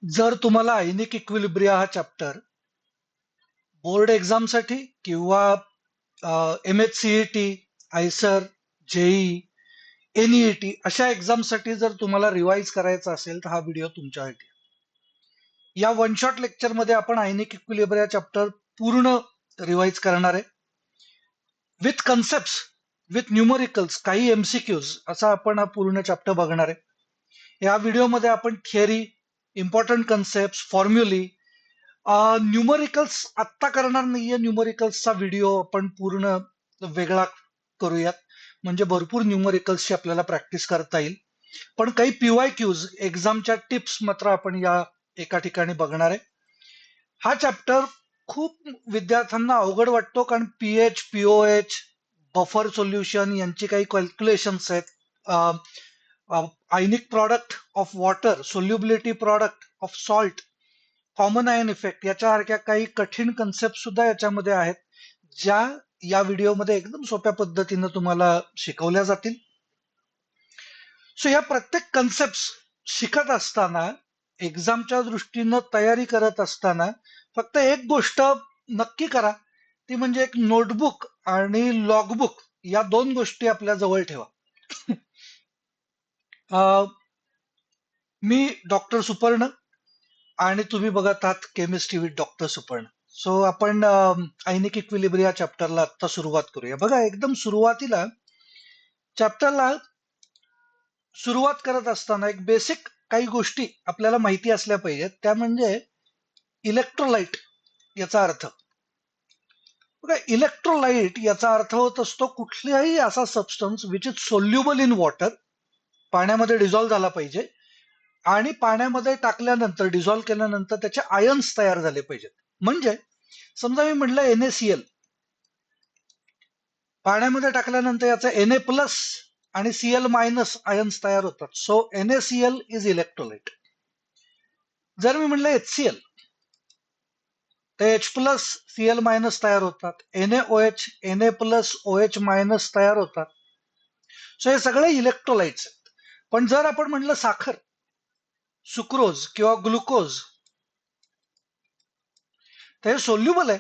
जर तुम्हाला आयनिक इक्विलिब्रिया हा चॅप्टर बोर्ड एक्झामसाठी किंवा MHCET, आयसर, जेई, NEET अशा एक्झामसाठी जर तुम्हाला रिवाइज करायचा असेल तर हा व्हिडिओ तुमच्यासाठी आहे. या वन शॉट लेक्चरमध्ये आपण आयनिक इक्विलिब्रिया चॅप्टर पूर्ण रिवाइज करणार आहे. विथ कन्सेप्ट, विथ न्यूमरिकल्स, काही MCQs असा आपण हा पूर्ण चॅप्टर बघणार आहे. या व्हिडिओमध्ये आपण थिअरी, इम्पॉर्टंट कन्सेप्ट, फॉर्म्युली, न्यूमरिकल्स आत्ता करणार नाहीये. न्यूमरिकल्सचा व्हिडिओ आपण पूर्ण वेगळा करूयात, म्हणजे भरपूर न्यूमरिकल्सची आपल्याला प्रॅक्टिस करता येईल. पण काही PYQs एक्झामच्या टिप्स मात्र आपण या एका ठिकाणी बघणार आहे. हा चॅप्टर खूप विद्यार्थ्यांना अवघड वाटतो, कारण पीएच, पीओएच, बफर सोल्युशन यांची काही कॅल्क्युलेशन्स आहेत. Ionic product of water, solubility product of salt, common ion effect याच्यासारख्या काही कठीण कन्सेप्ट सुद्धा याच्यामध्ये आहेत, ज्या या व्हिडिओमध्ये एकदम सोप्या पद्धतीनं तुम्हाला शिकवल्या जातील. सो या प्रत्येक कन्सेप्ट शिकत असताना, एक्झामच्या दृष्टीनं तयारी करत असताना फक्त एक गोष्ट नक्की करा, ती म्हणजे एक नोटबुक आणि लॉगबुक या दोन गोष्टी आपल्या जवळ ठेवा. मी डॉक्टर सुपर्ण आणि तुम्ही बघत आहात chemistry with doctor Suparn. So आपण आयनिक इक्विलिब्रिया चॅप्टरला आता सुरुवात करूया. बघा, एकदम सुरुवातीला चॅप्टरला सुरुवात करत असताना एक बेसिक काही गोष्टी आपल्याला माहिती असल्या पाहिजेत. त्या म्हणजे इलेक्ट्रोलाइट याचा अर्थ. बघा, इलेक्ट्रोलाइट याचा अर्थ होत असतो कुठलाही असा substance which is soluble in water, पाण्यामध्ये डिझॉल्व्ह झाला पाहिजे आणि पाण्यामध्ये टाकल्यानंतर, डिझॉल्व्ह केल्यानंतर त्याचे आयन्स तयार झाले पाहिजेत. म्हणजे समजा मी म्हटलं NaCl, पाण्यामध्ये टाकल्यानंतर याचा Na+ आणि Cl- आयन्स तयार होतात. So NaCl is electrolyte. जर मी म्हटलं HCl, तर H+ Cl- तयार होतात, NaOH, Na+OH- तयार होतात. सो हे सगळे इलेक्ट्रोलाइट्स आहेत. पण जर आपण म्हटलं साखर, सुक्रोज किंवा ग्लुकोज, तर हे सोल्युबल आहे,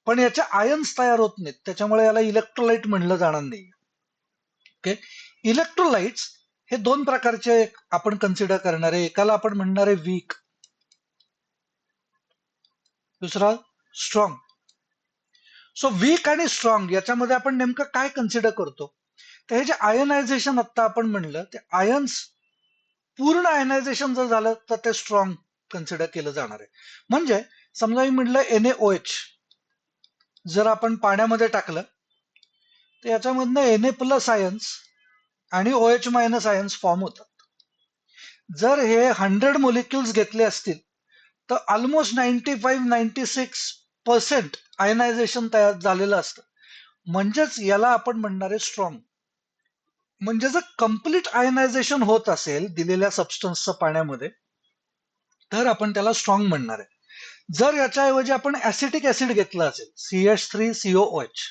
पण याचे आयन्स तयार होत नाहीत, त्याच्यामुळे याला इलेक्ट्रोलाइट म्हणलं जाणार नाही. ओके, इलेक्ट्रोलाइट्स हे दोन प्रकारचे आपण कन्सिडर करणार आहे. एकाला आपण म्हणणार आहे वीक, दुसरा स्ट्रॉंग. सो वीक आणि स्ट्रॉंग याच्यामध्ये आपण नेमकं काय कन्सिडर करतो, तर हे जे आयनायझेशन आता आपण म्हणलं, ते आयन्स पूर्ण आयनायझेशन जर झालं तर ते स्ट्रॉंग कन्सिडर केलं जाणार आहे. म्हणजे समजा मी म्हटलं NaOH जर आपण पाण्यामध्ये टाकलं, तर याच्यामधनं Na+ आयन्स आणि OH- आयन्स फॉर्म होतात. जर हे 100 मोलिक्युल्स घेतले असतील तर ऑलमोस्ट 95-96% आयनायझेशन तयार झालेलं असतं. म्हणजेच याला आपण म्हणणार आहे स्ट्रॉंग. म्हणजे जर कम्प्लीट आयनायझेशन होत असेल दिलेल्या सबस्टन्सचं पाण्यामध्ये, तर आपण त्याला स्ट्रॉंग म्हणणार आहे. जर याच्याऐवजी आपण ऍसिटिक ऍसिड घेतलं असेल, CH3COOH,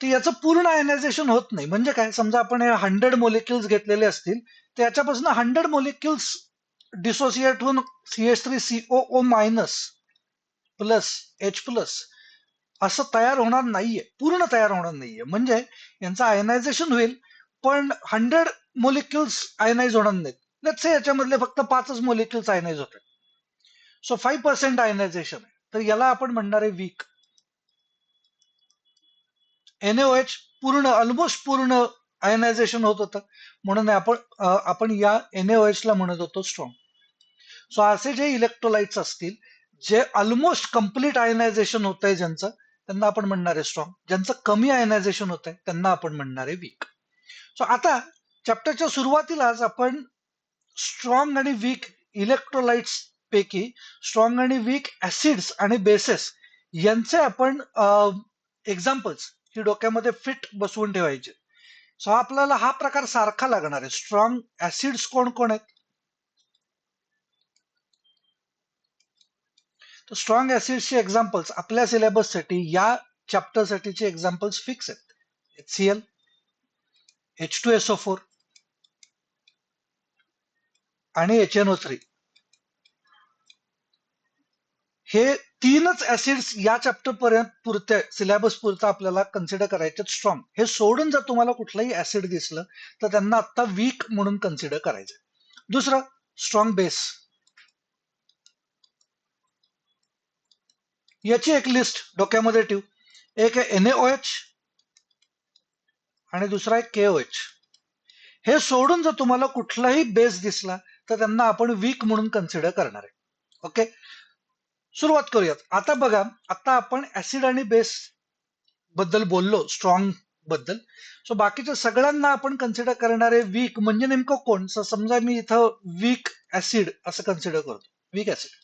तर याचं पूर्ण आयनायझेशन होत नाही. म्हणजे काय, समजा आपण 100 मोलिक्युल्स घेतलेले असतील, तर याच्यापासून 100 मोलिक्युल्स डिसोसिएट होऊन CH3COO- प्लस H+ असं तयार होणार नाहीये, पूर्ण तयार होणार नाहीये. म्हणजे यांचं आयनायझेशन होईल, पण 100 मोलिक्युल्स आयनाइज होणार नाहीत. लेट्स से याच्यामधले फक्त 5च मोलिक्युल्स आयनाइज होतात. सो 5% आयनायझेशन आहे, तर याला आपण म्हणणार आहे वीक. NaOH पूर्ण, ऑलमोस्ट पूर्ण आयनायझेशन होत होतं, म्हणून आपण या NaOH ला म्हणत होतो स्ट्रॉंग. सो असे जे इलेक्ट्रोलाइट्स असतील, जे ऑलमोस्ट कम्प्लीट आयनायझेशन होत आहे ज्यांचं, त्यांना आपण म्हणणार आहे स्ट्रॉंग. ज्यांचं कमी आयनायझेशन होत आहे त्यांना आपण म्हणणार आहे वीक. सो आता चॅप्टरच्या सुरुवातीलाच आपण स्ट्रॉंग आणि वीक इलेक्ट्रोलाइट्स पैकी स्ट्रॉंग आणि वीक ऍसिड्स आणि बेसेस यांचे आपण एक्झाम्पल्स ही डोक्यामध्ये फिट बसवून ठेवायचे. सो आपल्याला हा प्रकार सारखा लागणार आहे. स्ट्रॉंग ऍसिड्स कोण कोण आहेत, तर स्ट्रॉंग ऍसिड्सचे एक्झाम्पल्स आपल्या सिलेबससाठी, या चॅप्टरसाठीचे एक्झाम्पल्स फिक्स आहेत. HCl, H2SO4, आणि HNO3 हे तीनच ऍसिड्स या चॅप्टर पर्यंत पुरते सिलेबस पुरता आपल्याला कन्सिडर करायचे स्ट्रॉंग. हे सोडून जर तुम्हाला कुठलंही ऍसिड दिसलं तर त्यांना आता वीक म्हणून कन्सिडर करायचं. दुसरं स्ट्रॉंग बेस. याची एक लिस्ट डोक्यामध्ये ठेव. एक आहे NaOH आणि दुसरा आहे KOH. हे सोडून जर तुम्हाला कुठलाही बेस दिसला तर त्यांना आपण वीक म्हणून कन्सिडर करणार आहे. ओके, सुरुवात करूयात. आता बघा, आता आपण ऍसिड आणि बेस बद्दल बोललो, स्ट्रॉंग बद्दल. सो बाकीच्या सगळ्यांना आपण कन्सिडर करणारे वीक म्हणजे नेमकं कोण? समजा मी इथं वीक ऍसिड असं कन्सिडर करतो. वीक ऍसिड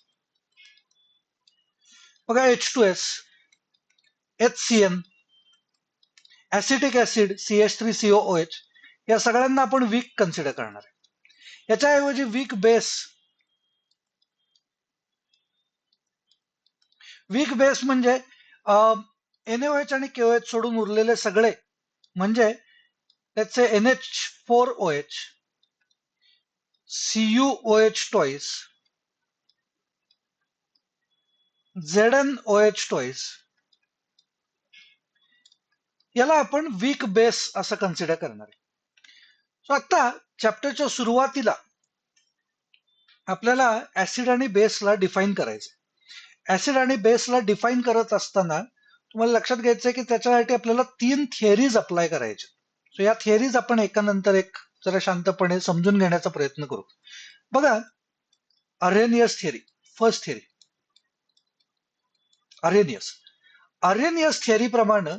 बघा, H2S, HCN, acetic acid CH3COOH, या सगळ्यांना आपण वीक कन्सिडर करणार आहे. याच्याऐवजी वीक बेस, वीक बेस म्हणजे NaOH आणि KOH सोडून उरलेले सगळे, म्हणजे त्याचे NH4OH, CuOH twice, ZnOH twice, याला आपण वीक बेस असं कन्सिडर करणार आहे. सो आता चॅप्टरच्या सुरुवातीला आपल्याला ऍसिड आणि बेसला डिफाईन करायचं. ऍसिड आणि बेसला डिफाईन करत असताना तुम्हाला लक्षात घ्यायचंय की त्याच्यासाठी आपल्याला 3 थिअरीज अप्लाय करायचे. सो या थिअरीज आपण एकानंतर एक जरा शांतपणे समजून घेण्याचा प्रयत्न करू. बघा, Arrhenius theory, first theory Arrhenius theory प्रमाणे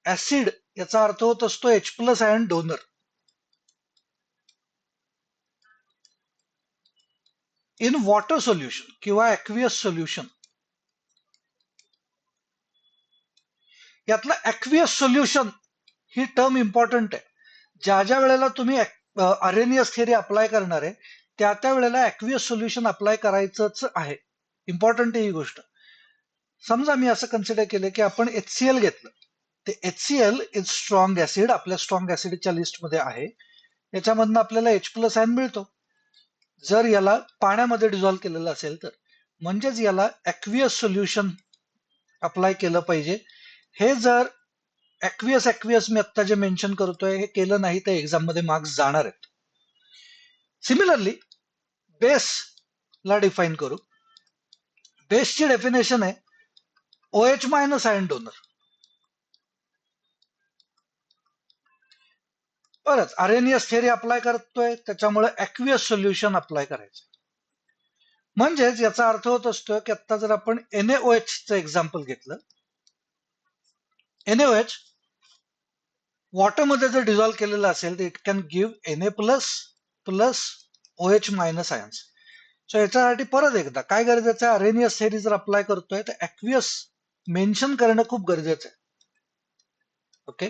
ऍसिड याचा अर्थ होत असतो H+ ion donor. In water solution किंवा ऍक्वियस सोल्युशन. यातलं ऍक्वियस सोल्युशन ही टर्म इम्पॉर्टंट आहे. ज्या ज्या वेळेला तुम्ही अरेनियस थिअरी अप्लाय करणार आहे त्या त्या वेळेला ऍक्वियस सोल्युशन अप्लाय करायचंच आहे. इम्पॉर्टंट आहे ही गोष्ट. समजा मी असं कन्सिडर केलं की आपण HCl घेतलं, ते HCl इज स्ट्रॉंग ऍसिड, आपल्या स्ट्रॉंग ऍसिडच्या लिस्टमध्ये आहे. याच्यामधनं आपल्याला H+ आयन मिळतो. जर याला पाण्यामध्ये डिझॉल्व्ह केलेलं असेल तर, म्हणजेच याला ऍक्वियस सोल्युशन अप्लाय केलं पाहिजे. हे जर ऍक्वियस मी आता जे मेन्शन करतोय हे केलं नाही तर एक्झाम मध्ये मार्क्स जाणार आहेत. सिमिलरली बेस ला डिफाईन करू. बेसची डेफिनेशन आहे OH- आयन डोनर. परत अरेनियस थिअरी अप्लाय करतोय त्याच्यामुळे ऍक्वियस सोल्युशन अप्लाय करायचं. म्हणजेच याचा अर्थ होत असतो की आता जर आपण NaOH चं एक्झाम्पल घेतलं, NaOH वॉटरमध्ये जर डिझॉल्व्ह केलेलं असेल तर it can give Na+ OH- ions. So याच्यासाठी परत एकदा काय गरजेचं आहे, अरेनियस थिअरी जर अप्लाय करतोय तर ऍक्वियस मेन्शन करणं खूप गरजेचं आहे. ओके,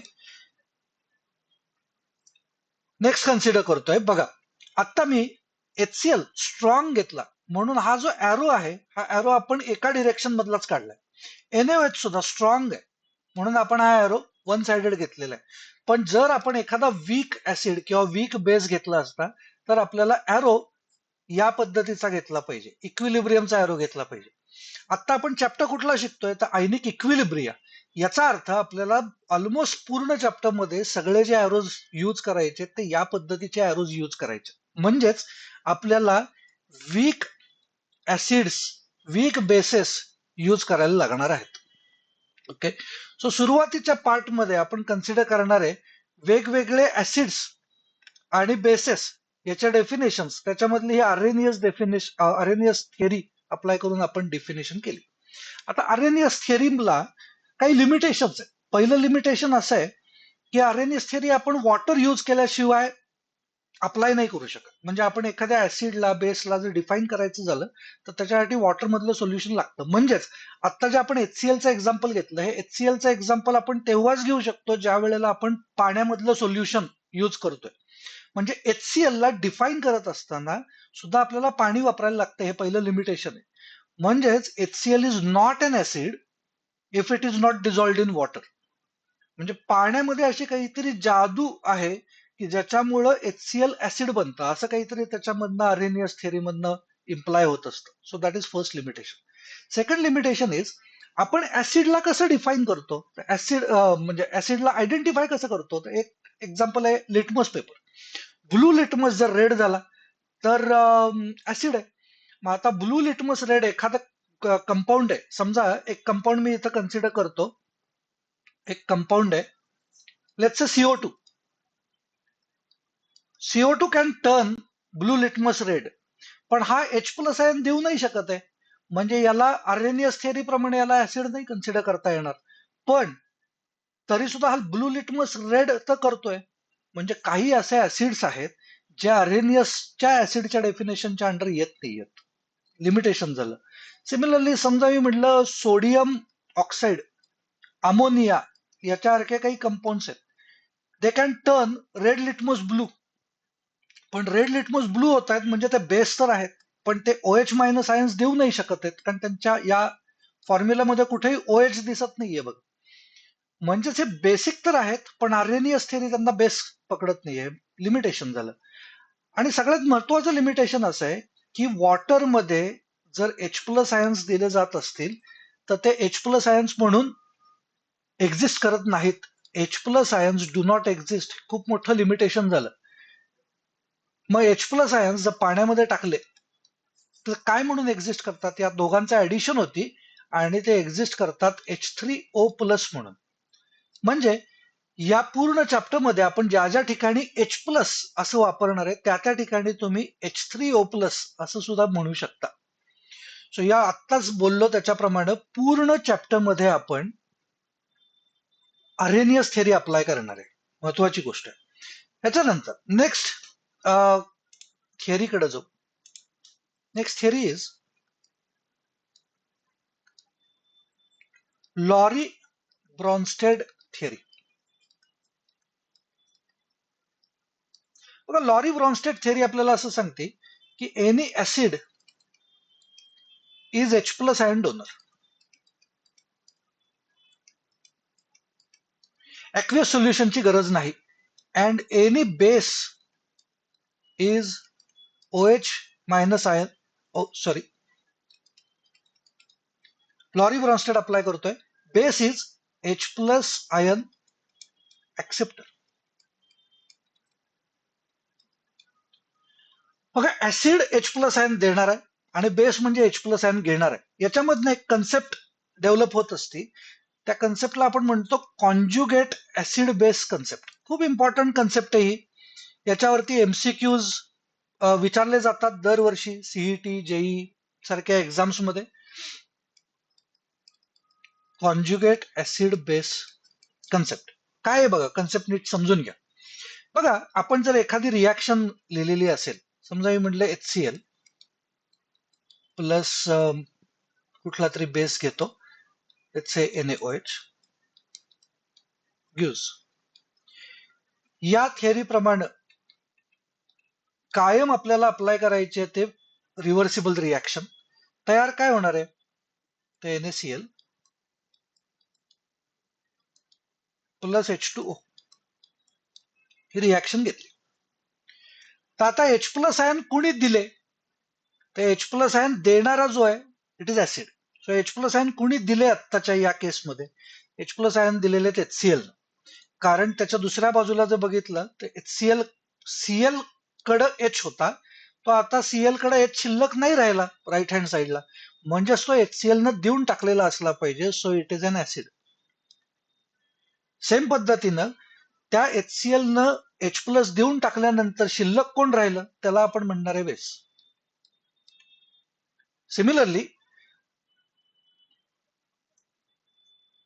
नेक्स्ट कन्सिडर करतोय. बघा, आता मी HCl स्ट्रॉंग घेतला म्हणून हा जो ऍरो आहे हा ऍरो आपण एका डिरेक्शन मधलाच काढलाय. NaOH सुद्धा स्ट्रॉंग आहे म्हणून आपण हा ऍरो वन साइडेड घेतलेला आहे. पण जर आपण एखादा वीक ऍसिड किंवा वीक बेस घेतला असता तर आपल्याला ऍरो या पद्धतीचा घेतला पाहिजे, इक्विलिब्रियमचा ऍरो घेतला पाहिजे. आता आपण चॅप्टर कुठला शिकतोय तर आयनिक इक्विलिब्रिया. याचा अर्थ आपल्याला ऑलमोस्ट पूर्ण चॅप्टर मध्ये सगळे जे ऍरोज यूज करायचे ते या पद्धतीचे ऍरोज यूज करायचे. म्हणजेच आपल्याला weak acids, weak bases use करायला लागणार आहेत. ओके, सो सुरुवातीच्या पार्ट मध्ये आपण कन्सिडर करणारे वेगवेगळे ऍसिड्स आणि बेसेस याच्या डेफिनेशन्स, त्याच्यामधली ही अरेनियस थिअरी अप्लाय करून आपण डेफिनेशन केली. आता अरेनियस थिअरीला काही लिमिटेशन्स आहेत. पहिलं लिमिटेशन असं आहे की अरेनियस थिअरी आपण वॉटर यूज केल्याशिवाय अप्लाय नाही करू शकत. म्हणजे आपण एखाद्या ऍसिडला बेसला जर डिफाईन करायचं झालं तर त्याच्यासाठी वॉटर मधलं सोल्युशन लागतं. म्हणजेच आता जे आपण HClचं एक्झाम्पल घेतलं, हे HClचं एक्झाम्पल आपण तेव्हाच घेऊ शकतो ज्या वेळेला आपण पाण्यामधलं सोल्युशन यूज करतोय. म्हणजे HCl ला डिफाईन करत असताना सुद्धा आपल्याला पाणी वापरायला लागतं, हे पहिलं लिमिटेशन आहे. म्हणजेच HCl is not an acid if it is not dissolved in water. म्हणजे पाण्यामध्ये अशी काहीतरी जादू आहे की ज्याच्यामुळं HCl ऍसिड बनतं, असं काहीतरी त्याच्यामधनं आर्हेनियस थेअरीमधनं इम्प्लाय होत असतं. So that is first limitation. Second limitation is आपण ऍसिडला कसं डिफाईन करतो, ऍसिड म्हणजे ऍसिडला आयडेंटिफाय कसं करतो. तर एक एक्झाम्पल आहे लिटमस पेपर. ब्लू लिटमस जर रेड झाला तर ऍसिड आहे. मग आता ब्लू लिटमस रेड एखादा कंपाऊंड आहे, समजा एक कंपाऊंड मी इथं कन्सिडर करतो, एक कंपाऊंड आहे, let's say CO2. CO2 can turn blue litmus red, पण हा H+ आयन देऊ नाही शकत आहे. म्हणजे याला आर्हेनियस थेअरी प्रमाणे याला ऍसिड नाही कन्सिडर करता येणार. पण तरी सुद्धा हा ब्लू लिटमस रेड तर करतोय. म्हणजे काही असे ऍसिड्स आहेत जे आर्हेनियसच्या ऍसिडच्या डेफिनेशनच्या अंडर येत नाहीयेत. लिमिटेशन झालं. सिमिलरली समजा मी म्हटलं सोडियम ऑक्साईड, अमोनिया याच्यासारखे काही कंपाऊंड्स आहेत, they can turn red litmus blue. पण रेड लिटमस ब्लू होत आहेत म्हणजे ते बेस तर आहेत, पण ते OH- आयन्स देऊ नाही शकत आहेत, कारण त्यांच्या या फॉर्म्युलामध्ये कुठेही OH दिसत नाहीये बघ. म्हणजेच हे बेसिक तर आहेत, पण आर्हेनियस थेअरी त्यांना बेस पकडत नाहीये. लिमिटेशन झालं. आणि सगळ्यात महत्वाचं लिमिटेशन असं आहे की वॉटरमध्ये जर H+ आयन्स दिले जात असतील तर ते H+ आयन्स म्हणून एक्झिस्ट करत नाहीत. H+ ions do not exist. खूप मोठं लिमिटेशन झालं. मग H+ आयन्स जर पाण्यामध्ये टाकले तर काय म्हणून एक्झिस्ट करतात, या दोघांचं ऍडिशन होती आणि ते एक्झिस्ट करतात H3O+ म्हणून. म्हणजे या पूर्ण चॅप्टर मध्ये आपण ज्या ज्या ठिकाणी H+ असं वापरणार आहे त्या त्या ठिकाणी तुम्ही H3O+ असं सुद्धा म्हणू शकता. सो या आत्ताच बोललो त्याच्याप्रमाणे पूर्ण चॅप्टर मध्ये आपण आर्हेनियस थेअरी अप्लाय करणार आहे. महत्वाची गोष्ट आहे. ह्याच्यानंतर नेक्स्ट थिअरीकडे जाऊ. Next theory is Lowry Bronsted theory. बघा, लॉरी ब्रॉन्स्टेड थिअरी आपल्याला असं सांगते की any acid is H+ ion donor. Aqueous सोल्युशनची गरज नाही. And any base is OH- ion. Sorry, Lowry Bronsted apply करतोय. Base is H+ ion acceptor. बघा, ऍसिड H+ आयन देणार आहे आणि बेस म्हणजे H+ आयन घेणार आहे. याच्यामधनं एक कन्सेप्ट डेव्हलप होत असते. त्या कन्सेप्टला आपण म्हणतो कॉन्ज्युगेट ऍसिड बेस कन्सेप्ट. खूप इम्पॉर्टंट कन्सेप्ट आहे ही. याच्यावरती MCQs विचारले जातात दरवर्षी CET, JEE सारख्या एक्झाम्स मध्ये. कॉन्ज्युगेट ऍसिड बेस कन्सेप्ट काय आहे बघा, कन्सेप्ट नीट समजून घ्या. बघा, आपण जर एखादी रिॲक्शन लिहिलेली असेल, समजा मी म्हटलं HCl प्लस कुठला तरी बेस घेतो, लेट्स से NaOH गिव्स. या थिअरी प्रमाणे कायम आपल्याला अप्लाय करायचे ते रिव्हर्सिबल रिॲक्शन. तयार काय होणार आहे, ते NaCl प्लस H2O ही रिॲक्शन घेतली. तर आता H+ आयन कुणी दिले, तर H+ आयन देणारा जो आहे it is acid. So H+ ion कुणी दिले आत्ताच्या या केसमध्ये, H+ आयन दिलेले आहेत HCl. कारण त्याच्या दुसऱ्या बाजूला जर बघितलं तर Cl कडं H होता, तो आता Cl कडे H शिल्लक नाही राहिला राईट हँड साईडला, म्हणजेच तो HCl न देऊन टाकलेला असला पाहिजे. So it is an acid. Same पद्धतीनं त्या HCl न H+ देऊन टाकल्यानंतर शिल्लक कोण राहिलं त्याला आपण म्हणणार आहे बेस. सिमिलरली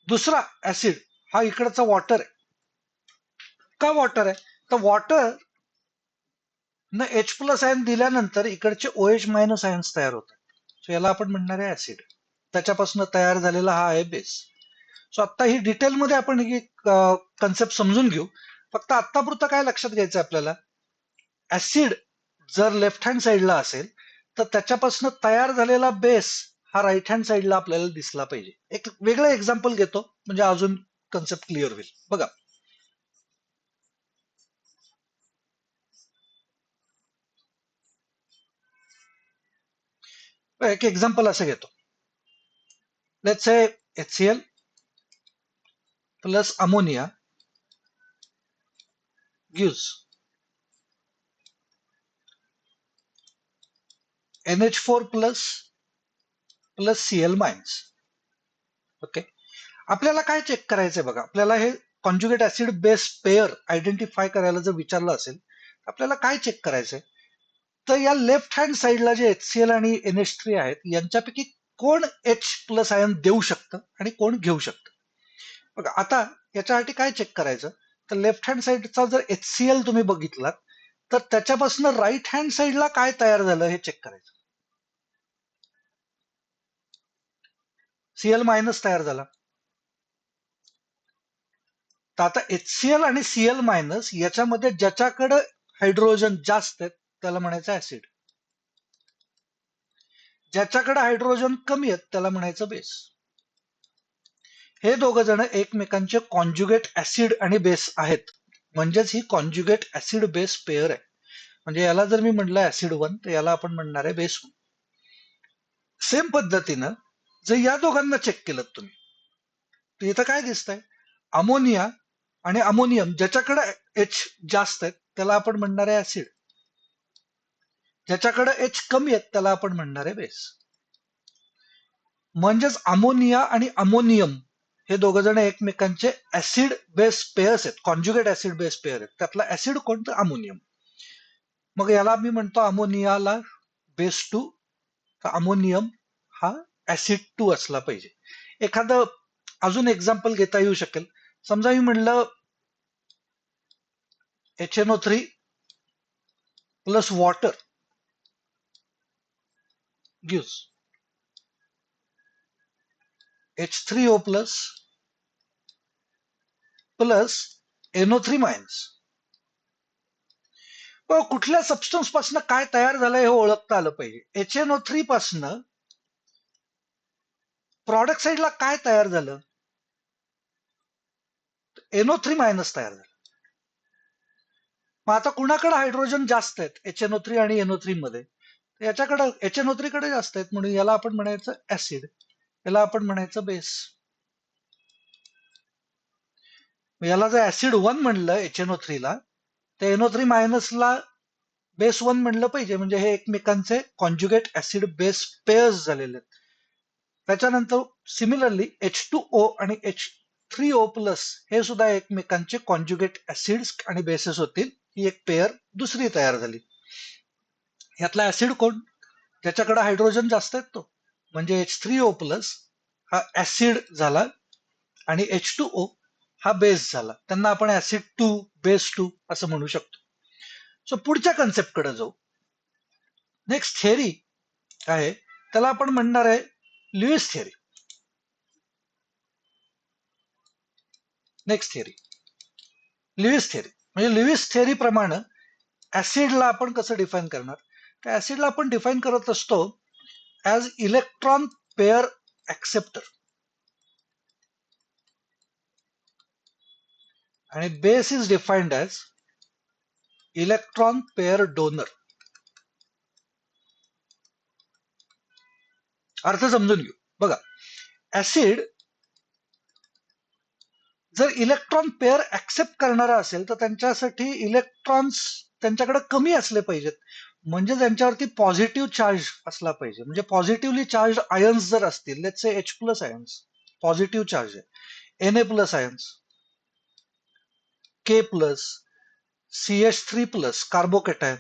दुसरा ऍसिड हा इकडचा वॉटर आहे. का वॉटर आहे, तर वॉटर न H+ आयन दिल्यानंतर इकडचे OH- आयन्स तयार होतात. सो याला आपण म्हणणार आहे ऍसिड. त्याच्यापासून तयार झालेला हा आहे बेस. सो आता ही डिटेलमध्ये आपण ही कन्सेप्ट समजून घेऊ. फक्त आत्तापुरतं काय लक्षात घ्यायचं आपल्याला, ऍसिड जर लेफ्ट हँड साईडला असेल तर त्याच्यापासून तयार झालेला बेस हा राईट हँड साईडला आपल्याला दिसला पाहिजे. एक वेगळं एक्झाम्पल घेतो म्हणजे अजून कन्सेप्ट क्लिअर होईल. बघा, एक एक्झाम्पल असं घेतो. Let's say HCl plus ammonia gives NH4 plus Cl minus. Okay, आपल्याला काय चेक करायचंय बघा, आपल्याला हे conjugate acid base pair identify करायला जर विचारलं असेल, आपल्याला काय चेक करायचंय, तर या लेफ्ट हँड साइडला जे HCl आणि NH3 आहेत, यांच्यापैकी कोण H प्लस आयन देऊ शकतं आणि कोण घेऊ शकतं. बघा आता याच्यासाठी काय चेक करायचं, तर लेफ्ट हँड साइडचा जर HCl तुम्ही बघितलात, तर त्याच्यापासून राईट हँड साइडला काय तयार झालं हे चेक करायचं. Cl मायनस तयार झाला. तर आता HCl आणि Cl मायनस याच्यामध्ये ज्याच्याकडे हायड्रोजन जास्त आहेत त्याला म्हणायचं ऍसिड, ज्याच्याकडे हायड्रोजन कमी आहेत त्याला म्हणायचं बेस. हे दोघ जण एकमेकांचे कॉन्जुगेट ऍसिड आणि बेस आहेत, म्हणजेच ही कॉन्जुगेट ऍसिड बेस पेअर आहे. म्हणजे याला जर मी म्हटलं ऍसिड 1 तर याला आपण म्हणणार आहे बेस 1. सेम पद्धतीनं जर या दोघांना चेक केलं तुम्ही, तर इथं काय दिसतंय, अमोनिया आणि अमोनियम ज्याच्याकडे H जास्त आहेत त्याला आपण म्हणणार आहे ऍसिड, ज्याच्याकडे H कमी आहेत त्याला आपण म्हणणार आहे बेस. म्हणजेच अमोनिया आणि अमोनियम हे दोघ जण एकमेकांचे ऍसिड बेस पेअर्स आहेत, कॉन्जुगेट ऍसिड बेस पेअर आहेत. त्यातला ऍसिड कोणतं, अमोनियम. मग याला मी म्हणतो अमोनियाला बेस 2, तर अमोनियम हा ऍसिड 2 असला पाहिजे. एखादं अजून एक्झाम्पल घेता येऊ शकेल. समजा मी म्हणलं HNO3 plus water gives H3O plus NO3 minus. कुठल्या सबस्टन्स पासून काय तयार झालंय हे ओळखता आलं पाहिजे. HNO3 पासून प्रॉडक्ट साईडला काय तयार झालं, NO3 मायनस तयार झालं. मग आता कुणाकडे हायड्रोजन जास्त आहेत HNO3 आणि NO3 मध्ये, याच्याकडे HNO3 कडे जास्त आहेत, म्हणून याला आपण म्हणायचं ऍसिड, याला आपण म्हणायचं बेस. याला जर ऍसिड 1 म्हणलं HNO3 ला, तर NO3 मायनसला बेस 1 म्हणलं पाहिजे, म्हणजे हे एकमेकांचे कॉन्जुगेट ऍसिड बेस पेअर्स झालेले आहेत. त्याच्यानंतर सिमिलरली H2O आणि H3O प्लस हे सुद्धा एकमेकांचे कॉन्जुगेट ऍसिड्स आणि बेसेस होतील. ही एक पेअर दुसरी तयार झाली. यातला ऍसिड कोण, ज्याच्याकडे हायड्रोजन जास्त आहेत तो, म्हणजे H3O प्लस हा ऍसिड झाला आणि H2O हा बेस झाला. त्यांना आपण ऍसिड 2 बेस 2 असं म्हणू शकतो. सो पुढच्या कन्सेप्टकडे जाऊ. नेक्स्ट थिअरी आहे, त्याला आपण म्हणणार आहे Lewis theory. Next theory Lewis theory. म्हणजे लुईस थिअरी प्रमाणे ऍसिडला आपण कसं डिफाईन करणार, तर ऍसिडला आपण डिफाईन करत असतो ऍज इलेक्ट्रॉन पेअर ऍक्सेप्टर, आणि base is defined as electron pair donor. अर्थ समजून घेऊ. बघा, ऍसिड जर इलेक्ट्रॉन पेअर ऍक्सेप्ट करणारा असेल तर त्यांच्यासाठी इलेक्ट्रॉन्स त्यांच्याकडे कमी असले पाहिजेत, म्हणजे त्यांच्यावरती पॉझिटिव्ह चार्ज असला पाहिजे. म्हणजे पॉझिटिव्हली चार्ज आयन्स जर असतील, let's say H plus ions positive charge आहे, Na plus ions, K plus, CH3 plus carbocation,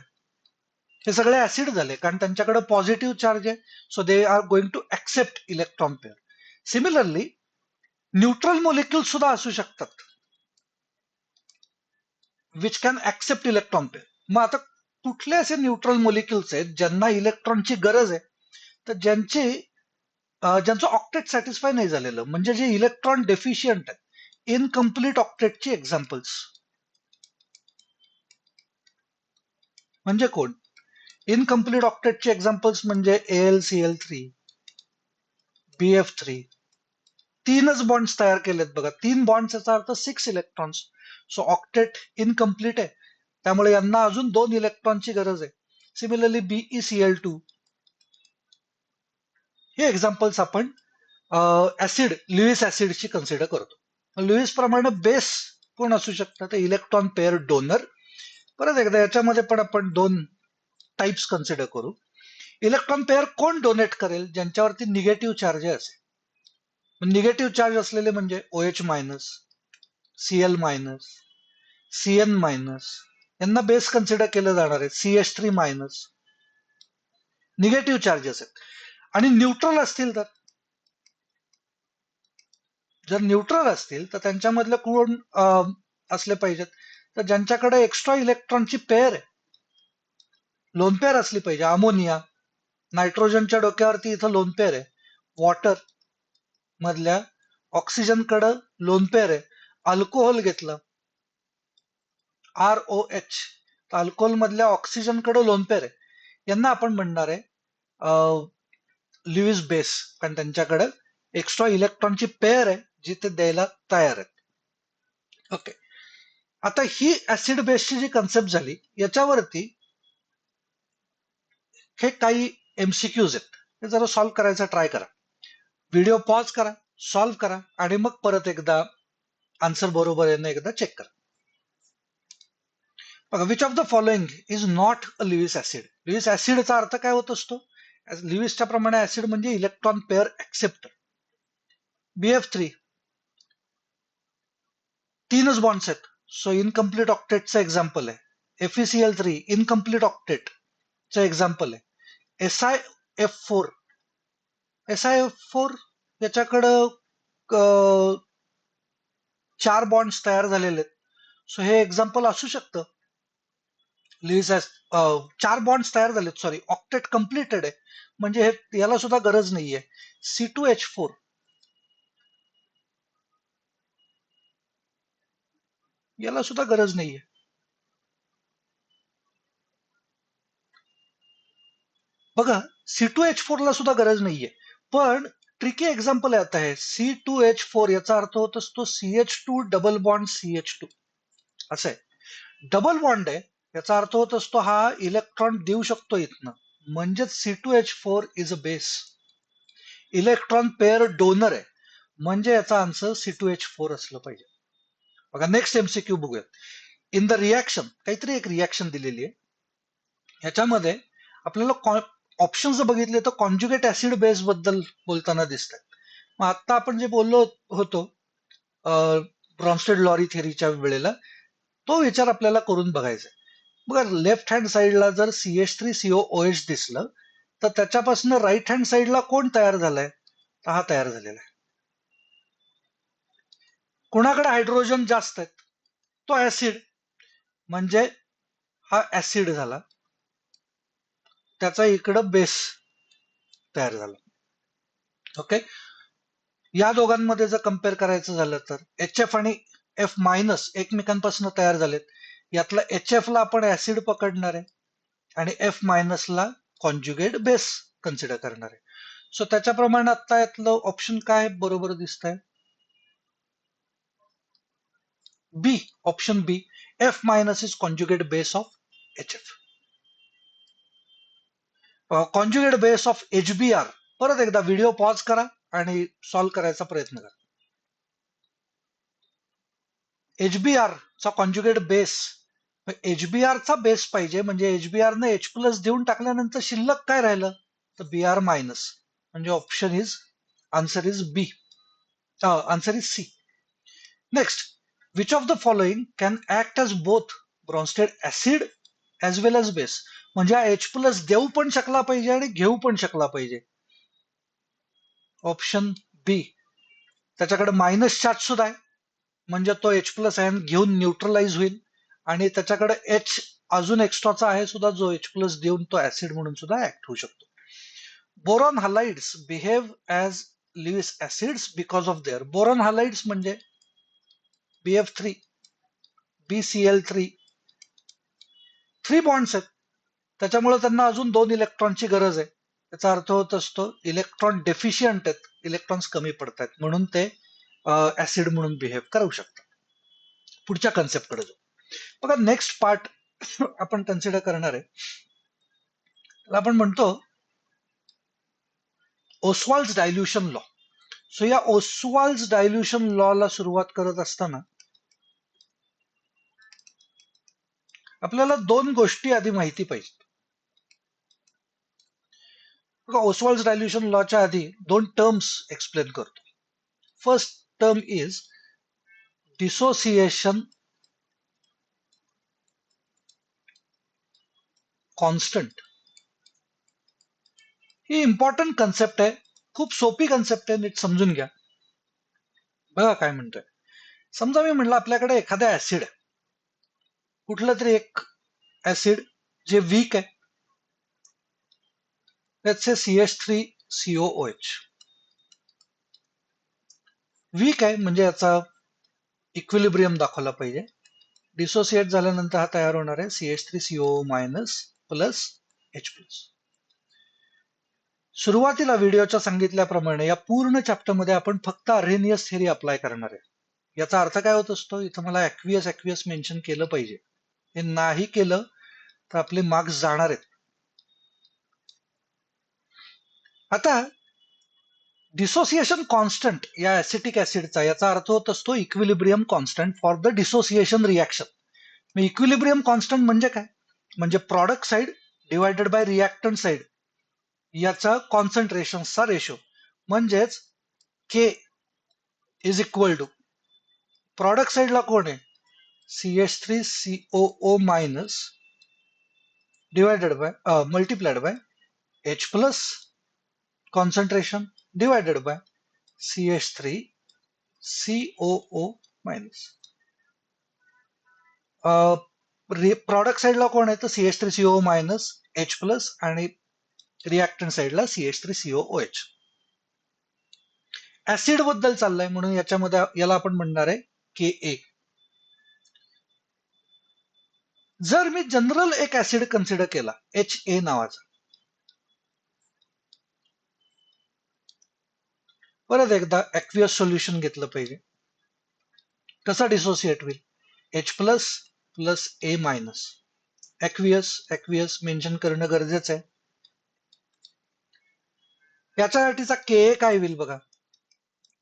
हे सगळे ऍसिड झाले कारण त्यांच्याकडे पॉझिटिव्ह चार्ज आहे. So they are going to accept electron pair. Similarly neutral molecule सुद्धा असू शकतात which can accept electron pair. मग आता कुठले असे न्यूट्रल मॉलिक्युल्स आहेत ज्यांना इलेक्ट्रॉनची गरज आहे, तर ज्यांचं ऑक्टेट सॅटिस्फाय नाही झालेलं, म्हणजे जे इलेक्ट्रॉन डेफिशियंट आहेत, इनकम्प्लीट ऑक्टेटची एक्झाम्पल्स म्हणजे कोण, इनकम्प्लीट ऑक्टेटचे एक्झाम्पल्स म्हणजे AlCl3, BF3, 3च बॉन्ड्स तयार केलेत बघा. 3 बॉन्ड्स याचा अर्थ 6 इलेक्ट्रॉन्स. सो ऑक्टेट इनकम्प्लीट आहे, त्यामुळे यांना अजून 2 इलेक्ट्रॉनची गरज आहे. सिमिलरली BeCl2, हे एक्झाम्पल्स आपण ऍसिड लुईस ऍसिडची कन्सिडर करतो. लुईस प्रमाणे बेस कोण असू शकतात? Electron pair donor. परत एकदा याच्यामध्ये पण आपण दोन टाइप्स कन्सिडर करू. इलेक्ट्रॉन पेअर कोण डोनेट करेल? ज्यांच्यावरती निगेटिव्ह चार्ज असेल. निगेटिव्ह चार्ज असलेले म्हणजे OH minus, Cl minus, Cn minus, यांना बेस कन्सिडर केलं जाणार आहे. CH3 मायनस, निगेटिव्ह चार्जेस आहेत. आणि न्यूट्रल असतील तर, जर न्यूट्रल असतील तर त्यांच्यामधले कोण असले पाहिजेत? तर ज्यांच्याकडे एक्स्ट्रा इलेक्ट्रॉनची पेअर आहे, लोन पेअर असली पाहिजे. अमोनिया, नायट्रोजनच्या डोक्यावरती इथं लोन पेअर आहे. वॉटर मधल्या ऑक्सिजनकडे लोन पेअर आहे. अल्कोहोल घेतलं, ROH, तर अल्कोहोल मधल्या ऑक्सिजनकडे लोन पेअर आहे. यांना आपण म्हणणार आहे लुईस बेस, कारण त्यांच्याकडे एक्स्ट्रा इलेक्ट्रॉनची पेअर आहे जी ते द्यायला तयार आहेत. ओके, आता ही ऍसिड बेसची जी कन्सेप्ट झाली, याच्यावरती हे काही MCQs आहेत, हे जरा सॉल्व्ह करायचा ट्राय करा. व्हिडिओ पॉज करा, सॉल्व्ह करा आणि मग परत एकदा आन्सर बरोबर आहे ना एकदा चेक करा. बघा, which of the following is not a Lewis acid? Lewis ऍसिडचा अर्थ काय होत असतो? लुईसच्या प्रमाणे ऍसिड म्हणजे इलेक्ट्रॉन पेअर ऍक्सेप्टर. BF3 तीनच बॉन्ड्स आहेत, सो इनकम्प्लीट ऑक्टेटचं एक्झाम्पल आहे. FeCl3 इनकम्प्लीट ऑक्टेटचं एक्झाम्पल आहे. SiF4 याच्याकडं 4 बॉन्ड्स तयार झालेले आहेत, सो हे एक्झाम्पल असू शकतं. लुईस 4 बॉन्ड्स तयार झालेत, सॉरी, ऑक्टेट कम्प्लिटेड आहे, म्हणजे हे याला सुद्धा गरज नाहीये. C2H4 याला सुद्धा गरज नाहीये. बघा, C2H4 ला सुद्धा गरज नाहीये. पण ट्रिकी एक्झाम्पल आहे आता हे. C2H4 याचा अर्थ होत असतो CH2 डबल बॉन्ड CH2, असं आहे. डबल बॉन्ड आहे याचा अर्थ होत असतो हा इलेक्ट्रॉन देऊ शकतो इथनं, म्हणजेच C2H4 is a base. Electron pair donor आहे, म्हणजे याचा आन्सर C2H4 असलं पाहिजे. बघा, नेक्स्ट MCQ बघूयात. इन द रिॲक्शन, काहीतरी एक रिॲक्शन दिलेली आहे, ह्याच्यामध्ये आपल्याला ऑप्शन्स बघितले तर कॉन्ज्युगेट ऍसिड बेस बद्दल बोलताना दिसतात. मग आता आपण जे बोललो होतो ब्रॉन्स्टेड लॉरी थेअरीच्या वेळेला, तो विचार आपल्याला करून बघायचा आहे. बघा, लेफ्ट हँड साईडला जर CH3COOH दिसलं तर त्याच्यापासून राईट हँड साईडला कोण तयार झालाय? तर हा तयार झालेला आहे. कुणाकडे हायड्रोजन जास्त आहेत? तो ऍसिड, म्हणजे हा ऍसिड झाला, त्याचा इकडं बेस तयार झाला. ओके, या दोघांमध्ये जर कम्पेअर करायचं झालं तर HF आणि F मायनस एकमेकांपासून तयार झालेत. यातला HF ला आपण ऍसिड पकडणार आहे आणि F मायनसला कॉन्ज्युगेट बेस कन्सिडर करणार आहे. सो त्याच्याप्रमाणे आता यातलं ऑप्शन काय बरोबर दिसत आहे? B, option B, F minus is conjugate base of HF. Conjugate base of HBr. परत एकदा व्हिडिओ पॉज करा आणि सॉल्व्ह करायचा प्रयत्न करा. HBr चा कॉन्ज्युगेट बेस, HBr चा बेस पाहिजे, म्हणजे HBr ने H प्लस देऊन टाकल्यानंतर शिल्लक काय राहिलं? तर Br मायनस, म्हणजे option is answer is B, answer is C. Next, which of the following can act as both Bronsted acid as well as base? म्हणजे हा H प्लस देऊ पण शकला पाहिजे आणि घेऊ पण शकला पाहिजे. ऑप्शन बी, त्याच्याकडे मायनस चार्ज सुद्धा आहे, म्हणजे तो H प्लस आयन घेऊन न्यूट्रलाइज होईल, आणि त्याच्याकडे H अजून एक्स्ट्राचा आहे सुद्धा, जो H प्लस देऊन तो ऍसिड म्हणून सुद्धा ऍक्ट होऊ शकतो. Boron halides behave as Lewis acids because of their. Boron halides म्हणजे BF3, BCl3, 3 बॉन्ड्स आहेत, त्याच्यामुळे त्यांना अजून 2 इलेक्ट्रॉनची गरज आहे. त्याचा अर्थ होत असतो इलेक्ट्रॉन डेफिशियंट आहेत, इलेक्ट्रॉन्स कमी पडतात, म्हणून ते ऍसिड म्हणून बिहेव करू शकतात. पुढच्या कन्सेप्टकडे जाऊ. बघा, नेक्स्ट पार्ट आपण कन्सिडर करणार आहे, आपण म्हणतो ओस्वाल्ड्स डायल्युशन लॉ. सो या ओस्वाल्ड्स डायल्युशन लॉ ला सुरुवात करत असताना आपल्याला दोन गोष्टी आधी माहिती पाहिजेत. ओस्वाल्ड्स डायल्युशन लॉच्या आधी दोन टर्म्स एक्सप्लेन करतो. First term is dissociation constant. He important concept आहे, खूप सोपी कन्सेप्ट आहे, नीट समजून घ्या. बघा काय म्हणतोय. समजा मी म्हणलं आपल्याकडे एखादा ऍसिड आहे, कुठलं तरी एक ऍसिड जे वीक आहे, let's say CH3COOH. वीक आहे म्हणजे याचा इक्विलिब्रियम दाखवला पाहिजे. डिसोसिएट झाल्यानंतर हा तयार होणार आहे CH3CO- प्लस H+. सुरुवातीला व्हिडिओच्या सांगितल्याप्रमाणे या पूर्ण चॅप्टरमध्ये आपण फक्त अर्हेनियस थेरी अप्लाय करणार आहे. याचा अर्थ काय होत असतो, इथं मला ऍक्वियस मेन्शन केलं पाहिजे. हे नाही केलं तर आपले मार्क्स जाणार आहेत. आता डिसोसिएशन कॉन्स्टंट या ऍसिटिक ऍसिडचा याचा अर्थ होत असतो equilibrium constant for the dissociation reaction. मग इक्विलिब्रियम कॉन्स्टंट म्हणजे काय, म्हणजे product side divided bye reactant side याचा कॉन्सन्ट्रेशनचा रेशो. म्हणजेच के इज इक्वल टू प्रॉडक्ट साइडला कोण आहे CH3COO- divided by multiplied by H+ concentration divided by CH3COO-. Product साइडला कोण आहे तर CH3COO- H+ आणि रिॲक्टंट साइडला CH3COOH. ऍसिड बद्दल चाललंय म्हणून याच्यामध्ये याला आपण म्हणणार आहे Ka. जर मी जनरल एक ऍसिड कन्सिडर केला HA नावाचा, परत एकदा ऍक्वियस सोल्युशन घेतलं पाहिजे, कसा डिसोसिएट होईल H+ plus A-. Aqueous mention करणं गरजेचं आहे. याच्यासाठीचा Ka काय होईल बघा,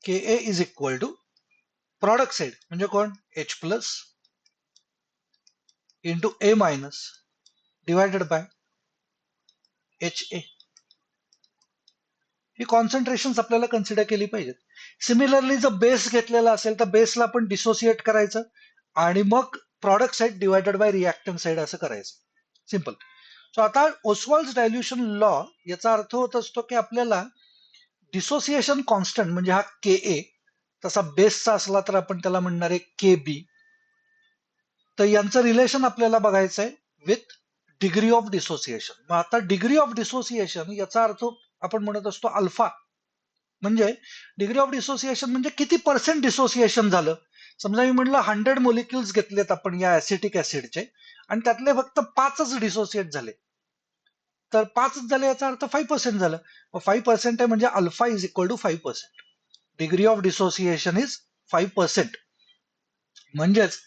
Ka is equal to product side म्हणजे कोण H+ into A- divided by HA. ही कॉन्सन्ट्रेशन आपल्याला कन्सिडर केली पाहिजेत. सिमिलरली जर बेस घेतलेला असेल तर बेसला पण डिसोसिएट करायचं आणि मग product side divided bye reactant side असं करायचं. सिंपल. सो आता ओस्वाल्ड्स डायल्युशन लॉ याचा अर्थ होत असतो की आपल्याला डिसोसिएशन कॉन्स्टंट म्हणजे हा Ka तसा बेसचा असला तर आपण त्याला म्हणणार आहे Kb. तर यांचं रिलेशन आपल्याला बघायचं आहे विथ डिग्री ऑफ डिसोसिएशन. मग आता डिग्री ऑफ डिसोसिएशन याचा अर्थ आपण म्हणत असतो अल्फा. म्हणजे डिग्री ऑफ डिसोसिएशन म्हणजे किती पर्सेंट डिसोसिएशन झालं. समजा मी म्हटलं 100 मोलिक्युल्स घेतलेत आपण या ऍसिटिक ऍसिडचे आणि त्यातले फक्त 5च डिसोसिएट झाले, तर 5च झाले याचा अर्थ 5% झालं. 5% आहे म्हणजे alpha is equal to 5%. Degree of dissociation is 5%. म्हणजेच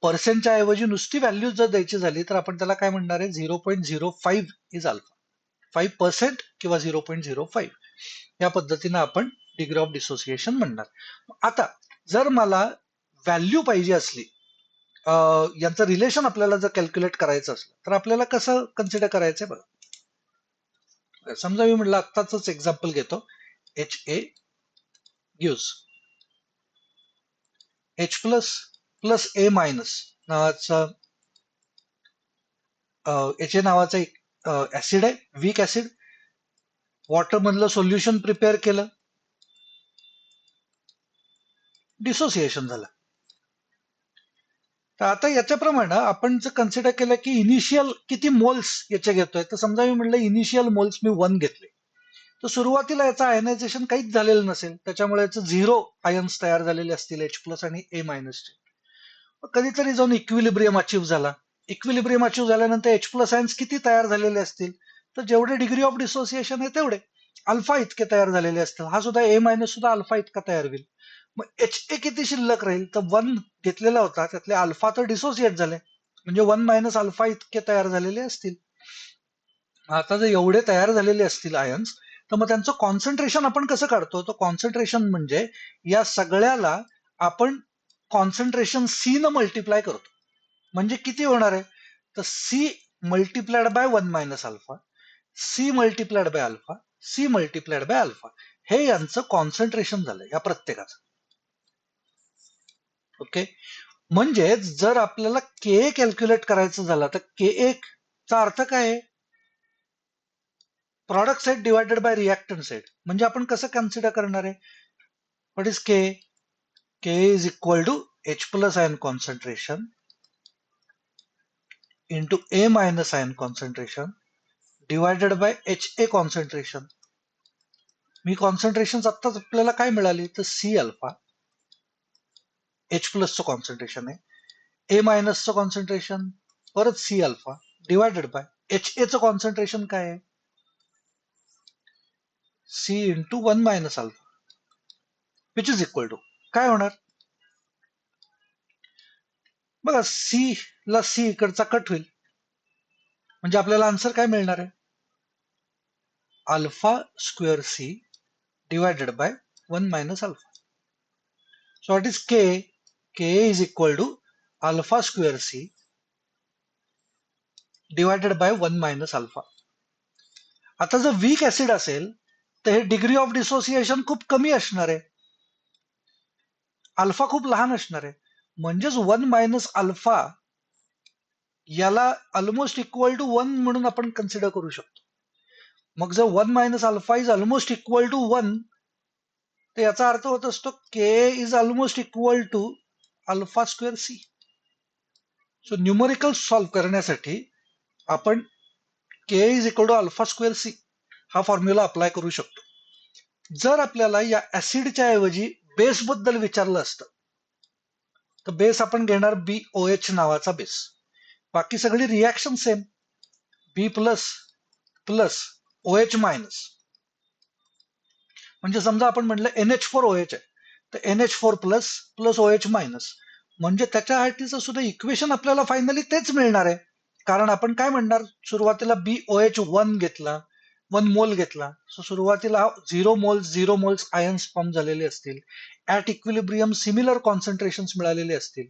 पर्सेंटच्या ऐवजी नुसती व्हॅल्यू जर द्यायची झाली तर आपण त्याला काय म्हणणार आहे 0.05 इज अल्फा. 5% किंवा 0.05 या पद्धतीनं आपण डिग्री ऑफ डिसोसिएशन म्हणणार. आता जर मला व्हॅल्यू पाहिजे असली, यांचं रिलेशन आपल्याला जर कॅल्क्युलेट करायचं असलं तर आपल्याला कसं कन्सिडर करायचंय बघा. समजा मी म्हटलं आत्ताच एक्झाम्पल घेतो, HA gives H+ plus A- नावाचा HA नावाचा एक ऍसिड आहे, वीक ऍसिड. वॉटर मधलं सोल्युशन प्रिपेअर केलं, डिसोसिएशन झालं. तर आता याच्याप्रमाणे आपण जर कन्सिडर केलं की इनिशियल किती मोल्स याचे घेतोय, तर समजा मी म्हटलं इनिशियल मोल्स मी 1 घेतले, तर सुरुवातीला याचं आयनायझेशन काहीच झालेलं नसेल, त्याच्यामुळे याचं 0 आयन्स तयार झालेले असतील H+ आणि A- चे. कधीतरी जाऊन इक्विलिब्रियम अचीव्ह झाला. इक्विलिब्रियम अचीव्ह झाल्यानंतर H+ आयन्स किती तयार झालेले असतील, तर जेवढे डिग्री ऑफ डिसोसिएशन आहे तेवढे अल्फा इतके तयार झालेले असतील. हा सुद्धा A- सुद्धा अल्फा इतका तयार होईल. मग HA किती शिल्लक राहील, तर 1 घेतलेला होता त्यातले अल्फा तर डिसोसिएट झाले, म्हणजे 1 - अल्फा इतके तयार झालेले असतील. आता जर एवढे तयार झालेले असतील आयन्स तर मग त्यांचं कॉन्सन्ट्रेशन आपण कसं काढतो? तर कॉन्सन्ट्रेशन म्हणजे या सगळ्याला आपण कॉन्सन्ट्रेशन सी न मल्टिप्लाय करतो. म्हणजे किती होणार आहे? तर C multiplied by 1 minus alpha, C multiplied by alpha, C multiplied by alpha, हे यांचं कॉन्सन्ट्रेशन झालं या प्रत्येकाचं. ओके, म्हणजे जर आपल्याला के कॅल्क्युलेट करायचं झालं तर के चा अर्थ काय आहे? Product side divided by reactant side. म्हणजे आपण कसं कन्सिडर करणार आहे? What is K? K is equal to H plus ion concentration into A minus ion concentration divided by H A concentration. मी कॉन्सन्ट्रेशन आत्ताच आपल्याला काय मिळाली? तर सी अल्फा एच प्लसचं कॉन्सन्ट्रेशन आहे, ए मायनसचं कॉन्सन्ट्रेशन परत C alpha divided by H एचं कॉन्सन्ट्रेशन काय आहे? C into 1 minus alpha which is equal to काय होणार? बघा, सी ला सी इकडचा कट होईल, म्हणजे आपल्याला आन्सर काय मिळणार आहे? Alpha square C divided by 1 minus alpha. So what is K? K is equal to alpha square C divided by 1 minus alpha. आता जर वीक ऍसिड असेल तर हे डिग्री ऑफ डिसोसिएशन खूप कमी असणार आहे, अल्फा खूप लहान असणार आहे. म्हणजेच 1 मायनस अल्फा याला ऑलमोस्ट इक्वल टू 1 म्हणून आपण कन्सिडर करू शकतो. मग जर 1 minus alpha is almost equal to 1, तर याचा अर्थ होत असतो K is almost equal to alpha square C. So numerical solve करण्यासाठी आपण K is equal to alpha square C हा फॉर्म्युला अप्लाय करू शकतो. जर आपल्याला या ऍसिडच्या ऐवजी बेस बद्दल विचारलं असतं तर बेस आपण घेणार BOH नावाचा बेस. बाकी सगळी रिॲक्शन सेम, बी प्लस प्लस OH मायनस. म्हणजे समजा आपण म्हटलं NH4OH आहे तर NH4 plus plus OH minus, म्हणजे त्याच्यासाठीचं सुद्धा इक्वेशन आपल्याला फायनली तेच मिळणार आहे. कारण आपण काय म्हणणार? सुरुवातीला BOH1 घेतला, 1 मोल घेतला, सो सुरुवातीला 0 मोल्स आयन्स फॉर्म झालेले असतील, ऍट इक्विलिब्रियम सिमिलर कॉन्सन्ट्रेशन मिळालेले असतील.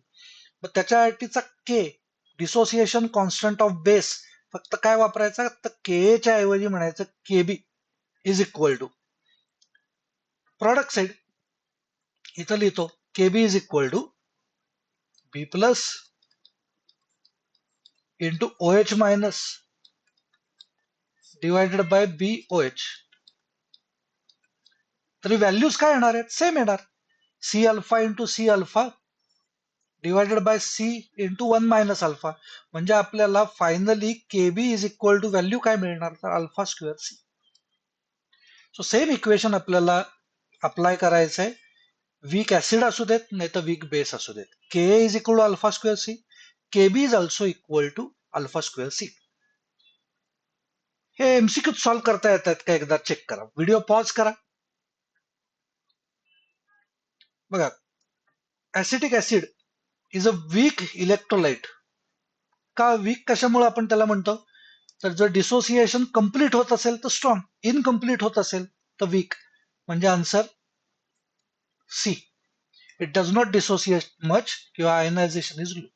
मग त्याच्यासाठीचा K dissociation constant of base फक्त काय वापरायचा? तर के च्या ऐवजी म्हणायचं K B is equal to product side. इथं लिहितो K B is equal to B plus into OH minus divided by BOH. तरी व्हॅल्यूज काय येणार आहेत? सेम येणार, C alpha into C alpha divided by C into 1 minus alpha. म्हणजे आपल्याला finally K B is equal to value काय मिळणार? तर alpha square C. So same equation आपल्याला अप्लाय करायचं आहे, वीक ऍसिड असू देत नाही तर वीक बेस असू देत. K is equal to alpha square C, Kb is also equal to alpha square C. हे एमसीक्यू सॉल्व्ह करता येतात का? एकदा चेक करा, व्हिडिओ पॉज करा. बघा, acetic acid is a weak electrolyte. का वीक? कशामुळे आपण त्याला म्हणतो? तर जर डिसोसिएशन कंप्लीट होत असेल तर स्ट्रॉंग, इनकम्प्लीट होत असेल तर वीक. म्हणजे answer C. It does not dissociate much किंवा ionization is low.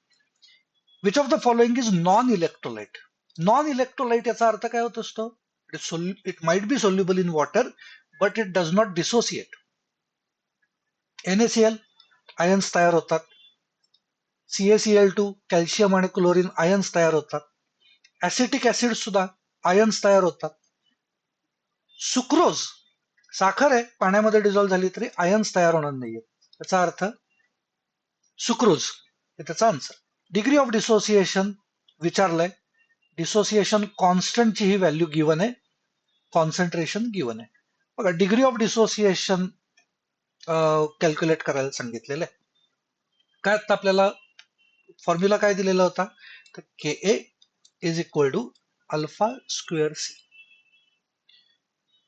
Which of the following is non electrolyte? Non electrolyte याचा अर्थ काय होत असतो? It might be soluble in water but it does not dissociate. NaCl ions तयार होतात, CaCl2 calcium आणि chlorine ions तयार होतात, ऍसिटिक ऍसिड सुद्धा आयन्स तयार होतात. सुक्रोज साखर आहे, पाण्यामध्ये डिझॉल्व्ह झाली तरी आयन्स तयार होणार नाहीये, त्याचा अर्थ सुक्रोज हे त्याचा आन्सर. डिग्री ऑफ डिसोसिएशन विचारलंय, डिसोसिएशन कॉन्स्टंटची ही व्हॅल्यू गिवन आहे, कॉन्सन्ट्रेशन गिवन आहे. बघा, डिग्री ऑफ डिसोसिएशन कॅल्क्युलेट करायला सांगितलेलं आहे. काय आता आपल्याला फॉर्म्युला काय दिलेला होता? तर K is equal to alpha square C.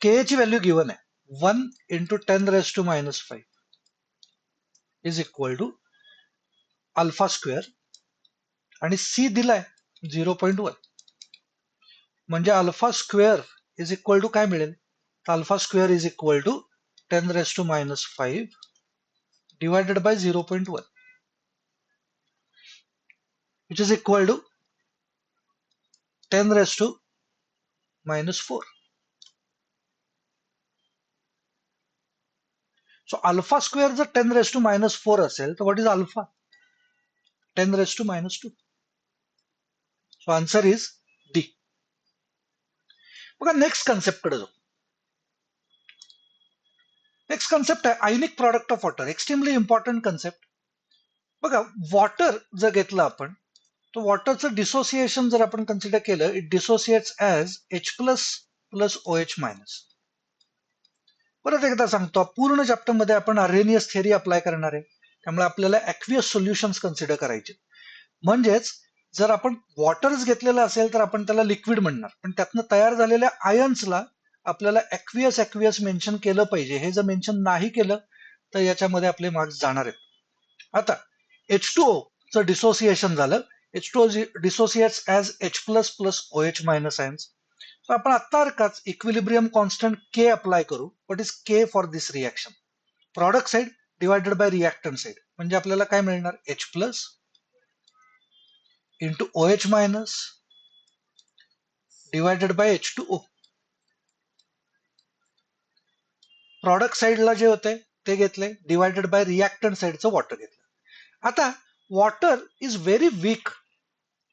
K ची व्हॅल्यू गिवन आहे 1 into 10⁻⁻5 is equal to alpha square आणि सी दिलाय 0.1. म्हणजे alpha square is equal to काय मिळेल? तर alpha square is equal to 10⁻⁵ divided by 0.1, which is equal to 10⁻⁴. So alpha square जर 10⁻⁴ असेल तर what is alpha? 10⁻². So answer is D. बघा नेक्स्ट कन्सेप्ट कडे जाऊ. नेक्स्ट कन्सेप्ट आहे ionic product of water. Extremely important concept. बघा water जर घेतलं आपण तर वॉटरचं डिसोसिएशन जर आपण कन्सिडर केलं, it dissociates as H plus plus OH minus. परत एकदा सांगतो, पूर्ण चॅप्टर मध्ये आपण अर्रेनियस थिअरी अप्लाय करणार आहे, त्यामुळे आपल्याला ॲक्वियस सोल्युशन्स कन्सिडर करायचे. म्हणजेच जर आपण वॉटरच घेतलेलं असेल तर आपण त्याला लिक्विड म्हणणार, पण त्यातनं तयार झालेल्या आयन्सला आपल्याला ॲक्वियस मेन्शन केलं पाहिजे. हे जर मेन्शन नाही केलं तर याच्यामध्ये आपले मार्क्स जाणार आहेत. आता H2O चं डिसोसिएशन झालं. H2O dissociates as H plus plus OH minus ions. तर आपण आत्ताच इक्विलिब्रियम कॉन्स्टंट K अप्लाय करू. What is K for this reaction? Product side divided by reactant side. म्हणजे आपल्याला काय मिळणार? H plus into OH minus divided by H2O. Product साइडला जे होते ते घेतले, डिवायडेड बाय रिएक्टंट साइडचं वॉटर घेतलं. आता water is very weak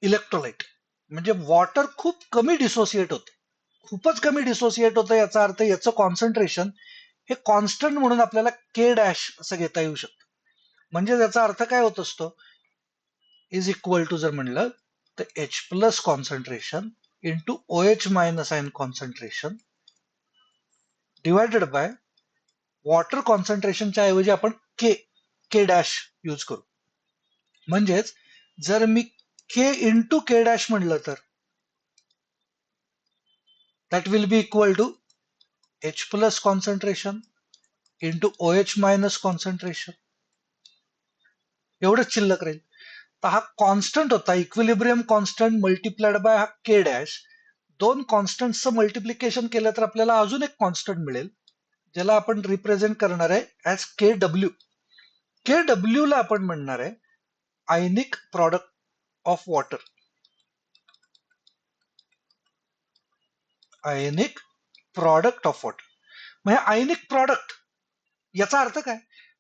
electrolyte, म्हणजे वॉटर खूप कमी डिसोसिएट होतं, खूपच कमी डिसोसिएट होतं. याचा अर्थ याचं कॉन्सन्ट्रेशन हे कॉन्स्टंट म्हणून आपल्याला K डॅश असं घेता येऊ शकतं. म्हणजे त्याचा अर्थ काय होत असतो? इज इक्वल टू जर म्हणलं तर H plus concentration into OH minus ion concentration divided by water कॉन्सन्ट्रेशनच्या ऐवजी आपण K डॅश यूज करू. म्हणजेच जर मी K इंटू K डॅश म्हणलं तर that will be equal to H plus concentration into OH minus concentration. एवढंच शिल्लक राहील. तर हा कॉन्स्टंट होता, इक्विलिब्रियम कॉन्स्टंट मल्टिप्लाइड बाय हा K डॅश. दोन कॉन्स्टंटचं मल्टिप्लिकेशन केलं तर आपल्याला अजून एक कॉन्स्टंट मिळेल, ज्याला आपण रिप्रेझेंट करणार आहे ऍज KW. KW ला आपण म्हणणार आहे ionic product of water. Ionic product of water म्हणजे आयनिक प्रॉडक्ट. याचा अर्थ काय?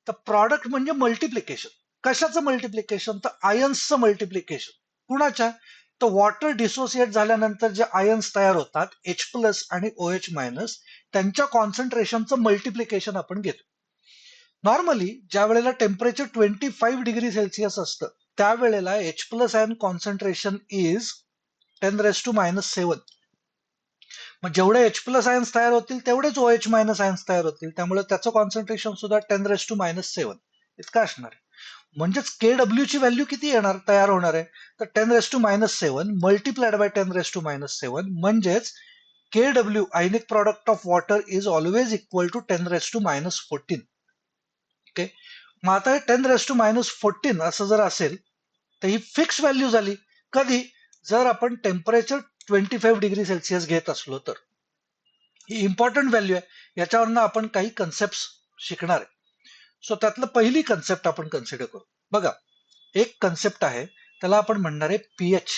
तर प्रॉडक्ट म्हणजे मल्टिप्लिकेशन. कशाचं मल्टिप्लिकेशन? तर आयन्सचं मल्टिप्लिकेशन. कुणाच्या? तर वॉटर डिसोसिएट झाल्यानंतर जे आयन्स तयार होतात H प्लस आणि OH मायनस, त्यांच्या कॉन्सन्ट्रेशनचं मल्टिप्लिकेशन आपण घेतो. नॉर्मली ज्या वेळेला टेम्परेचर 25 डिग्री सेल्सिअस असतं त्यावेळेला H plus ion concentration is 10⁻⁷. मग जेवढे H प्लस आयन्स तयार होतील तेवढेच OH मायनस आयन्स तयार होतील, त्यामुळे त्याचं कॉन्सन्ट्रेशन सुद्धा 10⁻⁷ इतकं असणार आहे. म्हणजेच KW ची व्हॅल्यू किती येणार तयार होणार आहे? तर 10⁻⁷ मल्टिप्लाइड बाय 10⁻⁷. म्हणजेच KW ionic product of water is always equal to 10⁻⁴. Okay. मग आता 10⁻⁴ असं जर असेल तर ही फिक्स व्हॅल्यू झाली. कधी? जर आपण टेम्परेचर 25 डिग्री सेल्सिअस घेत असलो तर. ही इम्पॉर्टंट व्हॅल्यू आहे, याच्यावरनं आपण काही कन्सेप्ट शिकणार आहे. सो त्यातलं पहिली कन्सेप्ट आपण कन्सिडर करू. बघा एक कन्सेप्ट आहे, त्याला आपण म्हणणार आहे pH.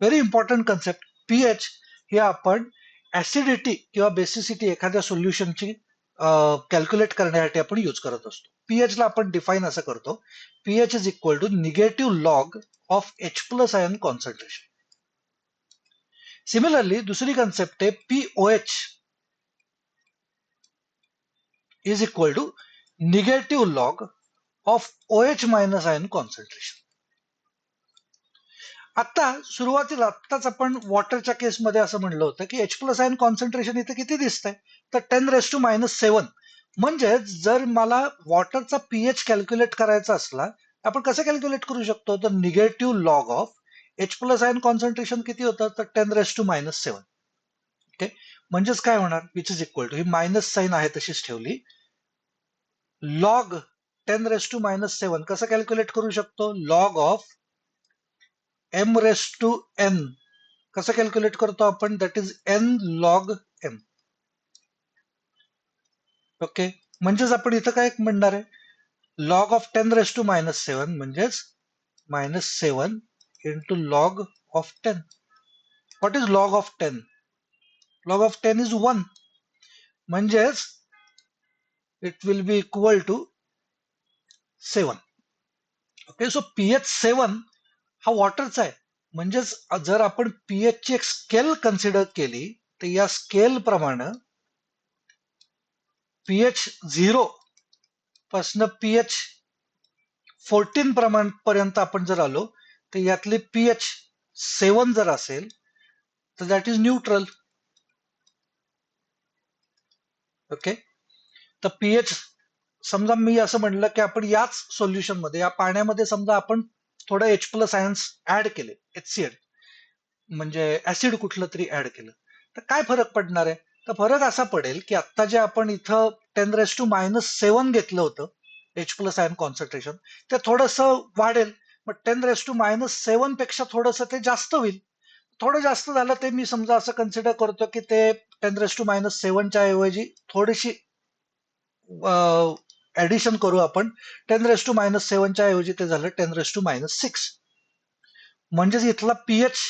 Very important concept. PH हे आपण ऍसिडिटी किंवा बेसिसिटी एखाद्या सोल्युशनची कॅल्क्युलेट करण्यासाठी आपण यूज करत असतो. पीएच ला आपण डिफाईन असं करतो, pH is equal to negative log of H plus ion concentration. Similarly दुसरी कन्सेप्ट आहे POH is equal to negative log of OH minus ion concentration. आता सुरुवातीला आत्ताच आपण वॉटरच्या केसमध्ये असं म्हणलं होतं की H प्लस आयन कॉन्सन्ट्रेशन इथे किती दिसतंय? तर 10⁻⁷. म्हणजे जर मला वॉटरचा पीएच कॅल्क्युलेट करायचा असला आपण कसं कॅल्क्युलेट करू शकतो? तर negative log of H plus ion concentration किती होतं? तर 10⁻⁷. ओके. म्हणजेच काय होणार? विच इज इक्वल टू, ही मायनस साईन आहे तशीच ठेवली, लॉग 10⁻⁷. कसं कॅल्क्युलेट करू शकतो? Log of m⁻⁴. कसं कॅल्क्युलेट करतो आपण? That is n log m. Okay, म्हणजेच आपण इथं काय म्हणणार आहे, लॉग ऑफ 10⁻⁻⁷ म्हणजेच -7 into log of 10. What is log of 10? Log of 10 is 1. म्हणजेच it will be equal to 7. Okay, so pH 7 हा वॉटरचा आहे. म्हणजेच जर आपण pH ची एक स्केल कन्सिडर केली तर या स्केल प्रमाणे pH 0 पासून pH 14 पर्यंत आपण जर आलो तर यातले pH 7 जर असेल तर दॅट इज न्यूट्रल. ओके, तर pH समजा मी असं म्हणलं की आपण याच सोल्युशन मध्ये, या पाण्यामध्ये समजा आपण थोडं H+ आयन्स ऍड केले, HCl म्हणजे ऍसिड कुठलं तरी ऍड केलं, तर काय फरक पडणार आहे? तर फरक असा पडेल की आता जे आपण इथं 10⁻⁻7 घेतलं होतं H+ आयन कॉन्सन्ट्रेशन, ते थोडंसं वाढेल. मग 10⁻⁻7 पेक्षा थोडंसं ते जास्त होईल. थोडं जास्त झालं ते मी समजा असं कन्सिडर करतो की ते 10⁻⁻7 च्या ऐवजी थोडीशी ऍडिशन करू आपण, 10⁻⁻7 च्या ऐवजी ते झालं 10⁻⁻6. म्हणजेच इथला pH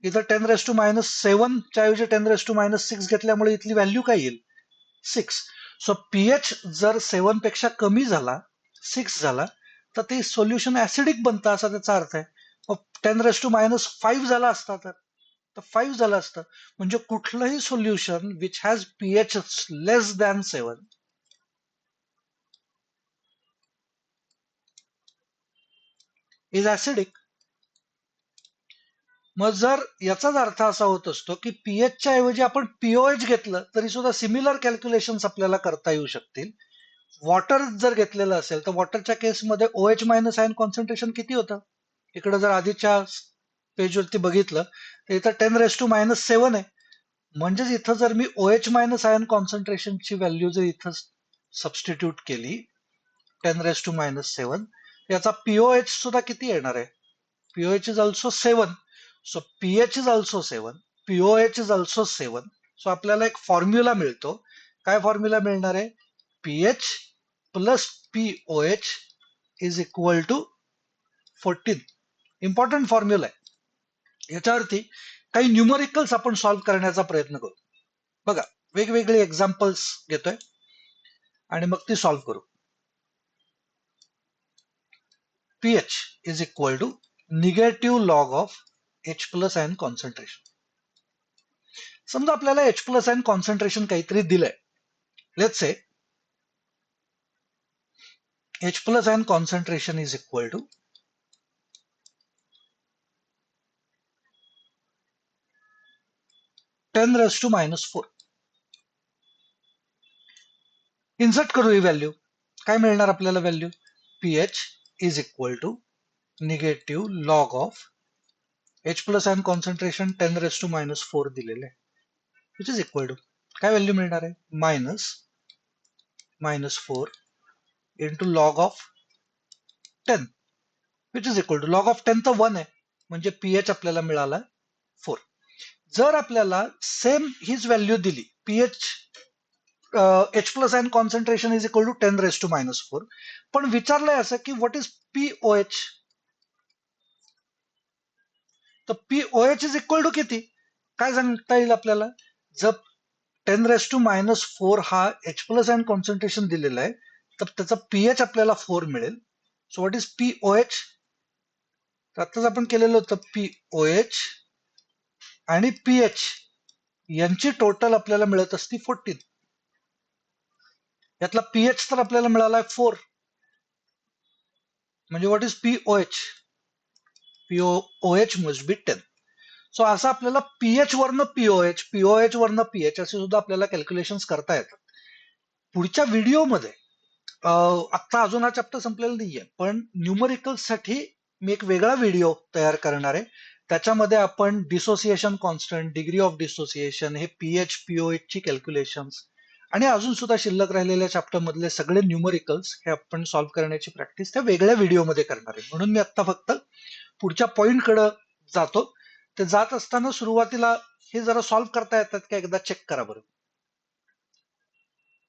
इथं 10⁻⁻7 च्या ऐवजी 10⁻⁻6 घेतल्यामुळे इथली व्हॅल्यू काय येईल? 6. सो pH जर 7 पेक्षा कमी झाला, 6 झाला, तर ते सोल्युशन ऍसिडिक बनतं असा त्याचा अर्थ आहे. मग 10⁻⁵ झाला असता तर 5 झालं असतं. म्हणजे कुठलंही solution which has pH less than 7 is acidic. मग जर याचाच अर्थ असा होत असतो की pH च्या ऐवजी आपण pOH घेतलं तरी सुद्धा सिमिलर कॅल्क्युलेशन्स आपल्याला करता येऊ शकतील. वॉटर जर घेतलेलं असेल तर वॉटरच्या केसमध्ये OH- आयन कॉन्सन्ट्रेशन किती होतं? इकडे जर आधीच्या पेजवरती बघितलं तर इथं 10⁻⁷ आहे. म्हणजेच इथं जर मी OH- आयन कॉन्सन्ट्रेशनची व्हॅल्यू जर इथं सबस्टिट्यूट केली 10⁻⁷, याचा pOH सुद्धा किती येणार आहे? pOH is also 7. So pH is also 7. pOH is also 7. So आपल्याला एक फॉर्म्युला मिळतो. काय फॉर्म्युला मिळणार आहे? pH plus pOH is equal to 14. Important formula आहे. याच्यावरती काही न्यूमरिकल्स आपण सॉल्व्ह करण्याचा प्रयत्न करू. बघा, वेगवेगळे एक्झाम्पल्स घेतोय आणि मग ती सॉल्व्ह करू. pH is equal to negative log of H+ ion concentration. समजा आपल्याला H+ आयन कॉन्सन्ट्रेशन काहीतरी दिलंय. Let's say H+ ion concentration is equal to 10⁻⁻⁴. Insert करू ही व्हॅल्यू. काय मिळणार आपल्याला value? pH is equal to negative log of H+ ion concentration 10⁻⁴ दिलेलं आहे, विच इज इक्वल टू काय व्हॅल्यू मिळणार आहे? -4 into log of 10 which is equal to log of 10 तर 1 आहे, म्हणजे pH आपल्याला मिळाला 4. जर आपल्याला सेम हीच व्हॅल्यू दिली, pH H+ ion concentration is equal to 10⁻⁴, पण विचारलंय असं की व्हॉट इज pOH, तर pOH इज इक्वल टू किती? काय सांगता येईल आपल्याला? जर 10⁻⁴ हा H+ आयन कॉन्सन्ट्रेशन दिलेला आहे, तर त्याचा pH आपल्याला 4 मिळेल. So what is pOH? तर आताच आपण केलेलं होतं, pOH आणि pH यांची टोटल आपल्याला मिळत असती 14. यातला pH तर आपल्याला मिळाला 4, म्हणजे what is pOH? pOH must be 10. So असं आपल्याला pH वरनं pOH वरनं pH असे सुद्धा आपल्याला कॅल्क्युलेशन्स करता येतात. पुढच्या व्हिडिओमध्ये आता अजून हा चॅप्टर संपलेला नाहीये, पण न्यूमरिकल्स साठी मी एक वेगळा व्हिडिओ तयार करणार आहे. त्याच्यामध्ये आपण dissociation constant, degree of dissociation, हे pH pOH ची कॅल्क्युलेशन्स आणि अजून सुद्धा शिल्लक राहिलेल्या चॅप्टर मधले सगळे न्यूमरिकल्स हे आपण सॉल्व्ह करण्याची प्रॅक्टिस त्या वेगळ्या व्हिडिओमध्ये करणार आहे. म्हणून मी आता फक्त पुढच्या पॉइंट कडे जातो. ते जात असताना सुरुवातीला हे जरा सॉल्व्ह करता येतात का एकदा चेक करा बरं.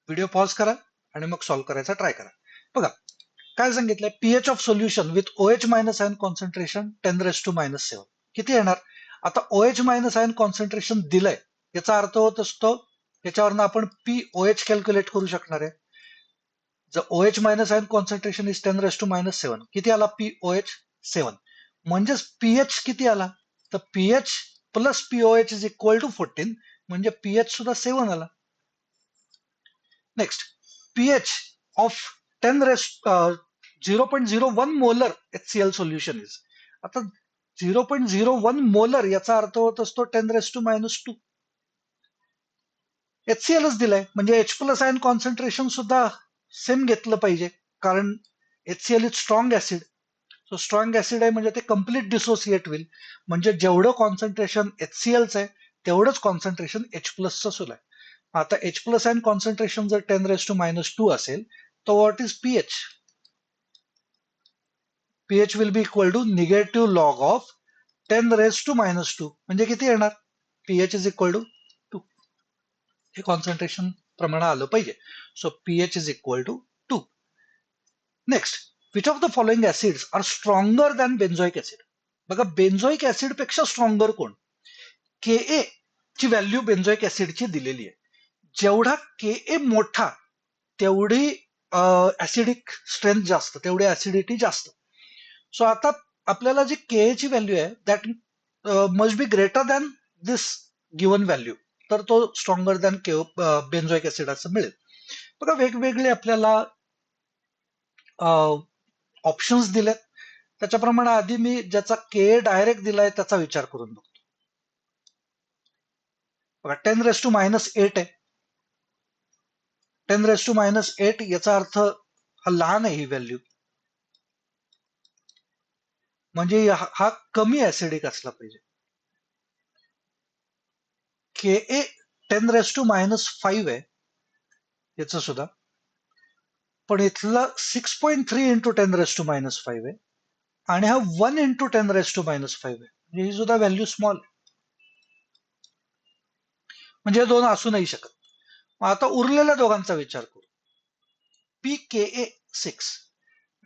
व्हिडिओ पॉज करा आणि मग सॉल्व्ह करायचा ट्राय करा. बघा काय सांगितलंय, pH of solution with OH minus ion concentration 10⁻⁻⁷ किती येणार. आता OH मायनस आयन कॉन्सन्ट्रेशन दिलंय, याचा अर्थ होत असतो याच्यावरनं आपण POH कॅल्क्युलेट करू शकणार आहे. जर OH minus ion concentration is 10⁻⁷ किती आला POH 7, म्हणजेच पीएच किती आला, तर pH plus POH is equal to 14, म्हणजे पीएच सुद्धा 7 आला. Next, pH of 0.01 molar HCl solution is. आता 0.01 मोलर याचा अर्थ होत असतो 10⁻². HClच दिलाय म्हणजे H प्लस आयन कॉन्सन्ट्रेशन सुद्धा सेम घेतलं पाहिजे, कारण HCl is strong acid. So strong acid आहे म्हणजे ते कम्प्लीट डिसोसिएट होईल, म्हणजे जेवढं कॉन्सन्ट्रेशन HClचं आहे तेवढंच कॉन्सन्ट्रेशन H प्लसचं सुद्धा आहे. आता H प्लस आयन कॉन्सन्ट्रेशन जर 10⁻² असेल तर what is pH? pH will be equal to negative log of 10⁻², म्हणजे किती येणार, pH इज इक्वल टू 2. हे कॉन्सन्ट्रेशन प्रमाण आलं पाहिजे. So pH is equal to 2. Next, which of the following acids are stronger than benzoic acid. बघा benzoic acid पेक्षा stronger कोण, Ka ची व्हॅल्यू बेन्झोइक ऍसिडची दिलेली आहे. जेवढा Ka मोठा तेवढी ऍसिडिक स्ट्रेंथ जास्त, तेवढी ऍसिडिटी जास्त. सो आता आपल्याला जी Ka ची व्हॅल्यू आहे that must be greater than this given value, तर तो स्ट्रॉंगर दॅन बेन्झोइक ऍसिड असं मिळेल. बघा वेगवेगळे आपल्याला ऑप्शन्स दिलेत, त्याच्याप्रमाणे आधी मी ज्याचा Ka डायरेक्ट दिलाय त्याचा विचार करून बघतो. बघा 10⁻⁸ आहे. 10⁻⁸ याचा अर्थ हा लहान आहे ही व्हॅल्यू, म्हणजे हा कमी ऍसिडिक असला पाहिजे. Ka 10⁻⁵ आहे याचं सुद्धा, पण इथला 6.3 इंटू 10⁻⁵ आहे आणि हा 1 इंटू 10⁻⁵ आहे, म्हणजे ही सुद्धा व्हॅल्यू स्मॉल, म्हणजे हे दोन असू नाही शकत. मग आता उरलेल्या दोघांचा विचार करू. pKa6,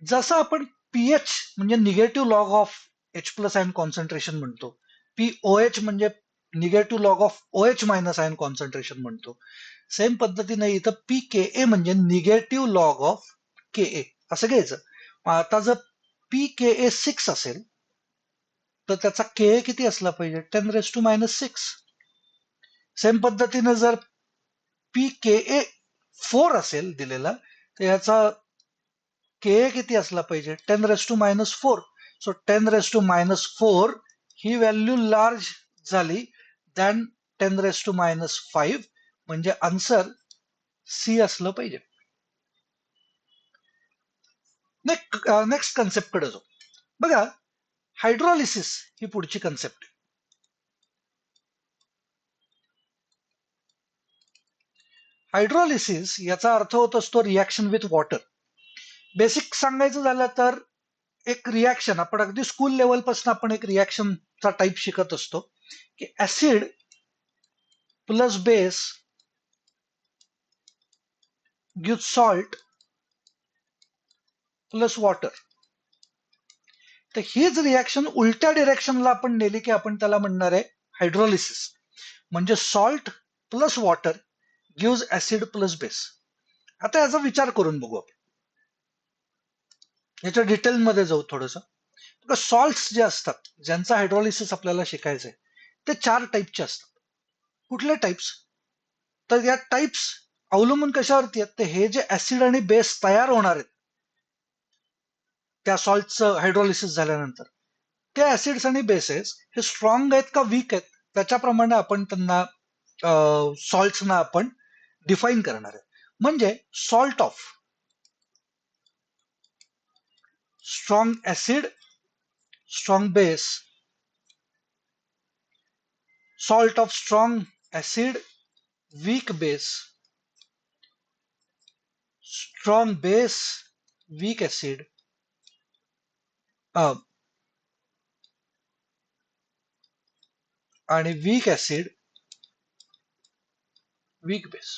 जसं आपण pH म्हणजे negative log of H plus ion concentration म्हणतो, POH म्हणजे negative log of OH minus ion concentration म्हणतो, सेम पद्धतीने इथं pKa म्हणजे निगेटिव्ह लॉग ऑफ Ka असं घ्यायचं. आता जर pKa6 असेल तर त्याचा Ka किती असला पाहिजे, 10⁻⁶. सेम पद्धतीने जर pKa4 असेल दिलेला तर याचा Ka किती असला पाहिजे, 10⁻⁴. सो 10⁻⁴ ही व्हॅल्यू लार्ज झाली दॅन 10⁻⁵, म्हणजे आन्सर सी असलं पाहिजे. नेक्स्ट कन्सेप्ट कडे जाऊ. बघा हायड्रॉलिसिस ही पुढची कन्सेप्ट. हायड्रॉलिसिस याचा अर्थ होत असतो रिॲक्शन विथ वॉटर. बेसिक सांगायचं झालं तर एक रिॲक्शन आपण अगदी स्कूल लेवल पासून आपण एक रिॲक्शनचा टाईप शिकत असतो की acid plus base give salt plus water. तर हीच रिॲक्शन उलट्या डिरेक्शनला आपण नेली की आपण त्याला म्हणणार आहे हायड्रॉलिसिस, म्हणजे salt plus water give acid plus base. आता याचा विचार करून बघू आपण, याच्या डिटेलमध्ये जाऊ थोडंसं. सॉल्ट्स जे असतात ज्यांचा हायड्रॉलिसिस आपल्याला शिकायचं आहे ते 4 टाईपचे असतात. कुठले टाईप्स, तर या टाईप्स अवलंबून कशावरती आहेत, तर हे जे ऍसिड आणि बेस तयार होणार आहेत त्या सॉल्टचं हायड्रॉलिसिस झाल्यानंतर, ते ऍसिड्स आणि बेसेस हे स्ट्रॉंग आहेत का वीक आहेत त्याच्याप्रमाणे आपण त्यांना सॉल्ट्सना आपण डिफाईन करणार आहे. म्हणजे salt of strong acid strong base, salt of strong acid weak base, strong base weak acid, आणि weak acid weak base.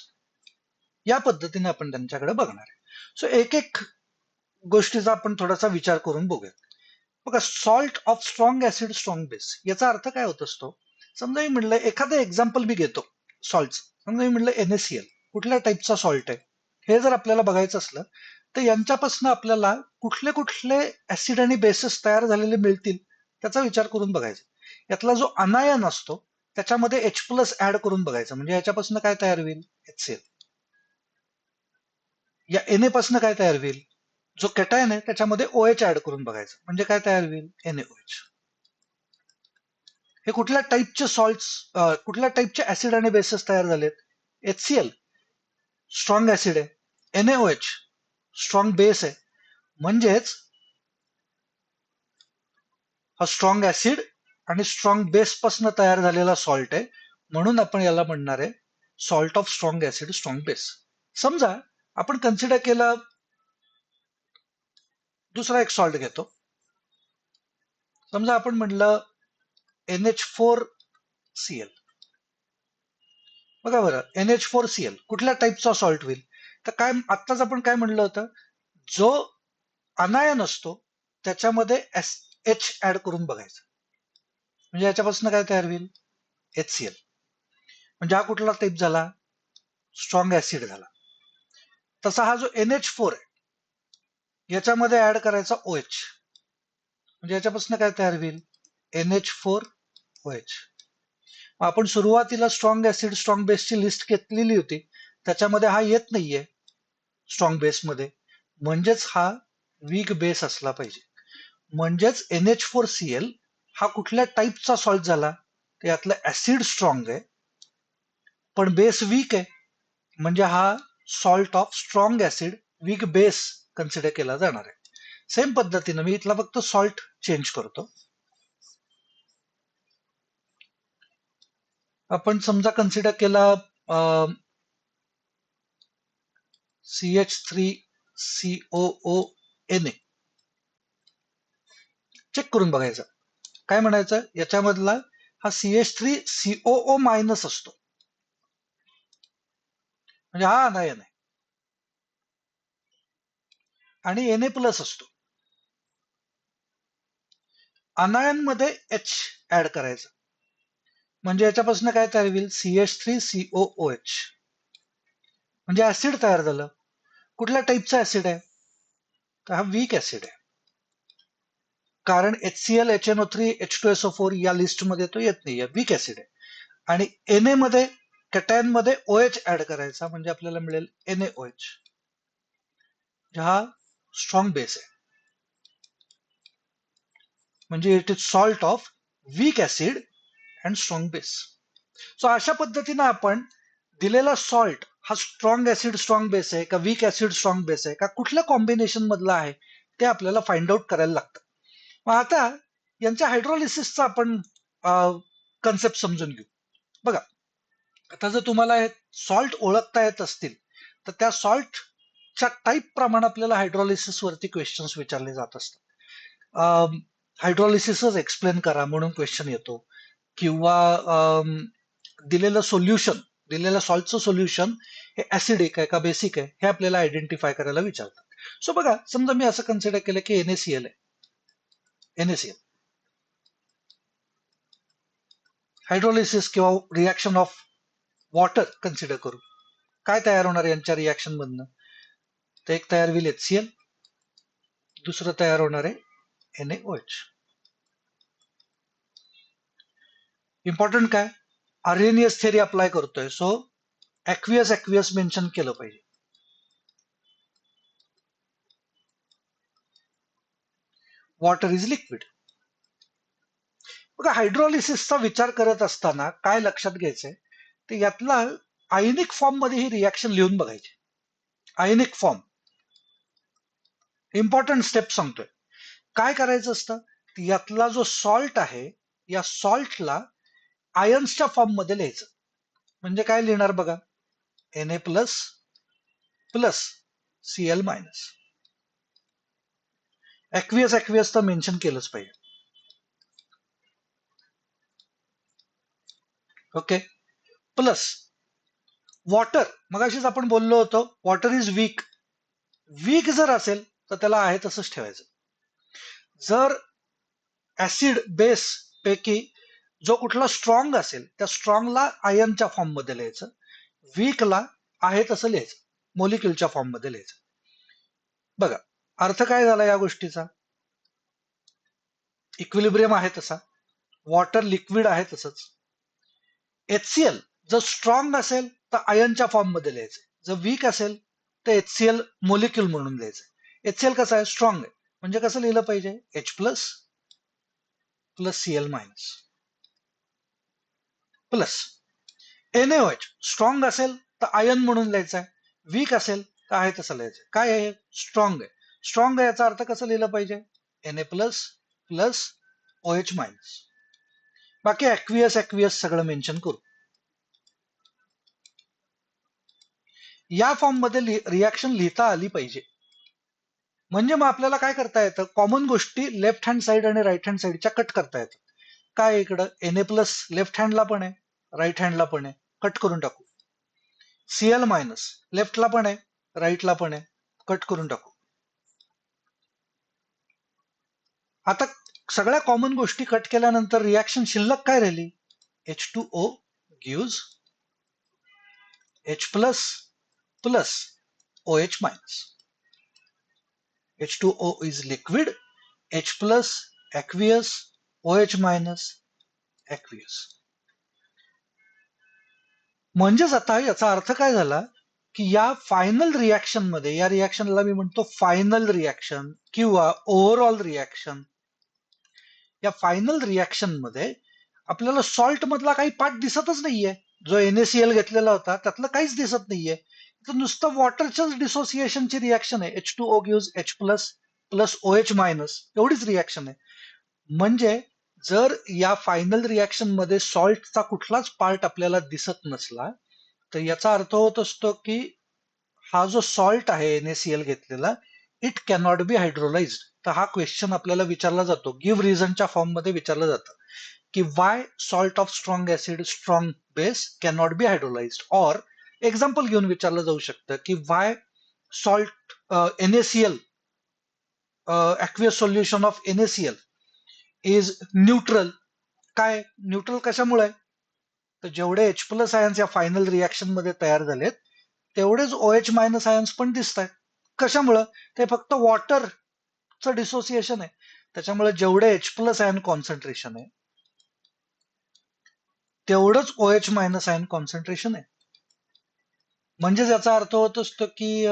या पद्धतीने आपण त्यांच्याकडे बघणार आहे. सो एक एक गोष्टीचा आपण थोडासा विचार करून बघूया. बघा, salt of strong acid strong base याचा अर्थ काय होत असतो. समजा मी म्हणलं, एखादं एक्झाम्पल मी घेतो सॉल्ट. समजा मी म्हणलं NaCl कुठल्या टाईपचा सॉल्ट आहे हे जर आपल्याला बघायचं असलं तर यांच्यापासून आपल्याला कुठले कुठले ऍसिड आणि बेसेस तयार झालेले मिळतील त्याचा विचार करून बघायचा. यातला जो अनायन असतो त्याच्यामध्ये H+ ऍड करून बघायचं, म्हणजे याच्यापासून काय तयार होईल, HCl. या Na पासून काय तयार होईल, जो कॅटायन आहे त्याच्यामध्ये OH ऍड करून बघायचं, म्हणजे काय तयार होईल, NaOH. हे कुठल्या टाईपचे सॉल्ट्स, कुठल्या टाईपचे ऍसिड आणि बेसेस तयार झालेत, HCl स्ट्रॉंग ऍसिड आहे, NaOH स्ट्रॉंग बेस आहे, म्हणजेच हा स्ट्रॉंग ऍसिड आणि स्ट्रॉंग बेस पासून तयार झालेला सॉल्ट आहे, म्हणून आपण याला म्हणणार आहे salt of strong acid strong base. समजा आपण कन्सिडर केलं, दुसरा एक सॉल्ट घेतो. समजा आपण म्हटलं NH4Cl. बघा बरं, NH4Cl कुठल्या टाईपचा सॉल्ट होईल, तर काय आत्ताच आपण काय म्हणलं होतं, जो अनायन असतो त्याच्यामध्ये H ऍड करून बघायचं, म्हणजे याच्यापासून काय तयार होईल, HCl. म्हणजे हा कुठला टाईप झाला, स्ट्रॉंग ऍसिड झाला. तसा हा जो NH4 आहे याच्यामध्ये ऍड करायचा OH, म्हणजे याच्यापासून काय तयार होईल, NH4OH. आपण सुरुवातीला स्ट्रॉंग ऍसिड स्ट्रॉंग बेसची लिस्ट घेतलेली होती, त्याच्यामध्ये हा येत नाहीये स्ट्रॉंग बेसमध्ये, म्हणजेच हा वीक बेस असला पाहिजे. म्हणजेच NH4Cl हा कुठल्या टाईपचा सॉल्ट झाला, तर यातलं ऍसिड स्ट्रॉंग आहे पण बेस वीक आहे, म्हणजे हा salt of strong acid weak base consider केला जाणार आहे. सेम पद्धतीनं मी इथला फक्त सॉल्ट चेंज करतो. आपण समजा कन्सिडर केला CH3COONA. चेक करून बघायचं, काय म्हणायचं, याच्यामधला हा CH3COO मायनस असतो, म्हणजे हा अनायन आहे, आणि Na+ असतो. अनायन मध्ये H ऍड करायचं, म्हणजे याच्यापासून काय तयार होईल, CH3COOH, म्हणजे ऍसिड तयार झालं. कुठल्या टाईपचा ऍसिड आहे, तर हा वीक ऍसिड आहे, कारण HCl HNO3 H2SO4 या लिस्टमध्ये तो येत नाहीये, वीक ऍसिड आहे. आणि Na मध्ये कॅटायन मध्ये OH ऍड करायचा, म्हणजे आपल्याला मिळेल NaOH, हा स्ट्रॉंग बेस आहे, म्हणजे it is salt of weak acid and strong base. So अशा पद्धतीने आपण दिलेला सॉल्ट हा स्ट्रॉंग ऍसिड स्ट्रॉंग बेस आहे का वीक ऍसिड स्ट्रॉंग बेस आहे का कुठल्या कॉम्बिनेशन मधला आहे ते आपल्याला फाइंड आउट करायला लागतं. मग आता यांच्या हायड्रोलिसिसचा आपण कन्सेप्ट समजून घेऊ. बघा, आता जर तुम्हाला हे सॉल्ट ओळखता येत असतील तर त्या सॉल्टच्या टाईप प्रमाणे आपल्याला हायड्रोलिसिस वरती क्वेश्चन्स विचारले जात असतात. हायड्रोलिसिसच एक्सप्लेन करा म्हणून क्वेश्चन येतो, किंवा दिलेलं सोल्युशन, दिलेल्या सॉल्टचं सोल्युशन हे ऍसिडिक आहे का बेसिक आहे हे आपल्याला आयडेंटिफाय करायला विचारतात. सो बघा, समजा मी असं कन्सिडर केलं की NaCl आहे, NaCl हायड्रोलिसिस किंवा रिॲक्शन ऑफ वॉटर कन्सिडर करू, काय तयार होणार यांच्या रिॲक्शन मधनं, तर एक तयार होईल HCl, दुसरं तयार होणार आहे NaOH. इम्पॉर्टंट काय, आर्हेनियस थेरी अप्लाय करतोय, सो ऍक्वियस मेन्शन केलं पाहिजे. Water is liquid. बघा, हायड्रोलिसिसचा विचार करत असताना काय लक्षात घ्यायचंय, तर यातला आयनिक फॉर्म मध्ये ही रिॲक्शन लिहून बघायची. आयनिक फॉर्म इम्पॉर्टंट स्टेप सांगतोय. काय करायचं असतं, यातला जो सॉल्ट आहे या सॉल्टला आयन्सच्या फॉर्म मध्ये लिहायचं, म्हणजे काय लिहिणार बघा, Na+ प्लस Cl मायनस. ऍक्वियस तर मेन्शन केलंच पाहिजे. ओके, प्लस वॉटर, मगाशीच आपण बोललो होतो वॉटर इज वीक. वीक जर असेल तर त्याला आहे तसंच ठेवायचं. जर ऍसिड बेस पैकी जो कुठला स्ट्रॉंग असेल त्या स्ट्रॉंगला आयनच्या फॉर्म मध्ये लिहायचं, वीकला आहे तसं लिहायचं, मोलिक्युलच्या फॉर्म मध्ये लिहायचं. बघा अर्थ काय झाला या गोष्टीचा, इक्विलिब्रियम आहे तसा, वॉटर लिक्विड आहे तसंच. HCl जर स्ट्रॉंग असेल तर आयनच्या फॉर्म मध्ये लिहायचं, जर वीक असेल तर HCl मोलिक्युल म्हणून लिहायचं. HCl कसं आहे, स्ट्रॉंग आहे, म्हणजे कसं लिहिलं पाहिजे, H plus plus Cl minus plus. NaOH strong असेल तर आयन म्हणून लिहायचं आहे, वीक असेल तर आहे तसं लिहायचं. काय आहे, स्ट्रॉंग आहे. स्ट्रॉंग आहे याचा अर्थ कसं लिहिलं पाहिजे, Na plus plus OH minus. बाकी ऍक्वियस सगळं मेन्शन करू. या फॉर्म मध्ये रिॲक्शन लिहिता आली पाहिजे, म्हणजे मग आपल्याला काय करता येतं, कॉमन गोष्टी लेफ्ट हँड साईड आणि राईट हँड साईडच्या कट करता येतात. काय इकडं Na प्लस लेफ्ट हँडला पण आहे, राईट हँडला पण आहे, कट करून टाकू. Cl मायनस लेफ्टला पण आहे, राईटला पण आहे, कट करून टाकू. आता सगळ्या कॉमन गोष्टी कट केल्यानंतर रिॲक्शन शिल्लक काय राहिली, H2O gives H plus plus OH minus. H2O is liquid, H plus aqueous, OH minus aqueous. म्हणजेच आता याचा अर्थ काय झाला की या फायनल रिॲक्शन मध्ये, या रिॲक्शनला मी म्हणतो फायनल रिॲक्शन किंवा ओव्हरऑल रिॲक्शन, या फायनल रिॲक्शन मध्ये आपल्याला सॉल्ट मधला काही पार्ट दिसतच नाहीये. जो NaCl घेतलेला होता त्यातलं काहीच दिसत नाहीये, तर नुसतं वॉटरच्याच डिसोसिएशनची रिॲक्शन आहे. H2O gives H plus plus OH minus, एवढीच रिॲक्शन आहे. म्हणजे जर या फायनल रिॲक्शन मध्ये सॉल्टचा कुठलाच पार्ट आपल्याला दिसत नसला तर याचा अर्थ होत असतो की हा जो सॉल्ट आहे NaCl घेतलेला, इट कॅनॉट बी हायड्रोलाइज्ड. तर हा क्वेश्चन आपल्याला विचारला जातो, गिव्ह रिझनच्या फॉर्म मध्ये विचारलं जातं की why salt of strong acid strong base cannot be hydrolysed. Or example घेऊन विचारलं जाऊ शकतं की why salt NaCl aqueous solution of NaCl is neutral. काय न्यूट्रल कशामुळे, तर जेवढे H प्लस आयन्स या फायनल रिॲक्शन मध्ये तयार झालेत तेवढेच OH मायनस आयन्स पण दिसत आहेत. कशामुळं, ते फक्त वॉटरचं डिसोसिएशन आहे, त्याच्यामुळे जेवढे H प्लस आयन कॉन्सन्ट्रेशन आहे तेवढंच OH मायनस आयन कॉन्सन्ट्रेशन आहे. म्हणजे याचा अर्थ होत असतो की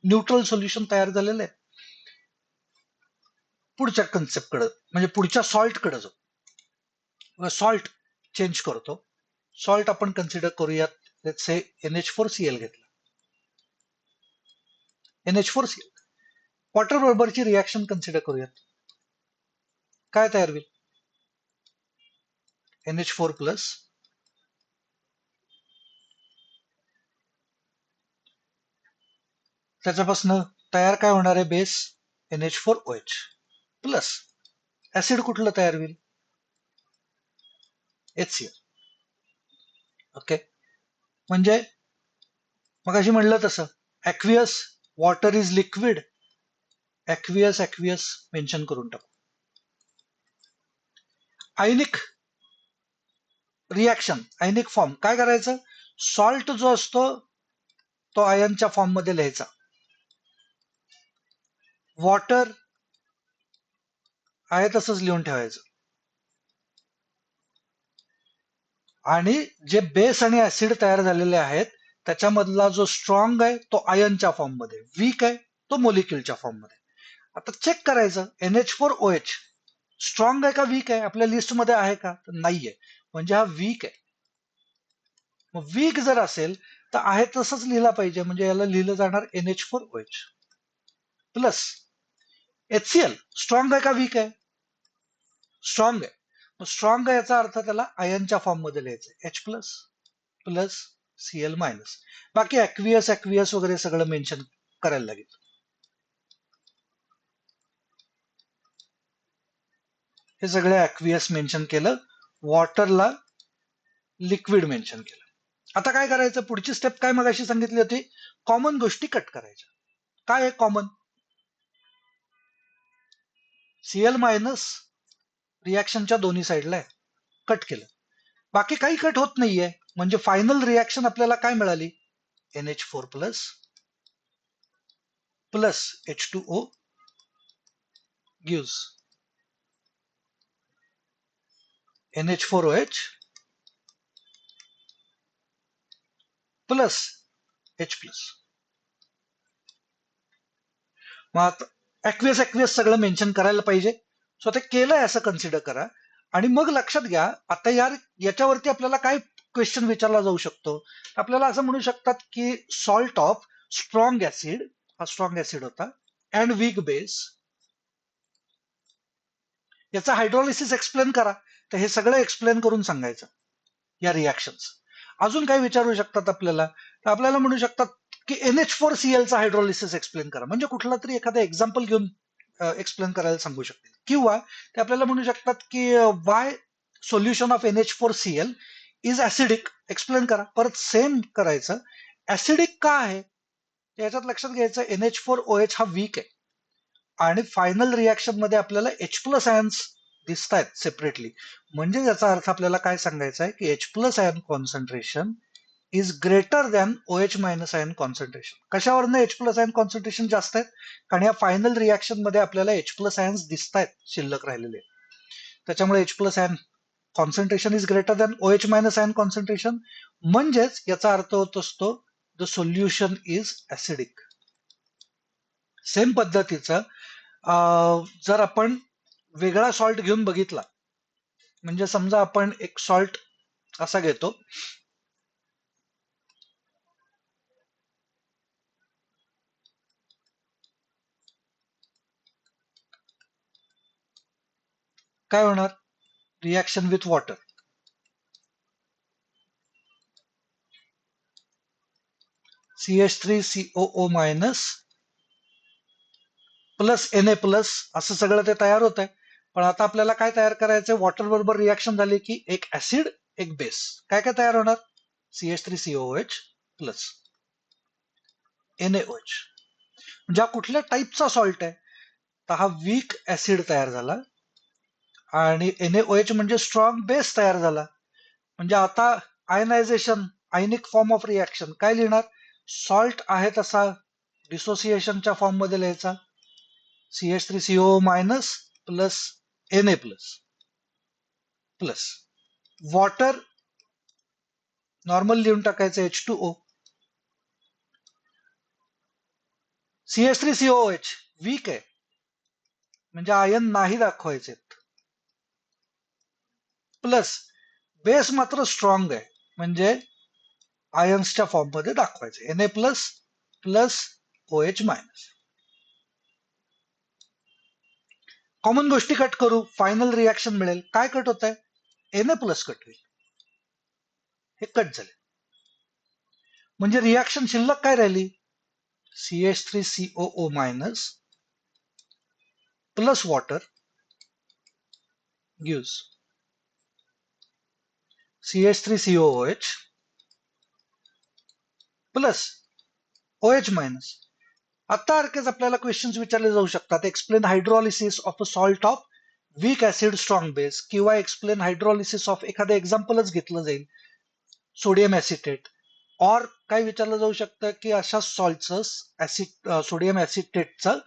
न्यूट्रल सोल्युशन तयार झालेलं आहे. पुढच्या कन्सेप्ट कडे म्हणजे पुढच्या सॉल्ट कडे जाऊ. सॉल्ट चेंज करतो. सॉल्ट आपण कन्सिडर करूयात, लेट्स से NH4Cl घेतला. NH4Cl वॉटर बरोबरची रिॲक्शन कन्सिडर करूयात, काय तयार होईल, NH4 प्लस त्याच्यापासून तयार काय होणार आहे, बेस NH4OH प्लस ऍसिड कुठलं तयार होईल, HCl. ओके, म्हणजे मगाशी म्हणलं तसं ऍक्वियस, वॉटर इज लिक्विड, ऍक्वियस मेन्शन करून टाकू. आयनिक रिॲक्शन, आयनिक फॉर्म काय करायचं, सॉल्ट जो असतो तो आयनच्या फॉर्म मध्ये लिहायचा, वॉटर आहे तसंच लिहून ठेवायचं, आणि जे बेस आणि ऍसिड तयार झालेले आहेत त्याच्यामधला जो स्ट्रॉंग आहे तो आयनच्या फॉर्म मध्ये, वीक आहे तो मोलिक्युलच्या फॉर्म मध्ये. आता चेक करायचं NH4OH स्ट्रॉंग आहे का वीक आहे, आपल्या लिस्ट मध्ये आहे का, तर नाहीये, म्हणजे हा वीक आहे. मग वीक जर असेल तर आहे तसंच लिहिला पाहिजे, म्हणजे याला लिहिलं जाणार NH4OH प्लस HCl. स्ट्रॉंग आहे का वीक आहे, स्ट्रॉंग आहे. मग स्ट्रॉंग आहे याचा अर्थ त्याला आयनच्या फॉर्म मध्ये लिहायचं, H plus plus Cl minus. बाकी ऍक्वियस वगैरे सगळं मेन्शन करायला लागेल. हे सगळे ऍक्वियस मेन्शन केलं, वॉटरला लिक्विड मेन्शन केलं. आता काय करायचं, पुढची स्टेप काय मगाशी सांगितली होती, कॉमन गोष्टी कट करायच्या. काय आहे कॉमन? Cl मायनस रिॲक्शनच्या दोन्ही साईडला आहे, कट केलं. बाकी काही कट होत नाहीये, म्हणजे फायनल रिॲक्शन आपल्याला काय मिळाली, NH4 plus plus H2O gives NH4OH plus H plus. मग आता ऍक्वियस ऍक्वियस सगळं मेन्शन करायला पाहिजे. सो ते केलंय असं कन्सिडर करा. आणि मग लक्षात घ्या, आता याच्यावरती आपल्याला काय क्वेश्चन विचारला जाऊ शकतो. आपल्याला असं म्हणू शकतात की सॉल्ट ऑफ स्ट्रॉंग ऍसिड, हा स्ट्रॉंग ऍसिड होता, अँड वीक बेस, याचा हायड्रोलिसिस एक्सप्लेन करा. तर हे सगळं एक्सप्लेन करून सांगायचं या रिॲक्शन्स. अजून काय विचारू शकतात आपल्याला, तर आपल्याला म्हणू शकतात की NH4Cl चा हायड्रोलिसिस एक्सप्लेन करा, म्हणजे कुठला तरी एखादा एक्झाम्पल घेऊन एक्सप्लेन करायला सांगू शकतील. किंवा ते आपल्याला म्हणू शकतात की Y solution of NH4Cl is acidic, explain करा. परत सेम करायचं, ऍसिडिक का आहे याच्यात लक्षात घ्यायचं, NH4OH हा वीक आहे आणि फायनल रिॲक्शन मध्ये आपल्याला H प्लस आयन्स दिसत आहेत सेपरेटली. म्हणजे याचा अर्थ आपल्याला काय सांगायचा आहे की H plus ion concentration is greater than OH minus ion concentration. कशावरनं H प्लस आयन कॉन्सन्ट्रेशन जास्त आहेत, कारण या फायनल रिॲक्शन मध्ये आपल्याला H प्लस आयन्स दिसत आहेत शिल्लक राहिलेले, त्याच्यामुळे H plus ion concentration is greater than OH minus ion concentration. म्हणजेच याचा अर्थ होत असतो the solution is acidic. Same पद्धतीचं जर आपण वेगळा सॉल्ट घेऊन बघितला, म्हणजे समजा आपण एक सॉल्ट असा घेतो, काय होणार, reaction with water, CH3COO minus plus Na plus, असं सगळं ते तयार होत आहे. पण आता आपल्याला काय तयार करायचंय, वॉटर बरोबर रिॲक्शन झाली की एक ऍसिड एक बेस, काय काय तयार होणार, CH3COOH प्लस NaOH. म्हणजे हा कुठल्या टाईपचा सॉल्ट आहे, तर हा वीक ऍसिड तयार झाला आणि NaOH म्हणजे स्ट्रॉंग बेस तयार झाला. म्हणजे आता ionization, ionic form of reaction काय लिहिणार, सॉल्ट आहे तसा डिसोसिएशनच्या फॉर्म मध्ये लिहायचा, CH3COO minus plus Na plus plus water normal लिहून टाकायचं H2O, CH3COOH वीक आहे म्हणजे आयन नाही दाखवायचे, प्लस बेस मात्र स्ट्रॉंग आहे म्हणजे आयन्सच्या फॉर्म मध्ये दाखवायचे, Na plus plus OH minus. Common गोष्टी कट करू, फायनल रिॲक्शन मिळेल. काय कट होत आहे, Na प्लस कट होईल, हे कट झाले. म्हणजे रिॲक्शन शिल्लक काय राहिली, CH3COO minus plus water gives CH3COOH plus OH minus. आता सारखेच आपल्याला क्वेश्चन्स विचारले जाऊ शकतात, explain hydrolysis of a salt of weak acid strong base, किंवा एक्सप्लेन हायड्रोलिसिस ऑफ एखादं एक्झाम्पलच घेतलं जाईल, सोडियम ऍसिटेट. और काय विचारलं जाऊ शकतं की अशा सॉल्टचं ऍसिड, सोडियम ऍसिटेटचं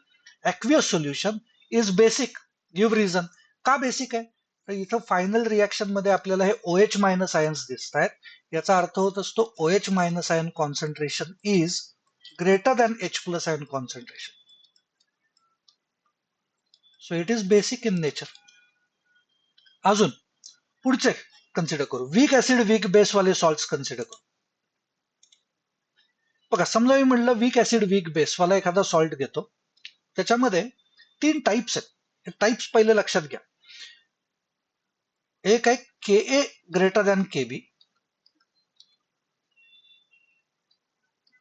aqueous solution is basic, give reason. का बेसिक आहे, तर इथं फायनल रिॲक्शन मध्ये आपल्याला हे OH मायनस आयन्स दिसत आहेत, याचा अर्थ होत असतो OH minus ion concentration is greater than H plus ion concentration. So it is basic in nature. अजून पुढचे कन्सिडर करू, वीक ऍसिड वीक बेस वाले सॉल्ट्स कन्सिडर करू. बघा, समजा मी म्हणलं वीक ऍसिड वीक बेस वाला एखादा सॉल्ट घेतो, त्याच्यामध्ये 3 टाइप्स आहेत. टाइप्स पहिले लक्षात घ्या. एक आहे Ka greater than Kb,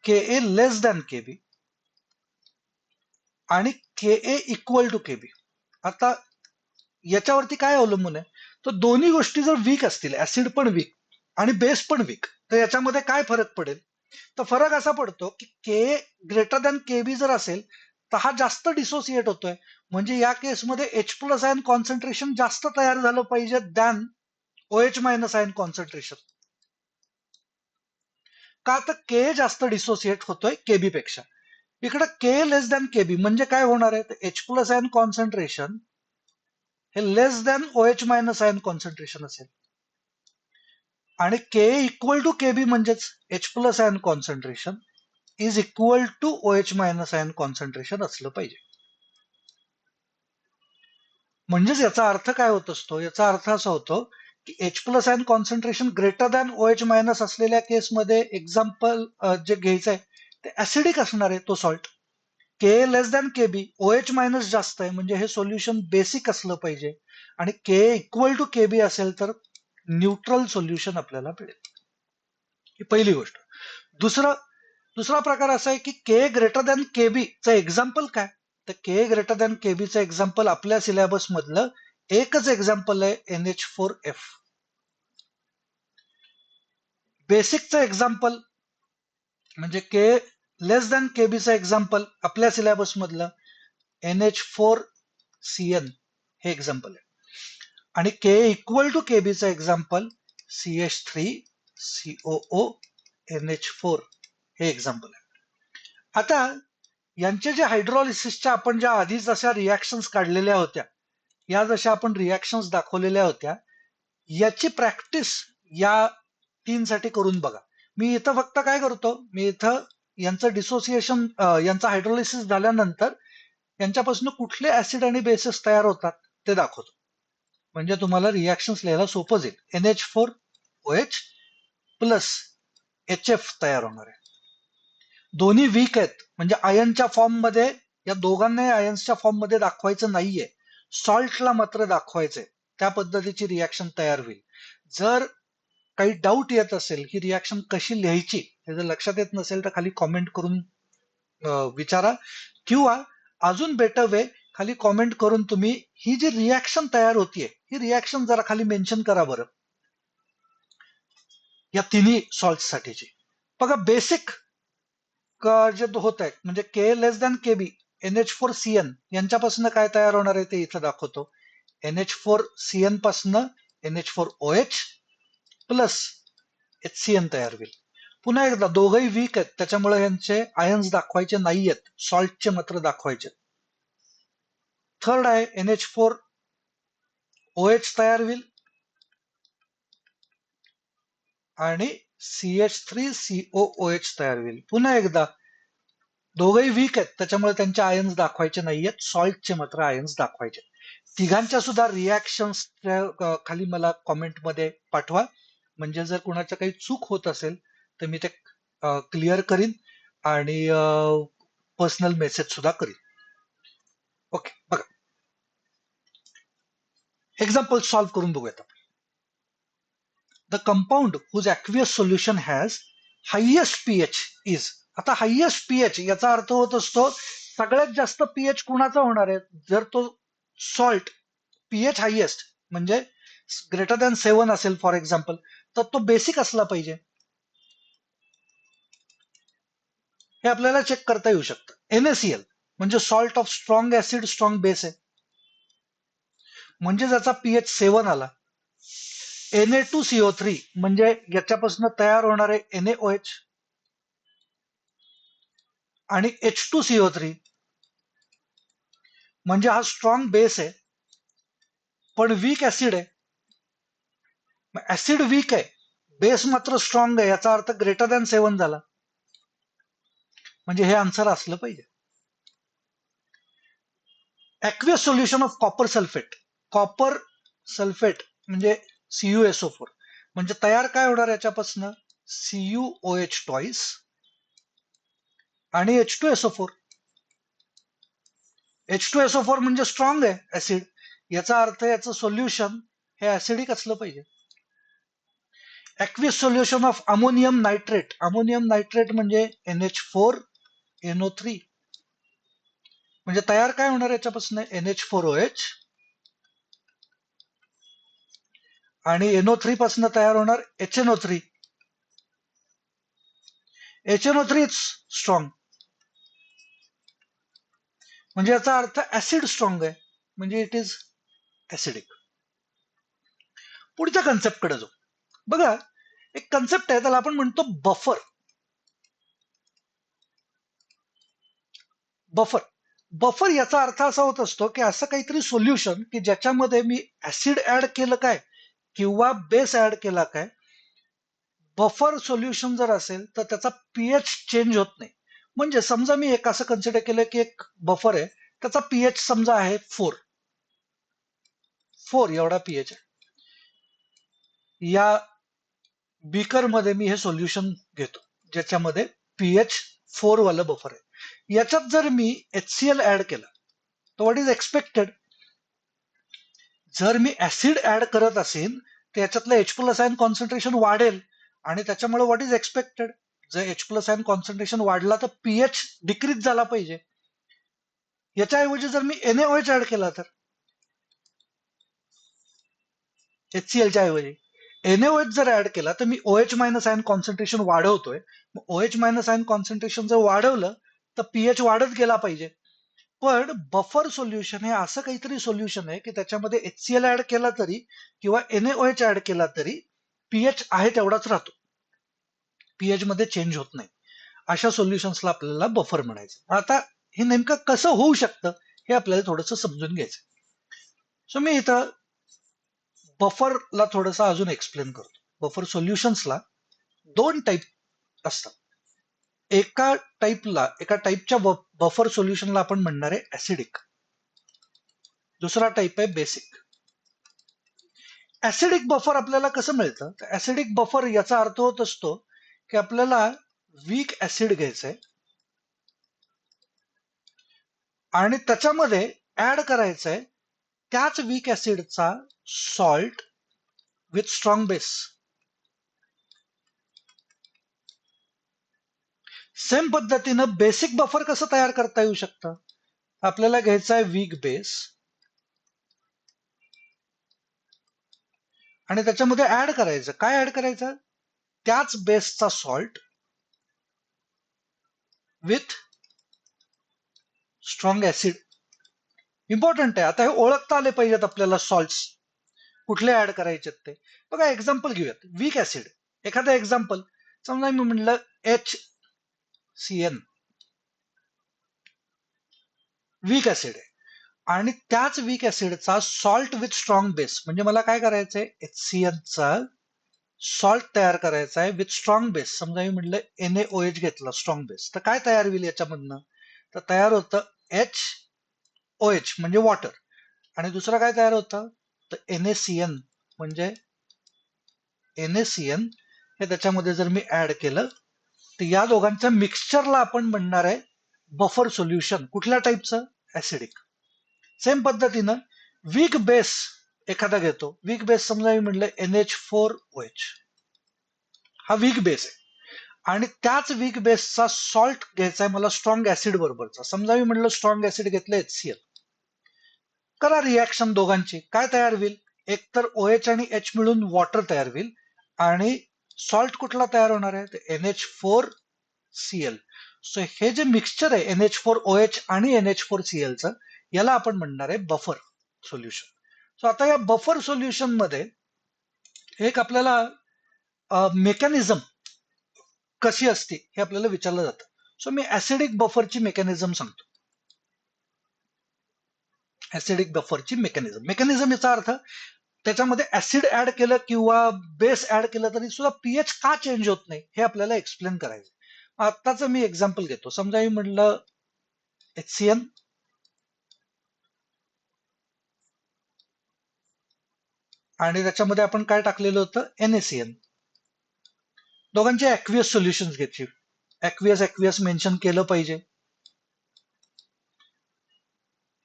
Ka लेस दॅन Kb आणि Ka इक्वल टू Kb. आता याच्यावरती काय अवलंबून आहे, तर दोन्ही गोष्टी जर वीक असतील, ऍसिड पण वीक आणि बेस पण वीक. तर याच्यामध्ये काय फरक पडेल? तर फरक असा पडतो की के ग्रेटर दॅन केबी जर असेल तर हा जास्त डिसोसिएट होतोय. म्हणजे या केसमध्ये एच प्लस आयन कॉन्सन्ट्रेशन जास्त तयार झालं पाहिजे than OH minus ion concentration. का तर के जास्त डिसोसिएट होतोय केबी पेक्षा. इकडे के लेस दॅन केबी म्हणजे काय होणार आहे? एच प्लस आयन कॉन्सन्ट्रेशन हे less than OH minus ion concentration असेल. आणि के इक्वल टू केबी म्हणजेच H plus ion concentration is equal to OH minus ion concentration असलं पाहिजे. म्हणजेच याचा अर्थ काय होत असतो? याचा अर्थ असा होतो की H plus ion concentration greater than OH minus असलेल्या केसमध्ये एक्झाम्पल जे घ्यायचं आहे ते ऍसिडिक असणार आहे तो सॉल्ट. के लेस दॅन केबी, ओएच मायनस जास्त आहे म्हणजे हे सोल्युशन बेसिक असलं पाहिजे. आणि के इक्वल टू केबी असेल तर न्यूट्रल सोल्युशन आपल्याला मिळेल. ही पहिली गोष्ट. दुसरा प्रकार असा आहे की के ग्रेटर दॅन केबी चं एक्झाम्पल काय? तर के ग्रेटर दॅन केबीचं एक्झाम्पल आपल्या सिलेबस मधलं एकच एक्झाम्पल आहे NH4F. बेसिकचं एक्झाम्पल म्हणजे के लेस दॅन केबीचं एक्झाम्पल आपल्या सिलेबस मधलं NH4CN हे एक्झाम्पल आहे. आणि K equal to केबीचं example CH3COO हे एक्झाम्पल आहे. आता यांचे जे हायड्रोलिसिसच्या आपण ज्या आधी जशा रिॲक्शन्स काढलेल्या होत्या, या जशा आपण रिॲक्शन्स दाखवलेल्या होत्या, याची प्रॅक्टिस या 3 साठी करून बघा. मी इथं फक्त काय करतो, मी इथं यांचं डिसोसिएशन यांचं हायड्रोलिसिस झाल्यानंतर यांच्यापासून कुठले ऍसिड आणि बेसेस तयार होतात ते दाखवतो. म्हणजे तुम्हाला रिॲक्शन्स लिहायला सोपं जाईल. NH4OH प्लस HF तयार होणार आहे. दोन्ही वीक आहेत म्हणजे आयनच्या फॉर्म मध्ये, या दोघांनाही आयन्सच्या फॉर्म मध्ये दाखवायचं नाहीये, सॉल्टला मात्र दाखवायचंय. त्या पद्धतीची रिॲक्शन तयार होईल. जर काही डाऊट येत असेल की रिॲक्शन कशी लिहायची हे जर लक्षात येत नसेल तर खाली कॉमेंट करून विचारा, किंवा अजून बेटर वे खाली कॉमेंट करून तुम्ही ही जी रिॲक्शन तयार होतीये ही रिॲक्शन जरा खाली मेन्शन करा बरं या तिन्ही सॉल्ट साठीची. बघा बेसिक जे होत आहे म्हणजे के लेस दॅन केबी NH4CN यांच्यापासून काय तयार होणार आहे ते इथं दाखवतो. NH4CN पासून NH4OH प्लस HCN तयार होईल. पुन्हा एकदा दोघही वीक आहेत त्याच्यामुळे यांचे आयन्स दाखवायचे नाहीयेत, सॉल्टचे मात्र दाखवायचे. थर्ड आहे NH4OH तयार होईल आणि CH3COOH तयार होईल. पुन्हा एकदा दोघही वीक आहेत त्याच्यामुळे त्यांचे आयन्स दाखवायचे नाहीयेत, सॉल्टचे मात्र आयन्स दाखवायचे. तिघांच्या सुद्धा रिॲक्शन्स खाली मला कॉमेंटमध्ये पाठवा. म्हणजे जर कुणाच्या काही चूक होत असेल तर मी ते क्लिअर करीन आणि पर्सनल मेसेज सुद्धा करीन. ओके, बघा एक्झाम्पल सॉल्व्ह करून बघूयात आपण. The compound whose aqueous solution has highest pH is. आता हायेस्ट पीएच याचा अर्थ होत असतो सगळ्यात जास्त पीएच कुणाचा होणार आहे? जर तो सॉल्ट पीएच हायेस्ट म्हणजे ग्रेटर दॅन 7 असेल फॉर एक्झाम्पल, तर तो बेसिक असला पाहिजे. हे आपल्याला चेक करता येऊ शकतं. NaCl म्हणजे salt of strong acid strong base आहे, म्हणजे ज्याचा पीएच 7 आला. Na2CO3 म्हणजे याच्यापासून तयार होणारे NaOH आणि H2CO3 म्हणजे हा स्ट्रॉंग बेस आहे पण वीक ऍसिड आहे. ऍसिड वीक आहे, बेस मात्र स्ट्रॉंग आहे, याचा अर्थ ग्रेटर दॅन 7 झाला. म्हणजे हे आन्सर असलं पाहिजे. Aqueous solution of copper sulphate. Copper sulphate म्हणजे CuSO4 म्हणजे तयार काय होणार याच्यापासून? CuOH ट्वाइस आणि H2SO4. H2SO4 म्हणजे स्ट्रॉंग आहे ऍसिड, याचा अर्थ याचं सोल्युशन हे ऍसिडिक असलं पाहिजे. Aqueous solution of ammonium nitrate. Ammonium nitrate म्हणजे NH4NO3 म्हणजे तयार काय होणार याच्यापासून? NH4OH आणि NO3 पासून तयार होणार HNO3. HNO3 इज स्ट्रॉंग, म्हणजे याचा अर्थ ऍसिड स्ट्रॉंग आहे, म्हणजे इट इज ऍसिडिक. पुढच्या कन्सेप्ट कडे जाऊ. बघा, एक कन्सेप्ट आहे, त्याला आपण म्हणतो बफर. बफर बफर याचा अर्थ असा होत असतो की असं काहीतरी सोल्युशन की ज्याच्यामध्ये मी ऍसिड ऍड केलं काय किंवा बेस ऍड केला काय. बफर सोल्युशन जर असेल तर त्याचा पीएच चेंज होत नाही. म्हणजे समजा मी एक असं कन्सिडर केलं की एक बफर आहे, त्याचा पीएच समजा आहे 4 एवढा पीएच आहे. या बीकर मध्ये मी हे सोल्युशन घेतो ज्याच्यामध्ये पीएच 4 वाला बफर आहे. याच्यात जर मी HCl ऍड केला तर व्हॉट इज एक्सपेक्टेड, जर मी ऍसिड ऍड करत असेल तर याच्यातलं H+ आयन कॉन्सन्ट्रेशन वाढेल आणि त्याच्यामुळे व्हॉट इज एक्सपेक्टेड, जर H+ आयन कॉन्सन्ट्रेशन वाढला तर पीएच डिक्रीज झाला पाहिजे. याच्याऐवजी जर मी NaOH ऍड केला तर HCl च्या ऐवजी NaOH जर ऍड केला तर मी OH- आयन कॉन्सन्ट्रेशन वाढवतोय. OH- आयन कॉन्सन्ट्रेशन जर वाढवलं तर पीएच वाढत गेला पाहिजे. पण बफर सोल्युशन हे असं काहीतरी सोल्युशन आहे की त्याच्यामध्ये HCl ऍड केला तरी किंवा NaOH ऍड केला तरी पीएच आहे तेवढाच राहतो, पीएच मध्ये चेंज होत नाही. अशा सोल्युशन्सला आपल्याला बफर म्हणायचं. आता हे नेमकं कसं होऊ शकतं हे आपल्याला थोडंसं समजून घ्यायचं. सो मी इथं बफरला थोडंसं अजून एक्सप्लेन करतो. बफर सोल्युशन्सला 2 टाईप असतात. एका टाईपच्या बफर सोल्युशनला आपण म्हणणार आहे ऍसिडिक. दुसरा टाईप आहे बेसिक. ऍसिडिक बफर आपल्याला कसं मिळतं, तर ऍसिडिक बफर याचा अर्थ होत असतो की आपल्याला वीक ऍसिड घ्यायचंय आणि त्याच्यामध्ये ऍड करायचंय त्याच वीक ऍसिडचा salt with strong base. Same पद्धतीनं बेसिक बफर कसं तयार करता येऊ शकतं, आपल्याला घ्यायचा आहे वीक बेस आणि त्याच्यामध्ये ऍड करायचं, काय ऍड करायचं, त्याच बेसचा salt with strong acid. Important आहे. आता हे ओळखता आले पाहिजेत आपल्याला सॉल्ट्स कुठले ऍड करायचे ते. बघा एक्झाम्पल घेऊयात. वीक ऍसिड, एखादं एक्झाम्पल समजा मी म्हणलं HCN, वीक ऍसिड आहे आणि त्याच वीक ऍसिडचा सॉल्ट विथ स्ट्रॉंग बेस, म्हणजे मला काय करायचंय, HCN चा सॉल्ट तयार करायचा आहे विथ स्ट्रॉंग बेस. समजा मी म्हटलं NaOH घेतला स्ट्रॉंग बेस, तर काय तयार होईल याच्यामधनं, तर तयार होतं HOH म्हणजे वॉटर आणि दुसरं काय तयार होतं, तर NaCN म्हणजे NaCN हे त्याच्यामध्ये जर मी ऍड केलं तर या दोघांच्या मिक्सचरला आपण म्हणणार आहे बफर सोल्युशन. कुठल्या टाईपचं, ऍसिडिक. सेम पद्धतीनं वीक बेस एखादा घेतो, वीक बेस समजा मी म्हटलं NH4OH, हा वीक बेस आहे आणि त्याच वीक बेसचा सॉल्ट घ्यायचा आहे मला स्ट्रॉंग ऍसिड बरोबरचा. समजा मी म्हटलं स्ट्रॉंग ऍसिड घेतलं HCl, करा रिॲक्शन दोघांची, काय तयार होईल, एक तर OH आणि H मिळून वॉटर तयार होईल आणि सॉल्ट कुठला तयार होणार आहे, तर NH4Cl. सो हे जे मिक्सचर आहे NH4OH आणि NH4Cl चं, याला आपण म्हणणार आहे बफर सोल्युशन. सो आता या बफर सोल्युशन मध्ये एक आपल्याला मेकॅनिझम कशी असते हे आपल्याला विचारलं जातं. सो मी ऍसिडिक बफरची मेकॅनिझम सांगतो. ऍसिडिक बफरची मेकॅनिझम याचा अर्थ त्याच्यामध्ये ऍसिड ऍड केलं किंवा बेस ऍड केलं तरी सुद्धा पीएच का चेंज होत नाही हे आपल्याला एक्सप्लेन करायचं. आत्ताच मी एक्झाम्पल घेतो. समजा मी म्हटलं HCN आणि त्याच्यामध्ये आपण काय टाकलेलं होतं, NaCN. दोघांचे ऍक्वियस सोल्युशन घ्यायची. ऍक्वियस मेन्शन केलं पाहिजे.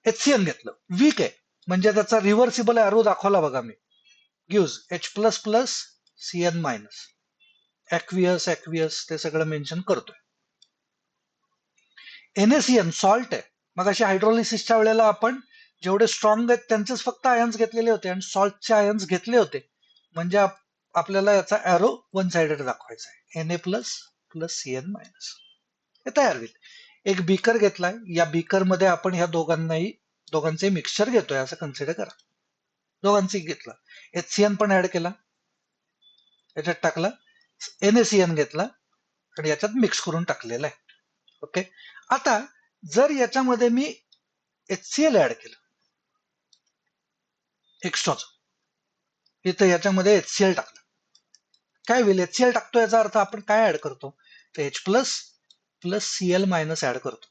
HCN घेतलं, वीक आहे म्हणजे त्याचा रिव्हर्सिबल एरो दाखवला बघा मी, गिव्स H++ CN-, ऍक्वियस ते सगळं मेन्शन करतोय. NaCN सॉल्ट आहे. मग अशी हायड्रोलिसिसच्या वेळेला आपण जेवढे स्ट्रॉंग आहेत त्यांचेच फक्त आयन्स घेतलेले होते आणि सॉल्टचे आयन्स घेतले होते. म्हणजे आपल्याला याचा ॲरो वन साइडेड दाखवायचा आहे. Na plus plus Cn minus हे तयार होईल. एक बीकर घेतलाय, या बीकर मध्ये आपण ह्या दोघांचे मिक्सचर घेतोय असं कन्सिडर करा. दोघांचे घेतलं, HCN पण ऍड केला, याच्यात टाकला, NaCN घेतला आणि याच्यात मिक्स करून टाकलेला आहे. ओके, आता जर याच्यामध्ये मी HCl ऍड केलं एक्स्ट्राच, इथं याच्यामध्ये HCl टाकलं, काय होईल? HCl टाकतो याचा अर्थ आपण काय ऍड करतो? तर H plus plus Cl minus add करतो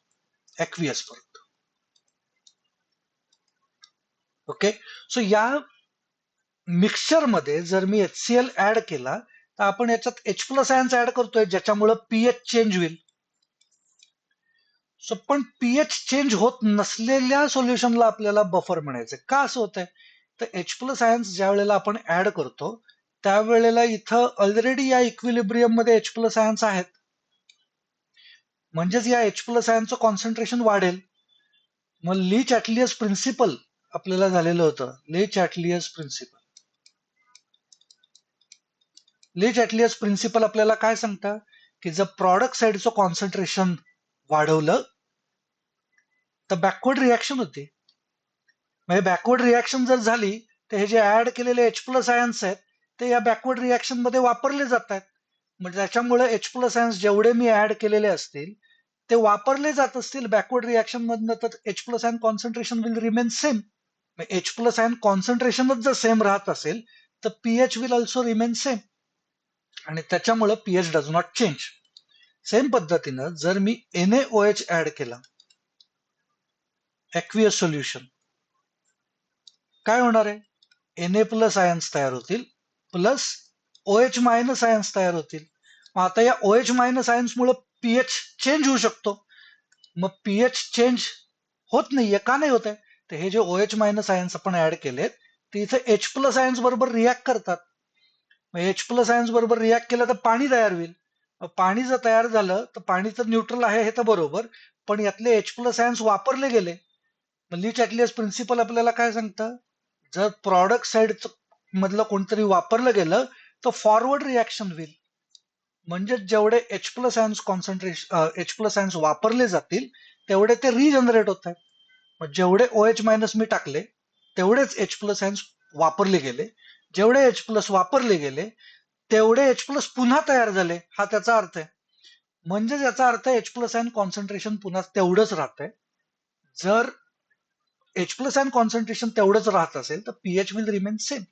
ऍक्वियस परत. ओके, सो या मिक्सचर मध्ये जर मी HCl ऍड केला तर आपण याच्यात H प्लस आयन्स ऍड करतोय, ज्याच्यामुळे पीएच चेंज होईल. सो पण पीएच चेंज होत नसलेल्या सोल्युशनला आपल्याला बफर म्हणायचं. का असं होतंय? तर H प्लस आयन्स ज्या वेळेला आपण ऍड करतो त्यावेळेला इथं ऑलरेडी या इक्विलिब्रियम मध्ये H प्लस आयन्स आहेत, म्हणजेच या H प्लस आयनचं कॉन्सन्ट्रेशन वाढेल. मग लीच ऍटलियस प्रिन्सिपल आपल्याला झालेलं होतं. लीच ऍटलियस प्रिन्सिपल आपल्याला काय सांगतं की जर प्रॉडक्ट साईडचं कॉन्सन्ट्रेशन वाढवलं तर बॅकवर्ड रिॲक्शन होते. म्हणजे बॅकवर्ड रिॲक्शन जर झाली तर हे जे ऍड केलेले H प्लस आयन्स आहेत ते या बॅकवर्ड रिॲक्शन मध्ये वापरले जात आहेत. म्हणजे त्याच्यामुळे H प्लस आयन्स जेवढे मी ऍड केलेले असतील ते वापरले जात असतील बॅकवर्ड रिॲक्शन मधनं, तर H plus ion concentration will remain same. H plus ion कॉन्सन्ट्रेशनच जर सेम राहत असेल तर pH will also remain same, आणि त्याच्यामुळे pH does not change. Same पद्धतीनं जर मी NaOH ऍड केला ऍक्वियस सोल्युशन, काय होणार आहे? Na प्लस आयन्स तयार होतील प्लस OH मायनस आयन्स तयार होतील. मग आता या OH मायनस आयन्स मुळे पीएच चेंज होऊ शकतो. मग पीएच चेंज होत नाहीये, का नाही होत आहे? तर हे जे OH मायनस आयन्स आपण ऍड केलेत ते इथे H प्लस आयन्स बरोबर रिॲक्ट करतात. मग H प्लस आयन्स बरोबर रिॲक्ट केलं तर पाणी तयार होईल. पाणी जर तयार झालं तर पाणी तर न्यूट्रल आहे हे तर बरोबर, पण यातले H प्लस आयन्स वापरले गेले. मग लीच ऍटलियस प्रिन्सिपल आपल्याला काय सांगतं? जर प्रॉडक्ट साइड मधलं कोणतरी वापरलं गेलं तर फॉरवर्ड रिॲक्शन होईल. म्हणजे जेवढे H plus ions H plus ions वापरले जातील तेवढे ते रिजनरेट होत आहेत. मग जेवढे OH मायनस मी टाकले तेवढेच H प्लस आयन्स वापरले गेले. जेवढे H प्लस वापरले गेले तेवढे H प्लस पुन्हा तयार झाले, हा त्याचा अर्थ आहे. म्हणजे याचा अर्थ H प्लस आयन कॉन्सन्ट्रेशन पुन्हा तेवढंच राहतंय. जर H प्लस आयन कॉन्सन्ट्रेशन तेवढंच राहत असेल तर पीएच विल रिमेन सेम.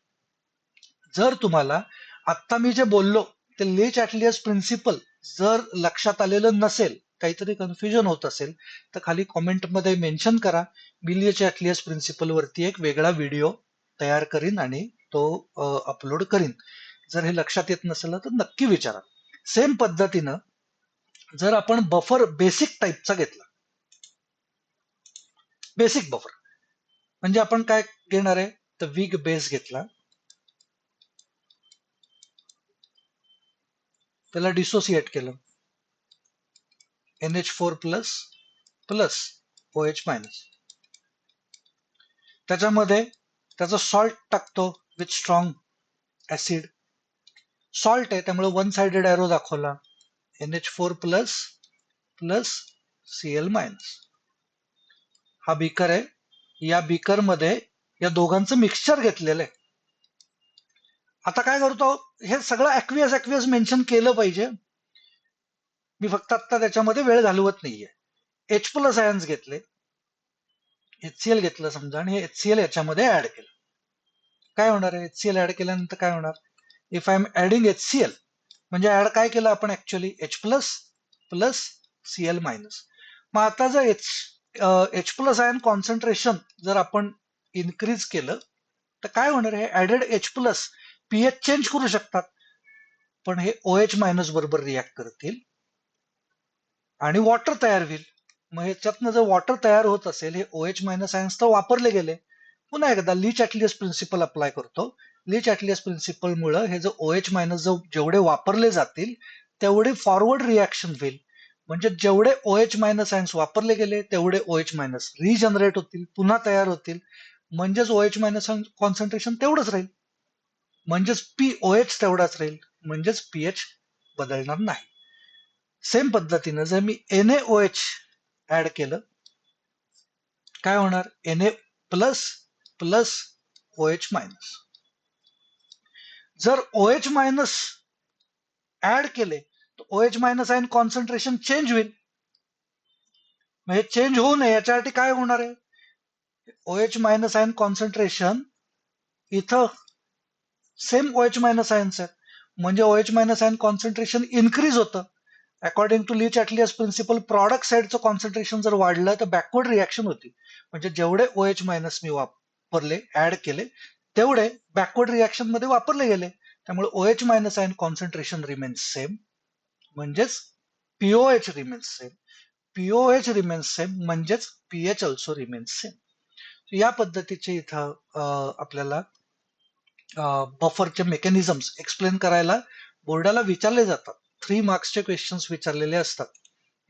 जर तुम्हाला आत्ता मी जे बोललो ते लीच ऍटलियस प्रिन्सिपल जर लक्षात आलेलं नसेल, काहीतरी कन्फ्युजन होत असेल, तर खाली कॉमेंटमध्ये मेन्शन करा. मी लीच ऍटलियस प्रिन्सिपल वरती एक वेगळा व्हिडिओ तयार करीन आणि तो अपलोड करीन. जर हे लक्षात येत नसेल तर नक्की विचारा. सेम पद्धतीनं जर आपण बफर बेसिक टाईपचा घेतला, बेसिक बफर म्हणजे आपण काय घेणार आहे? तर विग बेस घेतला, त्याला डिसोसिएट केलं, NH4 plus plus OH minus, त्याच्यामध्ये त्याचा सॉल्ट टाकतो विथ स्ट्रॉंग ऍसिड. सॉल्ट आहे त्यामुळे वन साइडेड एरो दाखवला, NH4 plus plus Cl minus. हा बीकर आहे, या बीकर मध्ये या दोघांचं मिक्सचर घेतलेलं आहे. आता काय करतो? हे सगळं ऍक्वियस मेन्शन केलं पाहिजे, मी फक्त आता त्याच्यामध्ये वेळ घालवत नाहीये. H प्लस आयन्स घेतले, HCl घेतलं समजा, आणि हे HCl याच्यामध्ये ऍड केलं. काय होणार आहे? HCl ऍड केल्यानंतर काय होणार? If I am adding HCl म्हणजे ऍड काय केलं आपण actually? H plus plus Cl minus. मग आता जर H प्लस आयन कॉन्सन्ट्रेशन जर आपण इन्क्रीज केलं तर काय होणार आहे? Added H plus pH change करू शकतात, पण हे OH मायनस बरोबर रिॲक्ट करतील आणि वॉटर तयार होईल. मग ह्याच्यातनं जर वॉटर तयार होत असेल, हे OH मायनस आयन्स तर वापरले गेले. पुन्हा एकदा लीच ऍटलियस प्रिन्सिपल अप्लाय करतो. लीच ऍटलियस प्रिन्सिपल मुळे हे जो OH मायनस जेवढे वापरले जातील तेवढे फॉरवर्ड रिॲक्शन होईल. म्हणजे जेवढे OH मायनस आयन्स वापरले गेले तेवढे OH मायनस रिजनरेट होतील, पुन्हा तयार होतील. म्हणजेच OH मायनस कॉन्सन्ट्रेशन तेवढंच राहील. म्हणजेच पीओएच तेवढाच राहील, म्हणजेच पीएच बदलणार नाही. सेम पद्धतीनं जर मी NaOH ऍड केलं, काय होणार? Na plus plus OH minus. जर OH मायनस ऍड केले तर OH minus ion concentration change होईल. म्हणजे चेंज होऊ नये याच्यासाठी काय होणार आहे? OH मायनस आयन कॉन्सन्ट्रेशन इथं सेम OH मायनस आयन्स आहेत, म्हणजे OH minus ion concentration increase होतं. According to Le Chatelier's principle, product साईडचं कॉन्सन्ट्रेशन जर वाढलं तर बॅकवर्ड रिॲक्शन होती. म्हणजे जेवढे OH मायनस मी वापरले, ऍड केले, तेवढे बॅकवर्ड रिॲक्शन मध्ये वापरले गेले. त्यामुळे OH minus ion concentration remains same, म्हणजेच pOH remains same. POH remains same म्हणजेच पीएच ऑल्सो रिमेन्स सेम. या पद्धतीचे इथं आपल्याला बफरचे मेकॅनिझम्स एक्सप्लेन करायला बोर्डाला विचारले जातात. 3 मार्क्सचे क्वेश्चन्स विचारलेले असतात,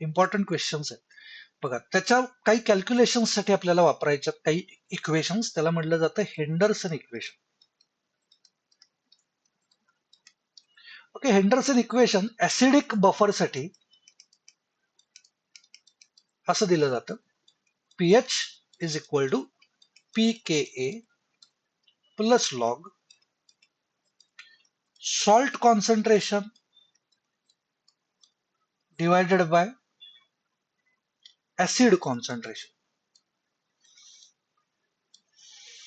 इम्पॉर्टंट क्वेश्चन्स आहेत. बघा, त्याच्या काही कॅल्क्युलेशन्स साठी आपल्याला वापरायच्या काही इक्वेशन्स, त्याला म्हटलं जातं Henderson equation. Okay, Henderson equation acidic buffer साठी असं दिलं जातं, pH is equal to pKa plus log salt concentration divided by acid concentration.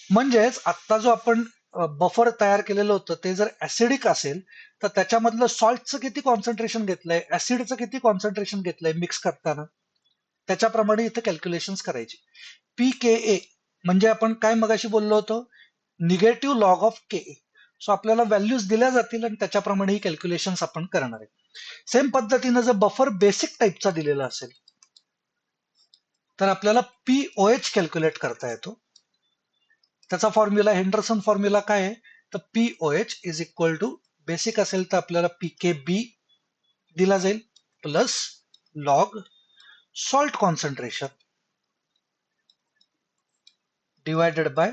म्हणजेच आता जो आपण बफर तयार केलेलं होतं ते जर ऍसिडिक असेल तर त्याच्यामधलं सॉल्टचं किती कॉन्सन्ट्रेशन घेतलंय, ऍसिडचं किती कॉन्सन्ट्रेशन घेतलंय मिक्स करताना, त्याच्याप्रमाणे इथं कॅल्क्युलेशन्स करायची. pKa म्हणजे आपण काय मगाशी बोललो होतो, negative log of K. So आपल्याला व्हॅल्यूज दिल्या जातील आणि त्याच्याप्रमाणे ही कॅल्क्युलेशन्स आपण करणार आहे. सेम पद्धतीनं जर बफर बेसिक टाईपचा दिलेला असेल तर आपल्याला पीओएच कॅल्क्युलेट करता येतो. त्याचा फॉर्म्युला, हेंडरसन फॉर्म्युला काय आहे, तर pOH is equal to, basic असेल तर आपल्याला पीकेबी दिला जाईल plus log salt concentration divided by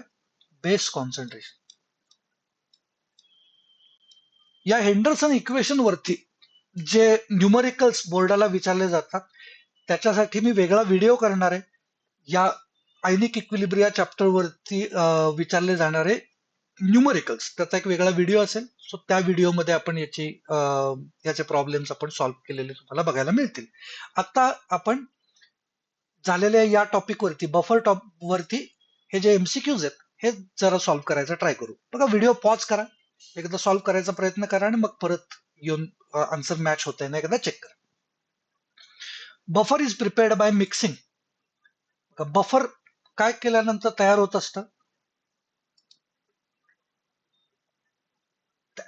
base concentration. या हेंडरसन इक्वेशन वरती जे न्यूमरिकल्स बोर्डाला विचारले जातात त्याच्यासाठी मी वेगळा व्हिडिओ करणार आहे. या आयनिक इक्विलिब्रिया चॅप्टर वरती विचारले जाणारे न्यूमरिकल्स, त्याचा एक वेगळा व्हिडिओ असेल. सो त्या व्हिडिओमध्ये आपण याचे प्रॉब्लेम्स आपण सॉल्व्ह केलेले तुम्हाला बघायला मिळतील. आता आपण झालेल्या या टॉपिक वरती, बफर टॉप वरती हे जे एमसीक्यूज आहेत हे जरा सॉल्व्ह करायचा ट्राय करू. बघा, व्हिडिओ पॉज करा, एकदा सॉल्व्ह करायचा प्रयत्न करा आणि मग परत येऊन आन्सर मॅच होतंय ना एकदा चेक करा. Buffer is prepared by mixing. Buffer काय केल्यानंतर तयार होत असतं,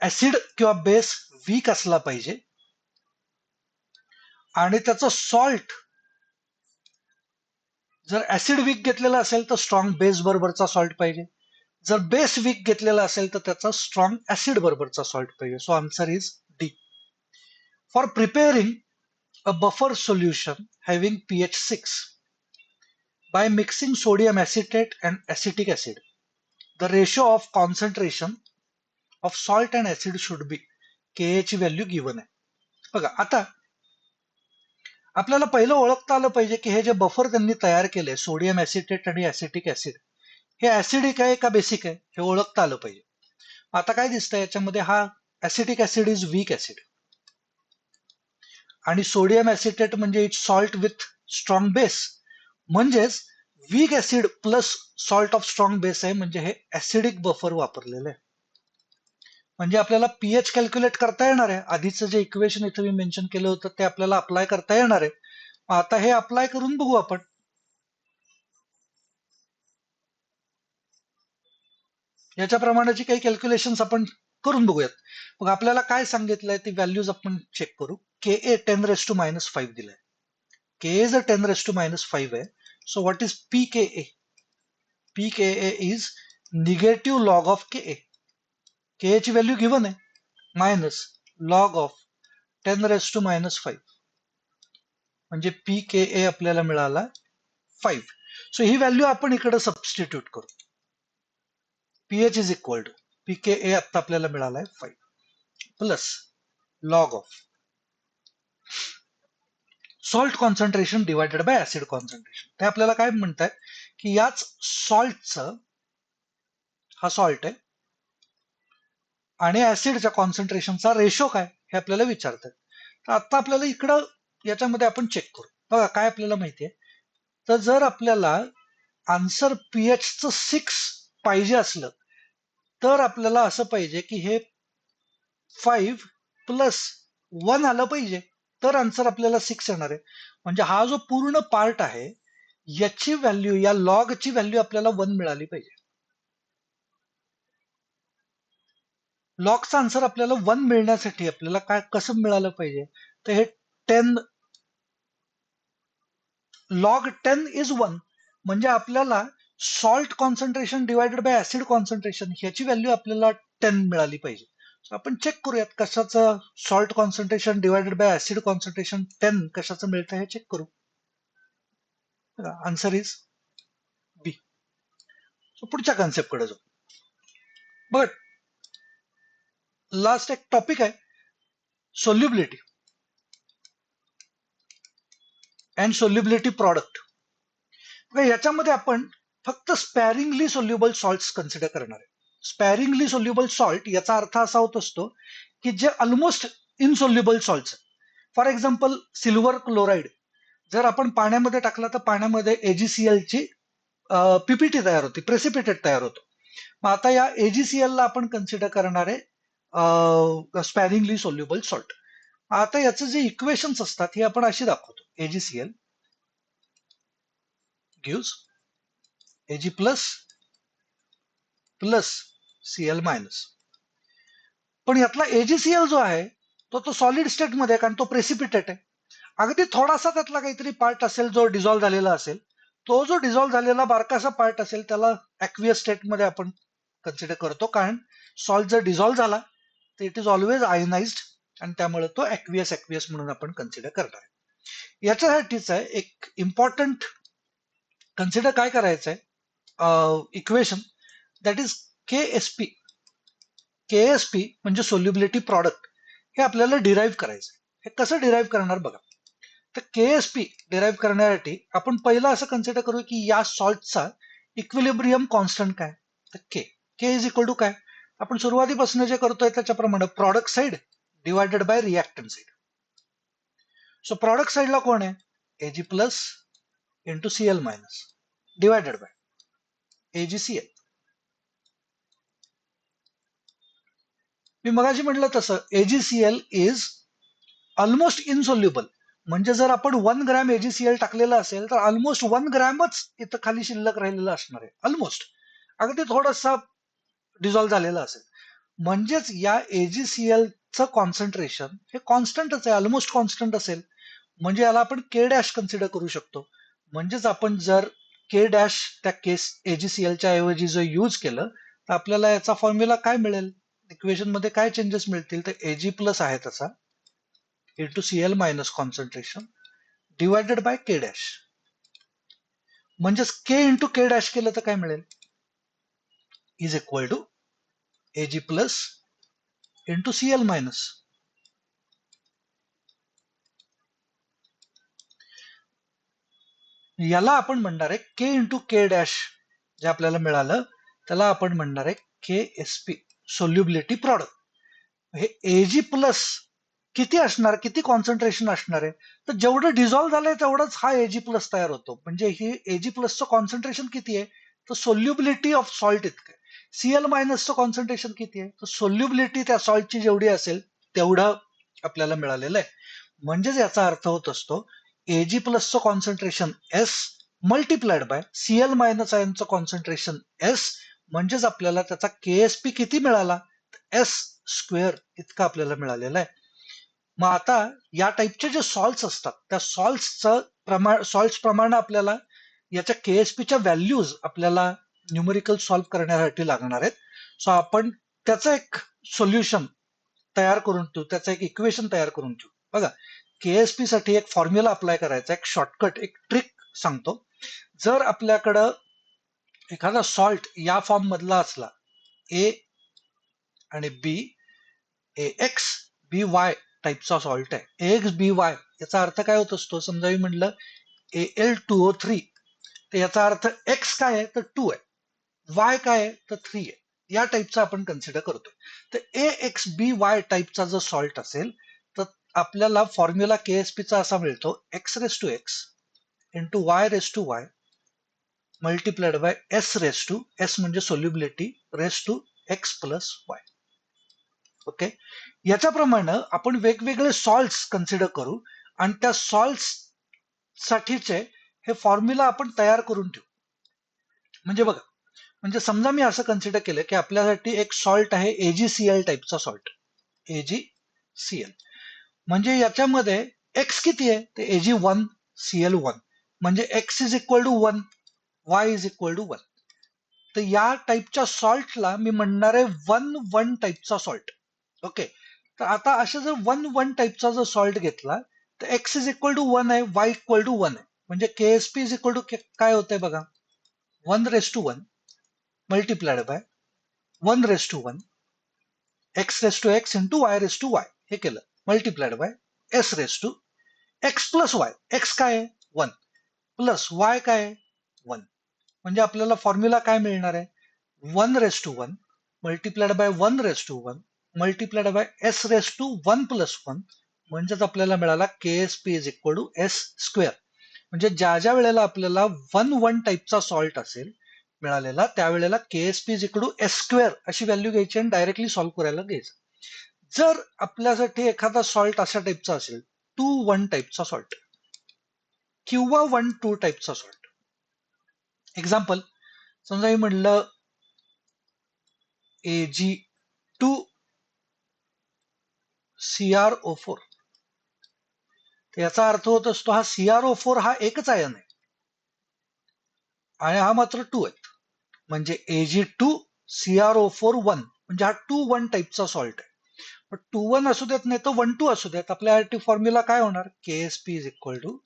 ऍसिड किंवा बेस वीक असला पाहिजे आणि त्याचं सॉल्ट जर ऍसिड वीक घेतलेला असेल तर स्ट्रॉंग बेस बरोबरचा सॉल्ट पाहिजे, जर बेस वीक घेतलेला असेल तर त्याचा स्ट्रॉंग ऍसिड बरोबरचा सॉल्ट पाहिजे. So answer is D. For preparing a buffer solution having pH 6 by mixing sodium acetate and acetic acid, the ratio of concentration of salt and acid should be, Ka ची value given आहे. बघा, आता आपल्याला पहिलं ओळखता आलं पाहिजे की हे जे बफर त्यांनी तयार केले सोडियम ऍसिटेट आणि ऍसिटिक ऍसिड, हे ऍसिडिक आहे का बेसिक आहे हे ओळखता आलं पाहिजे. आता काय दिसतंय याच्यामध्ये, हा acetic acid is weak acid आणि सोडियम ऍसिटेट म्हणजे it's salt with strong base, म्हणजेच weak acid plus salt of strong base आहे, म्हणजे हे ऍसिडिक बफर वापरलेलं आहे. म्हणजे आपल्याला पीएच कॅल्क्युलेट करता येणार आहे. आधीचं जे इक्वेशन इथं मी मेन्शन केलं होतं ते आपल्याला अप्लाय करता येणार आहे. आता हे अप्लाय करून बघू आपण. याच्याप्रमाणेची काही कॅल्क्युलेशन्स आपण करून बघूयात. मग आपल्याला काय सांगितलंय ती व्हॅल्यूज आपण चेक करू. Ka 10⁻⁵ दिलाय. Ka जर 10⁻⁵ आहे, so what is pKa? pKa is negative log of Ka. Ka ची व्हॅल्यू गिवन आहे, मायनस लॉग ऑफ 10⁻⁵, म्हणजे pKa आपल्याला मिळाला 5. सो ही व्हॅल्यू आपण इकडे सबस्टिट्यूट करू. pH is equal to pKa आता आपल्याला मिळालाय 5 plus log of salt concentration divided by acid concentration. ते आपल्याला काय म्हणताय की याच सॉल्टचं, हा सॉल्ट आहे आणि ऍसिडच्या कॉन्सन्ट्रेशनचा रेशो काय हे आपल्याला विचारतात. तर आता आपल्याला इकडं याच्यामध्ये आपण चेक करू. बघा काय आपल्याला माहितीये, तर जर आपल्याला आन्सर pH चं 6 पाहिजे असलं तर आपल्याला असं पाहिजे की हे 5 प्लस 1 आलं पाहिजे, तर आन्सर आपल्याला 6 येणार आहे. म्हणजे हा जो पूर्ण पार्ट आहे याची व्हॅल्यू, या लॉगची व्हॅल्यू आपल्याला 1 मिळाली पाहिजे. लॉगचा आन्सर आपल्याला 1 मिळण्यासाठी आपल्याला काय कसं मिळालं पाहिजे, तर हे 10 लॉग 10 इज 1, म्हणजे आपल्याला salt concentration divided by acid concentration ह्याची व्हॅल्यू आपल्याला 10 मिळाली पाहिजे. So आपण चेक करूयात कशाचं salt concentration divided by acid concentration 10 कशाचं मिळतं हे चेक करू. Answer is B. सो पुढच्या कन्सेप्टकडे जाऊ. बघ, लास्ट एक टॉपिक आहे सोल्युबिलिटी अँड सोल्युबिलिटी प्रॉडक्ट. याच्यामध्ये आपण फक्त स्पॅरिंगली सोल्युबल सॉल्ट कन्सिडर करणार आहे. स्पॅरिंगली सोल्युबल सॉल्ट याचा अर्थ असा होत असतो की जे almost insoluble salt. For example silver chloride जर आपण पाण्यामध्ये टाकला तर पाण्यामध्ये AgCl ची पीपीटी तयार होते, प्रेसिपिटेट तयार होतो. मग आता या AgCl ला आपण कन्सिडर करणार आहे स्पॅरिंगली सोल्युबल सॉल्ट. आता याचे जे इक्वेशन्स असतात हे आपण अशी दाखवतो. AgCl gives Ag plus plus Cl minus. पण यातला AgCl जो आहे तो सॉलिड स्टेट मध्ये, कारण तो प्रेसिपिटेट आहे. अगदी थोडासा त्यातला काहीतरी पार्ट असेल जो डिझॉल्व्ह झालेला असेल, तो जो डिझॉल्व्ह झालेला बारकासा पार्ट असेल त्याला ऍक्वियस स्टेटमध्ये आपण कन्सिडर करतो, कारण सॉल्ट जर डिझॉल्व्ह झाला तर इट इज ऑलवेज आयनाइज्ड आणि त्यामुळे तो ऍक्वियस म्हणून आपण कन्सिडर करणार आहे. याच्यासाठीच आहे एक इम्पॉर्टंट कन्सिडर काय करायचं आहे equation, that is KSP. KSP म्हणजे सोल्युबिलिटी प्रॉडक्ट. हे आपल्याला डिराईव्ह करायचं. हे कसं डिराईव्ह करणार बघा. तर KSP डिराईव्ह करण्यासाठी आपण पहिला असं कन्सिडर करू की या सॉल्टचा इक्विलिब्रियम कॉन्स्टंट काय, तर के इज इक्वल टू काय, आपण सुरुवातीपासून जे करतोय त्याच्याप्रमाणे product side divided by reactant side. So product साइडला कोण आहे Ag plus into Cl minus divided bye AgCl. मी मगाशी म्हटलं तसं AgCl इज ऑलमोस्ट इनसोल्युबल. म्हणजे जर आपण 1 ग्रॅम AgCl टाकलेलं असेल तर ऑलमोस्ट 1 ग्रॅमच इथं खाली शिल्लक राहिलेलं असणार आहे. ऑलमोस्ट अगदी थोडासा डिझॉल्व्ह झालेला असेल. म्हणजेच या AgCl चं कॉन्सन्ट्रेशन हे कॉन्स्टंटच आहे, ऑलमोस्ट कॉन्स्टंट असेल. म्हणजे याला आपण K डॅश कन्सिडर करू शकतो. म्हणजेच आपण जर K डॅश त्या केस AgCl च्या ऐवजी जर यूज केलं तर आपल्याला याचा फॉर्म्युला काय मिळेल, इक्वेशन मध्ये काय चेंजेस मिळतील, तर Ag प्लस आहे तसा into Cl minus concentration divided by K dash. म्हणजेच K इंटू K डॅश केलं तर काय मिळेल, is equal to Ag plus into Cl minus. याला आपण म्हणणार आहे K इंटू K डॅश. जे आपल्याला मिळालं त्याला आपण म्हणणार आहे KSP सोल्युबिलिटी प्रॉडक्ट. हे Ag प्लस किती असणार, किती कॉन्सन्ट्रेशन असणार आहे, तर जेवढं डिझॉल्व्ह झालंय तेवढंच हा Ag प्लस तयार होतो. म्हणजे ही Ag प्लसचं कॉन्सन्ट्रेशन किती आहे, तर सोल्युबिलिटी ऑफ सॉल्ट इतकं आहे. Cl मायनसचं कॉन्सन्ट्रेशन किती आहे, तर सोल्युबिलिटी त्या सॉल्टची जेवढी असेल तेवढं आपल्याला मिळालेलं आहे. म्हणजेच याचा अर्थ होत असतो Ag प्लसचं concentration S multiplied by Cl minus आयनचं कॉन्सन्ट्रेशन S, म्हणजेच आपल्याला त्याचा KSP किती मिळाला, S स्क्वेअर इतका आपल्याला मिळालेला आहे. मग आता या टाईपचे जे सॉल्ट्स असतात त्या सॉल्ट्स प्रमाणे आपल्याला याच्या KSPच्या व्हॅल्यूज आपल्याला न्यूमेरिकल सॉल्व्ह करण्यासाठी लागणार आहेत. सो आपण त्याचं एक सोल्युशन तयार करून ठेवू, त्याचं एक इक्वेशन तयार करून ठेवू. बघा, KSP साठी एक फॉर्म्युला अप्लाय करायचा, एक शॉर्टकट, एक ट्रिक सांगतो. जर आपल्याकडं एखादा सॉल्ट या फॉर्म मधला असला आणि बी ए एक्स बी वाय टाईपचा सॉल्ट आहे. ए एक्स बी वाय याचा अर्थ काय होत असतो? समजा मी म्हटलं Al2O3, तर याचा अर्थ एक्स काय आहे तर 2 आहे, वाय काय आहे तर 3 आहे. या टाईपचा आपण कन्सिडर करतोय. तर ए एक्स बी वाय टाईपचा जर सॉल्ट असेल तर आपल्याला फॉर्म्युला केएसपीचा असा मिळतो, x raise to x into y raise to y multiplied by s raise to, s म्हणजे solubility, raise to x plus y. Okay, याच्याप्रमाणे आपण वेगवेगळे सॉल्ट्स कन्सिडर करू आणि त्या सॉल्ट्स साठीचे हे फॉर्म्युला आपण तयार करून ठेवू. म्हणजे बघा, म्हणजे समजा मी असं कन्सिडर केलं की आपल्यासाठी एक सॉल्ट आहे AgCl टाईपचा सॉल्ट, AgCl. म्हणजे याच्यामध्ये एक्स किती आहे ते Ag1Cl1, म्हणजे x is equal to 1, y is equal to 1. तर या टाईपच्या सॉल्टला मी म्हणणार आहे 1,1 टाईपचा सॉल्ट. ओके, तर आता असे जर 1,1 टाईपचा जर सॉल्ट घेतला तर एक्स इज इक्वल टू 1 आहे, वाय इक्वल टू 1 आहे, म्हणजे केएसपी इज इक्वल टू काय होतंय बघा, 1:1 multiplied by 1:1 x raise to x into y raise to y, हे केलं multiplied by s raise to x plus y. X काय आहे 1 प्लस वाय काय आहे 1, म्हणजे आपल्याला फॉर्म्युला काय मिळणार आहे, 1:1 multiplied by 1:1 multiplied by s raise to 1 plus 1, म्हणजेच आपल्याला मिळाला Ksp is equal to s square. म्हणजे ज्या ज्या वेळेला आपल्याला 1,1 टाईपचा सॉल्ट असेल मिळालेला, त्यावेळेला Ksp is equal to s square अशी व्हॅल्यू घ्यायची आणि डायरेक्टली सॉल्व्ह करायला घ्यायचं. जर आपल्यासाठी एखादा सॉल्ट अशा टाईपचा असेल, 2,1 टाईपचा सॉल्ट किंवा 1,2 टाईपचा सॉल्ट. एक्झाम्पल, समजा मी म्हणलं Ag2CrO4, तर याचा अर्थ होत असतो हा CrO4 हा एकच आयन आहे आणि हा मात्र 2 आहे, म्हणजे Ag2CrO4 1, म्हणजे हा 2,1 टाईपचा सॉल्ट आहे. पण 2,1 असू देत नाही तर 1,2 असू देत, आपल्यासाठी फॉर्म्युला काय होणार, Ksp is equal to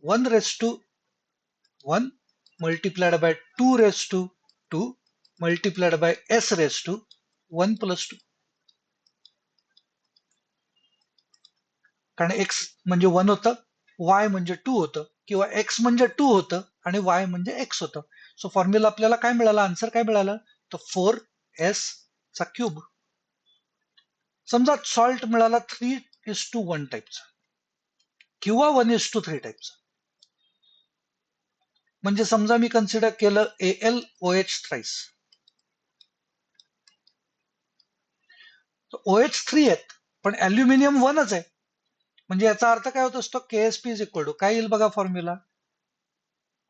1:1 multiplied by 2:2 multiplied by s raise to 1 plus 2. कारण एक्स म्हणजे 1 होतं, वाय म्हणजे 2 होतं, किंवा एक्स म्हणजे 2 होतं आणि वाय म्हणजे एक्स होतं. सो फॉर्म्युला आपल्याला काय मिळाला, आन्सर काय मिळालं तर 4s चा क्यूब. समजा सॉल्ट मिळाला 3:1 टाईपचा किंवा 1:3 टाईपचा. म्हणजे समजा मी कन्सिडर केलं AlOH थ्राईस, OH3 आहेत पण अल्युमिनियम 1च आहे, म्हणजे याचा अर्थ काय होत असतो, केएसपी इज इक्वल टू काय येईल बघा formula,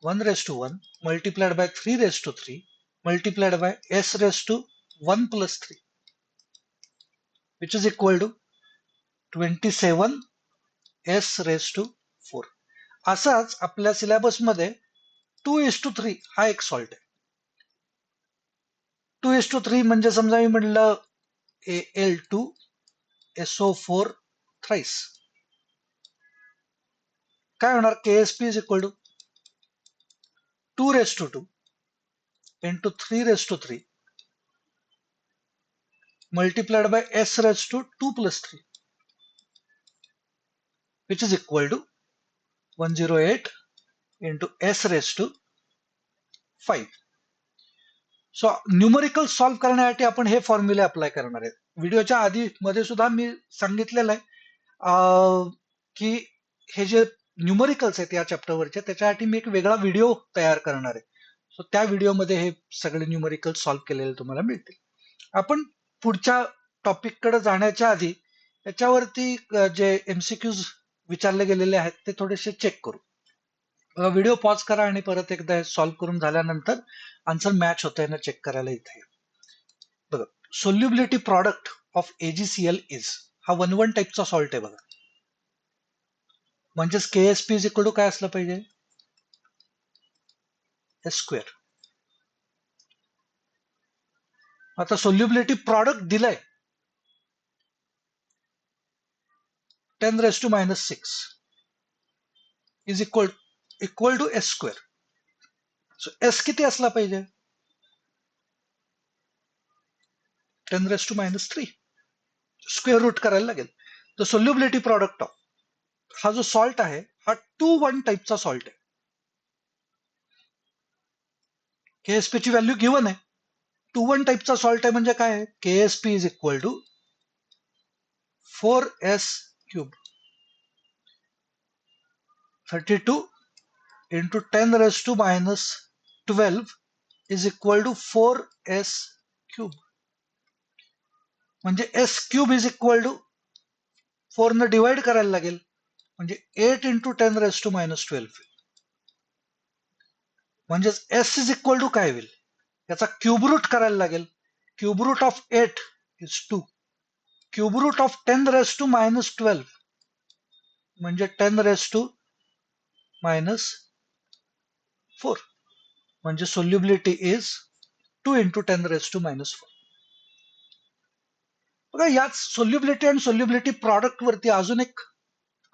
1:1 multiplied by 3:3 multiplied by s raise to 1 plus 3, which is equal to 27s raise to 4. असाच आपल्या सिलेबसमध्ये 2:3 हा एक सॉल्ट आहे. 2:3 म्हणजे समजा मी म्हटलं Al2SO4 थ्राईस, काय होणार, Ksp is equal to 2:2 into 3:3 multiplied by s raise to 2 plus 3, which is equal to 108 into s raise to 5. So numerical solve करण्यासाठी आपण हे फॉर्म्युले अप्लाय करणार आहेत. व्हिडिओच्या आधी मध्ये सुद्धा मी सांगितलेलं आहे की हे जे न्यूमरिकल्स आहेत या चॅप्टरवरचे, त्याच्यासाठी मी एक वेगळा व्हिडिओ तयार करणार आहे. सो त्या व्हिडिओमध्ये हे सगळे न्यूमरिकल सॉल्व्ह केलेले तुम्हाला मिळतील. आपण पुढच्या टॉपिककडे जाण्याच्या आधी याच्यावरती जे एमसीक्यूज विचारले गेलेले आहेत ते थोडेसे चेक करू. व्हिडिओ पॉज करा आणि परत एकदा सॉल्व्ह करून झाल्यानंतर आन्सर मॅच होतंय ना चेक करायला इथे बघा. Solubility product of AgCl is, हा 1,1 टाईपचा सॉल्ट आहे बघा, म्हणजेच केएसपी इज इक्वल टू काय असलं पाहिजे, एस स्क्वेअर. आता सोल्युबिलिटी प्रॉडक्ट दिलंय 10⁻⁶ is equal to s square. So s किती असला पाहिजे, 10⁻³ स्क्वेअर रूट करायला लागेल. तर सोल्युबिलिटी प्रॉडक्ट ऑफ हा जो सॉल्ट आहे हा 2,1 टाईपचा सॉल्ट आहे. KSP ची व्हॅल्यू गिवन आहे. 2,1 टाईपचा सॉल्ट आहे म्हणजे काय आहे? KSP is equal to 4s³ 32 into 10⁻12 is equal to 4s³. म्हणजे s³ इज इक्वल टू 4 न डिवाइड करायला लागेल म्हणजे 8 into 10⁻12. म्हणजेच s इज इक्वल टू काय होईल? याचा क्यूब रूट करायला लागेल. Cube root of 8 is 2. Cube root of 10⁻12 म्हणजे 10⁻⁴. म्हणजे सोल्युबिलिटी इज 2 into 10⁻⁴. बघा याच सोल्युबिलिटी आणि सोल्युबिलिटी प्रॉडक्ट वरती अजून एक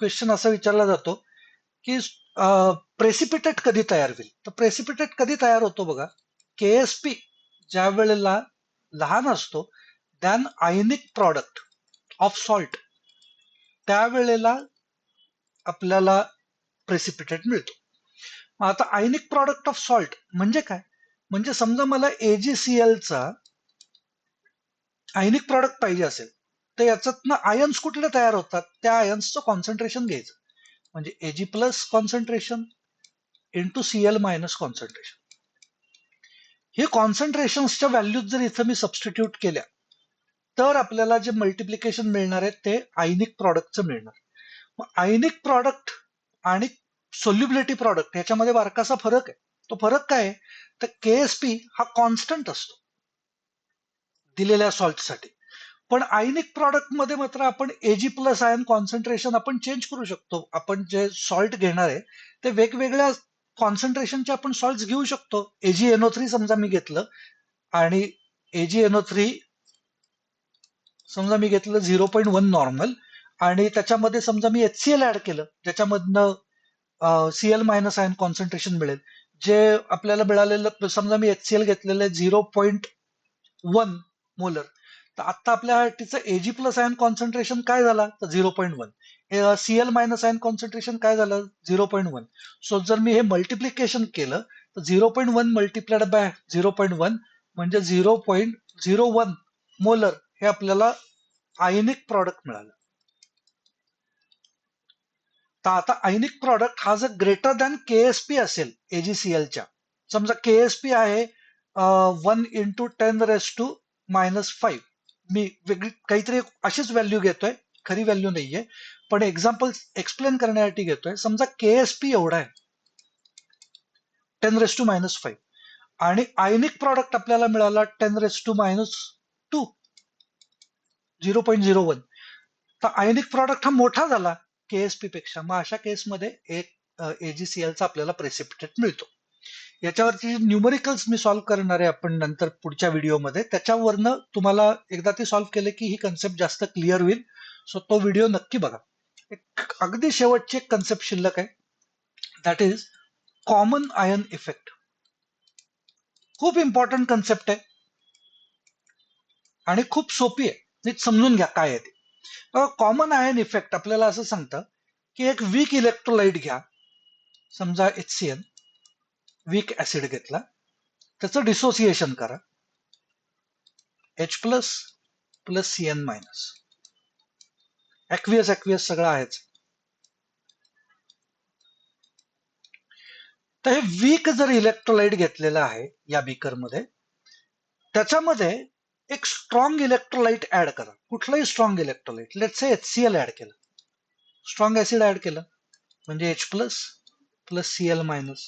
क्वेश्चन असा विचारला जातो की प्रेसिपिटेट कधी तयार होईल? तर प्रेसिपिटेट कधी तयार होतो बघा, KSP ज्या वेळेला लहान असतो than ionic product of salt त्यावेळेला आपल्याला प्रेसिपिटेट मिळतो. आता आयनिक प्रॉडक्ट ऑफ सॉल्ट म्हणजे काय? म्हणजे समजा मला AgCl चा आयनिक प्रॉडक्ट पाहिजे असेल तर याच्यातनं आयन्स कुठले तयार होतात? त्या आयन्सचं कॉन्सन्ट्रेशन घ्यायचं म्हणजे Ag plus concentration into Cl minus concentration. हे कॉन्सन्ट्रेशनच्या व्हॅल्यूज जर इथं मी सबस्टिट्यूट केल्या तर आपल्याला जे मल्टिप्लिकेशन मिळणार आहे ते आयनिक प्रॉडक्टचं मिळणार. मग आयनिक प्रॉडक्ट आणि सोल्युबिलिटी प्रॉडक्ट याच्यामध्ये बारकासा फरक आहे. तो फरक काय आहे? तर KSP हा कॉन्स्टंट असतो दिलेल्या सॉल्टसाठी, पण आयनिक प्रॉडक्ट मध्ये मात्र आपण Ag प्लस आयन कॉन्सन्ट्रेशन आपण चेंज करू शकतो. आपण जे सॉल्ट घेणार आहे ते वेगवेगळ्या कॉन्सन्ट्रेशनचे आपण सॉल्ट घेऊ शकतो. AgNO3 समजा मी घेतलं आणि AgNO3 समजा मी घेतलं 0.1 नॉर्मल आणि त्याच्यामध्ये समजा मी HCl ऍड केलं ज्याच्यामधनं Cl मायनस आयन कॉन्सन्ट्रेशन मिळेल. जे आपल्याला मिळालेलं समजा मी HCl घेतलेलं आहे 0.1 मोलर, तर आता आपल्यासाठीचं Ag प्लस आयन कॉन्सन्ट्रेशन काय झाला? तर 0.1. Cl मायनस आयन कॉन्सन्ट्रेशन काय झालं? 0.1. सो जर मी हे मल्टिप्लिकेशन केलं तर 0.1 मल्टिप्लाइड बाय 0.1 म्हणजे 0.01 मोलर हे आपल्याला आयनिक प्रॉडक्ट मिळालं. तर आता आयनिक प्रॉडक्ट हा जर ग्रेटर दॅन KSP असेल AgClच्या, समजा KSP आहे 1 into 10⁻⁻⁵. मी वेगळी काहीतरी अशीच व्हॅल्यू घेतोय, खरी व्हॅल्यू नाहीये, पण एक्झाम्पल एक्सप्लेन करण्यासाठी घेतोय. समजा KSP एवढा आहे 10⁻⁻5 आणि आयनिक प्रॉडक्ट आपल्याला मिळाला 10⁻², 0.01. तर आयनिक प्रॉडक्ट हा मोठा झाला KSP पेक्षा, मग अशा केसमध्ये एक AgClचा आपल्याला प्रेसिपिटेट मिळतो. याच्यावरची न्यूमरिकल्स मी सॉल्व्ह करणार आहे आपण नंतर पुढच्या व्हिडिओमध्ये. त्याच्यावरनं तुम्हाला एकदा ते सॉल्व्ह केले की ही कन्सेप्ट जास्त क्लिअर होईल. सो तो व्हिडिओ नक्की बघा. एक अगदी शेवटची एक कन्सेप्ट शिल्लक आहे, that is common ion effect. खूप इम्पॉर्टंट कन्सेप्ट आहे आणि खूप सोपी आहे, नीट समजून घ्या काय आहे ते. कॉमन आयन इफेक्ट आपल्याला असं सांगतं की एक वीक इलेक्ट्रोलाइट घ्या, समजा HCl वीक ऍसिड घेतला, त्याचं डिसोसिएशन करा, H plus plus Cn minus, aqueous सगळं आहेच. तर हे वीक जर इलेक्ट्रोलाइट घेतलेलं आहे या बीकरमध्ये, त्याच्यामध्ये एक स्ट्रॉंग इलेक्ट्रोलाइट ऍड करा, कुठलंही strong electrolyte. Let's say HCl add केलं, स्ट्रॉंग ऍसिड ऍड केलं म्हणजे H plus plus Cl minus.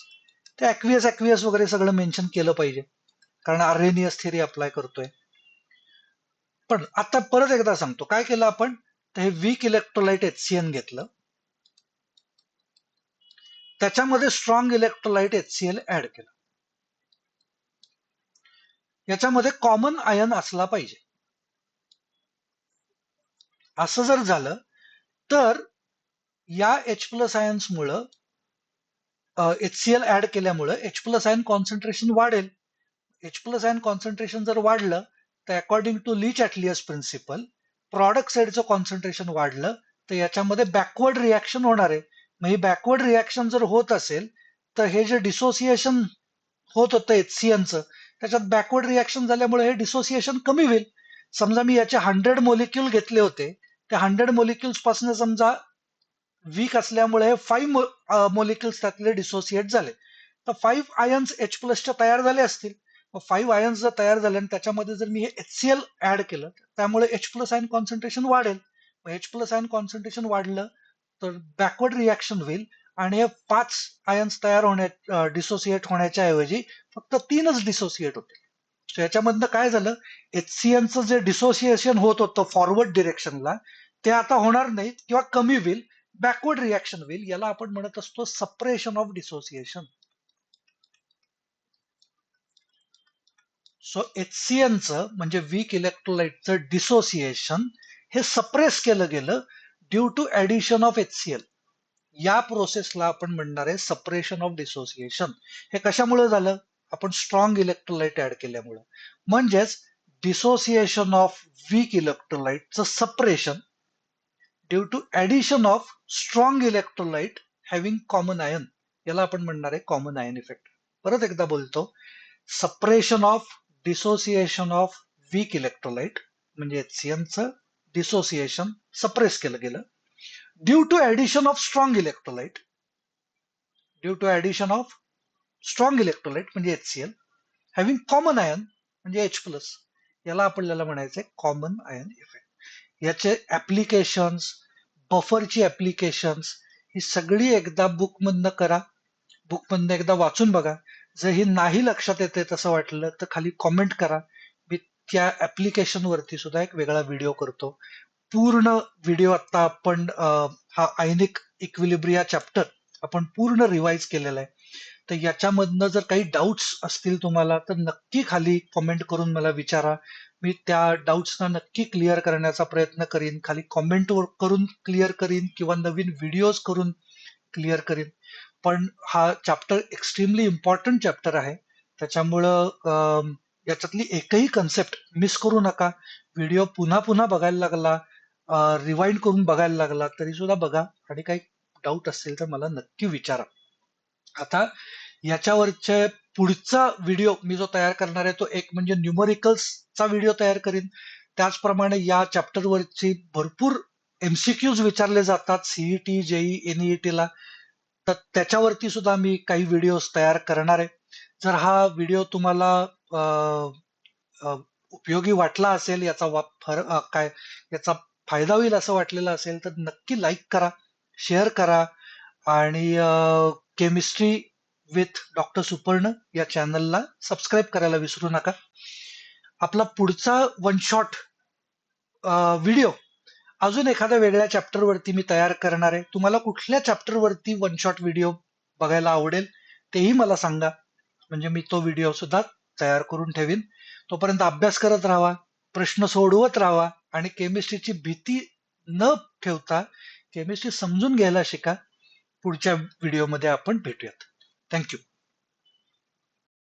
ते ऍक्वियस वगैरे सगळं मेन्शन केलं पाहिजे कारण आर्रेनियस थिअरी अप्लाय करतोय. पण आता परत एकदा सांगतो काय केलं आपण. तर हे वीक इलेक्ट्रोलाइट HCl घेतलं, त्याच्यामध्ये स्ट्रॉंग इलेक्ट्रोलाइट HCl ऍड केलं. याच्यामध्ये कॉमन आयन असला पाहिजे. असं जर झालं तर या H प्लस आयन्समुळं HCl ऍड केल्यामुळं H प्लस आयन कॉन्सन्ट्रेशन वाढेल. H प्लस आयन कॉन्सन्ट्रेशन जर वाढलं तर according to Le Chatelier's principle product साईडचं कॉन्सन्ट्रेशन वाढलं तर याच्यामध्ये बॅकवर्ड रिॲक्शन होणार आहे. मग ही बॅकवर्ड रिॲक्शन जर होत असेल तर हे जे डिसोसिएशन होत होतं HCNचं त्याच्यात बॅकवर्ड रिॲक्शन झाल्यामुळे हे डिसोसिएशन कमी होईल. समजा मी याचे 100 मोलिक्यूल घेतले होते, त्या 100 मोलिक्युल्स पासून समजा वीक असल्यामुळे 5 मोलिक्युल्स त्यातले डिसोसिएट झाले. तर 5 आयन्स H+ तयार झाले असतील. मग 5 आयन्स जर तयार झाले आणि त्याच्यामध्ये जर मी हे HCl ऍड केलं त्यामुळे H+ आयन कॉन्सन्ट्रेशन वाढेल. मग H+ आयन कॉन्सन्ट्रेशन वाढलं तर बॅकवर्ड रिॲक्शन होईल आणि हे 5 आयन्स तयार डिसोसिएट होण्याच्या ऐवजी फक्त 3च डिसोसिएट होतील. तर याच्यामधनं काय झालं, HCNचं जे डिसोसिएशन होत होतं फॉरवर्ड डिरेक्शनला ते आता होणार नाही किंवा कमी होईल, बॅकवर्ड रिॲक्शन होईल. याला आपण म्हणत असतो सप्रेशन ऑफ डिसोसिएशन. सो HCNचं म्हणजे वीक इलेक्ट्रोलाइटचं डिसोसिएशन हे सप्रेस केलं गेलं due to addition of HCl. या प्रोसेसला आपण म्हणणार आहे सपरेशन ऑफ डिसोसिएशन. हे कशामुळे झालं? आपण स्ट्रॉंग इलेक्ट्रोलाइट ऍड केल्यामुळे. म्हणजेच डिसोसिएशन ऑफ वीक इलेक्ट्रोलाइटचं separation due to addition of strong electrolyte having common ion. याला आपण म्हणणार आहे कॉमन आयन इफेक्ट. परत एकदा बोलतो, suppression of dissociation of weak electrolyte म्हणजे HCNचं डिसोसिएशन सप्रेस केलं गेलं due to addition of strong electrolyte. Due to addition of strong electrolyte म्हणजे HCl हॅव्हिंग कॉमन आयन म्हणजे H+. याला आपल्याला म्हणायचंय कॉमन आयन इफेक्ट. याचे ऍप्लिकेशन्स, बफरची ऍप्लिकेशन्स ही सगळी एकदा बुकमधनं करा, बुकमधनं एकदा वाचून बघा. जर ही नाही लक्षात येते तसं वाटलं तर खाली कॉमेंट करा. मी त्या ऍप्लिकेशन वरती सुद्धा एक वेगळा व्हिडिओ करतो. पूर्ण व्हिडिओ आता आपण हा आयनिक इक्विलिब्रिया चॅप्टर आपण पूर्ण रिवाइज केलेला आहे. तर याच्यामधनं जर काही डाऊट्स असतील तुम्हाला तर नक्की खाली कॉमेंट करून मला विचारा. मी त्या डाऊट्सना नक्की क्लिअर करण्याचा प्रयत्न करीन. खाली कॉमेंट करून क्लिअर करीन किंवा नवीन व्हिडिओज करून क्लिअर करीन. पण हा चॅप्टर एक्स्ट्रीमली इम्पॉर्टंट चॅप्टर आहे. त्याच्यामुळं याच्यातली एकही कन्सेप्ट मिस करू नका. व्हिडिओ पुन्हा पुन्हा बघायला लागला, रिवाइंड करून बघायला लागला तरी सुद्धा बघा आणि काही डाऊट असेल तर मला नक्की विचारा. आता याच्यावरचे पुढचा व्हिडिओ मी जो तयार करणार आहे तो एक म्हणजे न्यूमरिकल्सचा व्हिडिओ तयार करीन. त्याचप्रमाणे या चॅप्टरवरची भरपूर MCQs विचारले जातात CET, JEE, NEET ला. तर त्याच्यावरती सुद्धा मी काही व्हिडिओज तयार करणार आहे. जर हा व्हिडिओ तुम्हाला उपयोगी वाटला असेल, याचा फायदा होईल असं वाटलेलं असेल तर नक्की लाईक करा, शेअर करा आणि केमिस्ट्री विथ डॉक्टर सुपर्ण या चॅनलला सबस्क्राईब करायला विसरू नका. आपला पुढचा वन शॉट व्हिडिओ अजून एखाद्या वेगळ्या चॅप्टर वरती मी तयार करणार आहे. तुम्हाला कुठल्या चॅप्टर वरती वन शॉट व्हिडिओ बघायला आवडेल तेही मला सांगा, म्हणजे मी तो व्हिडिओ सुद्धा तयार करून ठेवीन. तोपर्यंत अभ्यास करत राहा, प्रश्न सोडवत राहा आणि केमिस्ट्रीची भीती न ठेवता केमिस्ट्री समजून घ्यायला शिका. पुढच्या व्हिडिओमध्ये आपण भेटूयात. थँक्यू.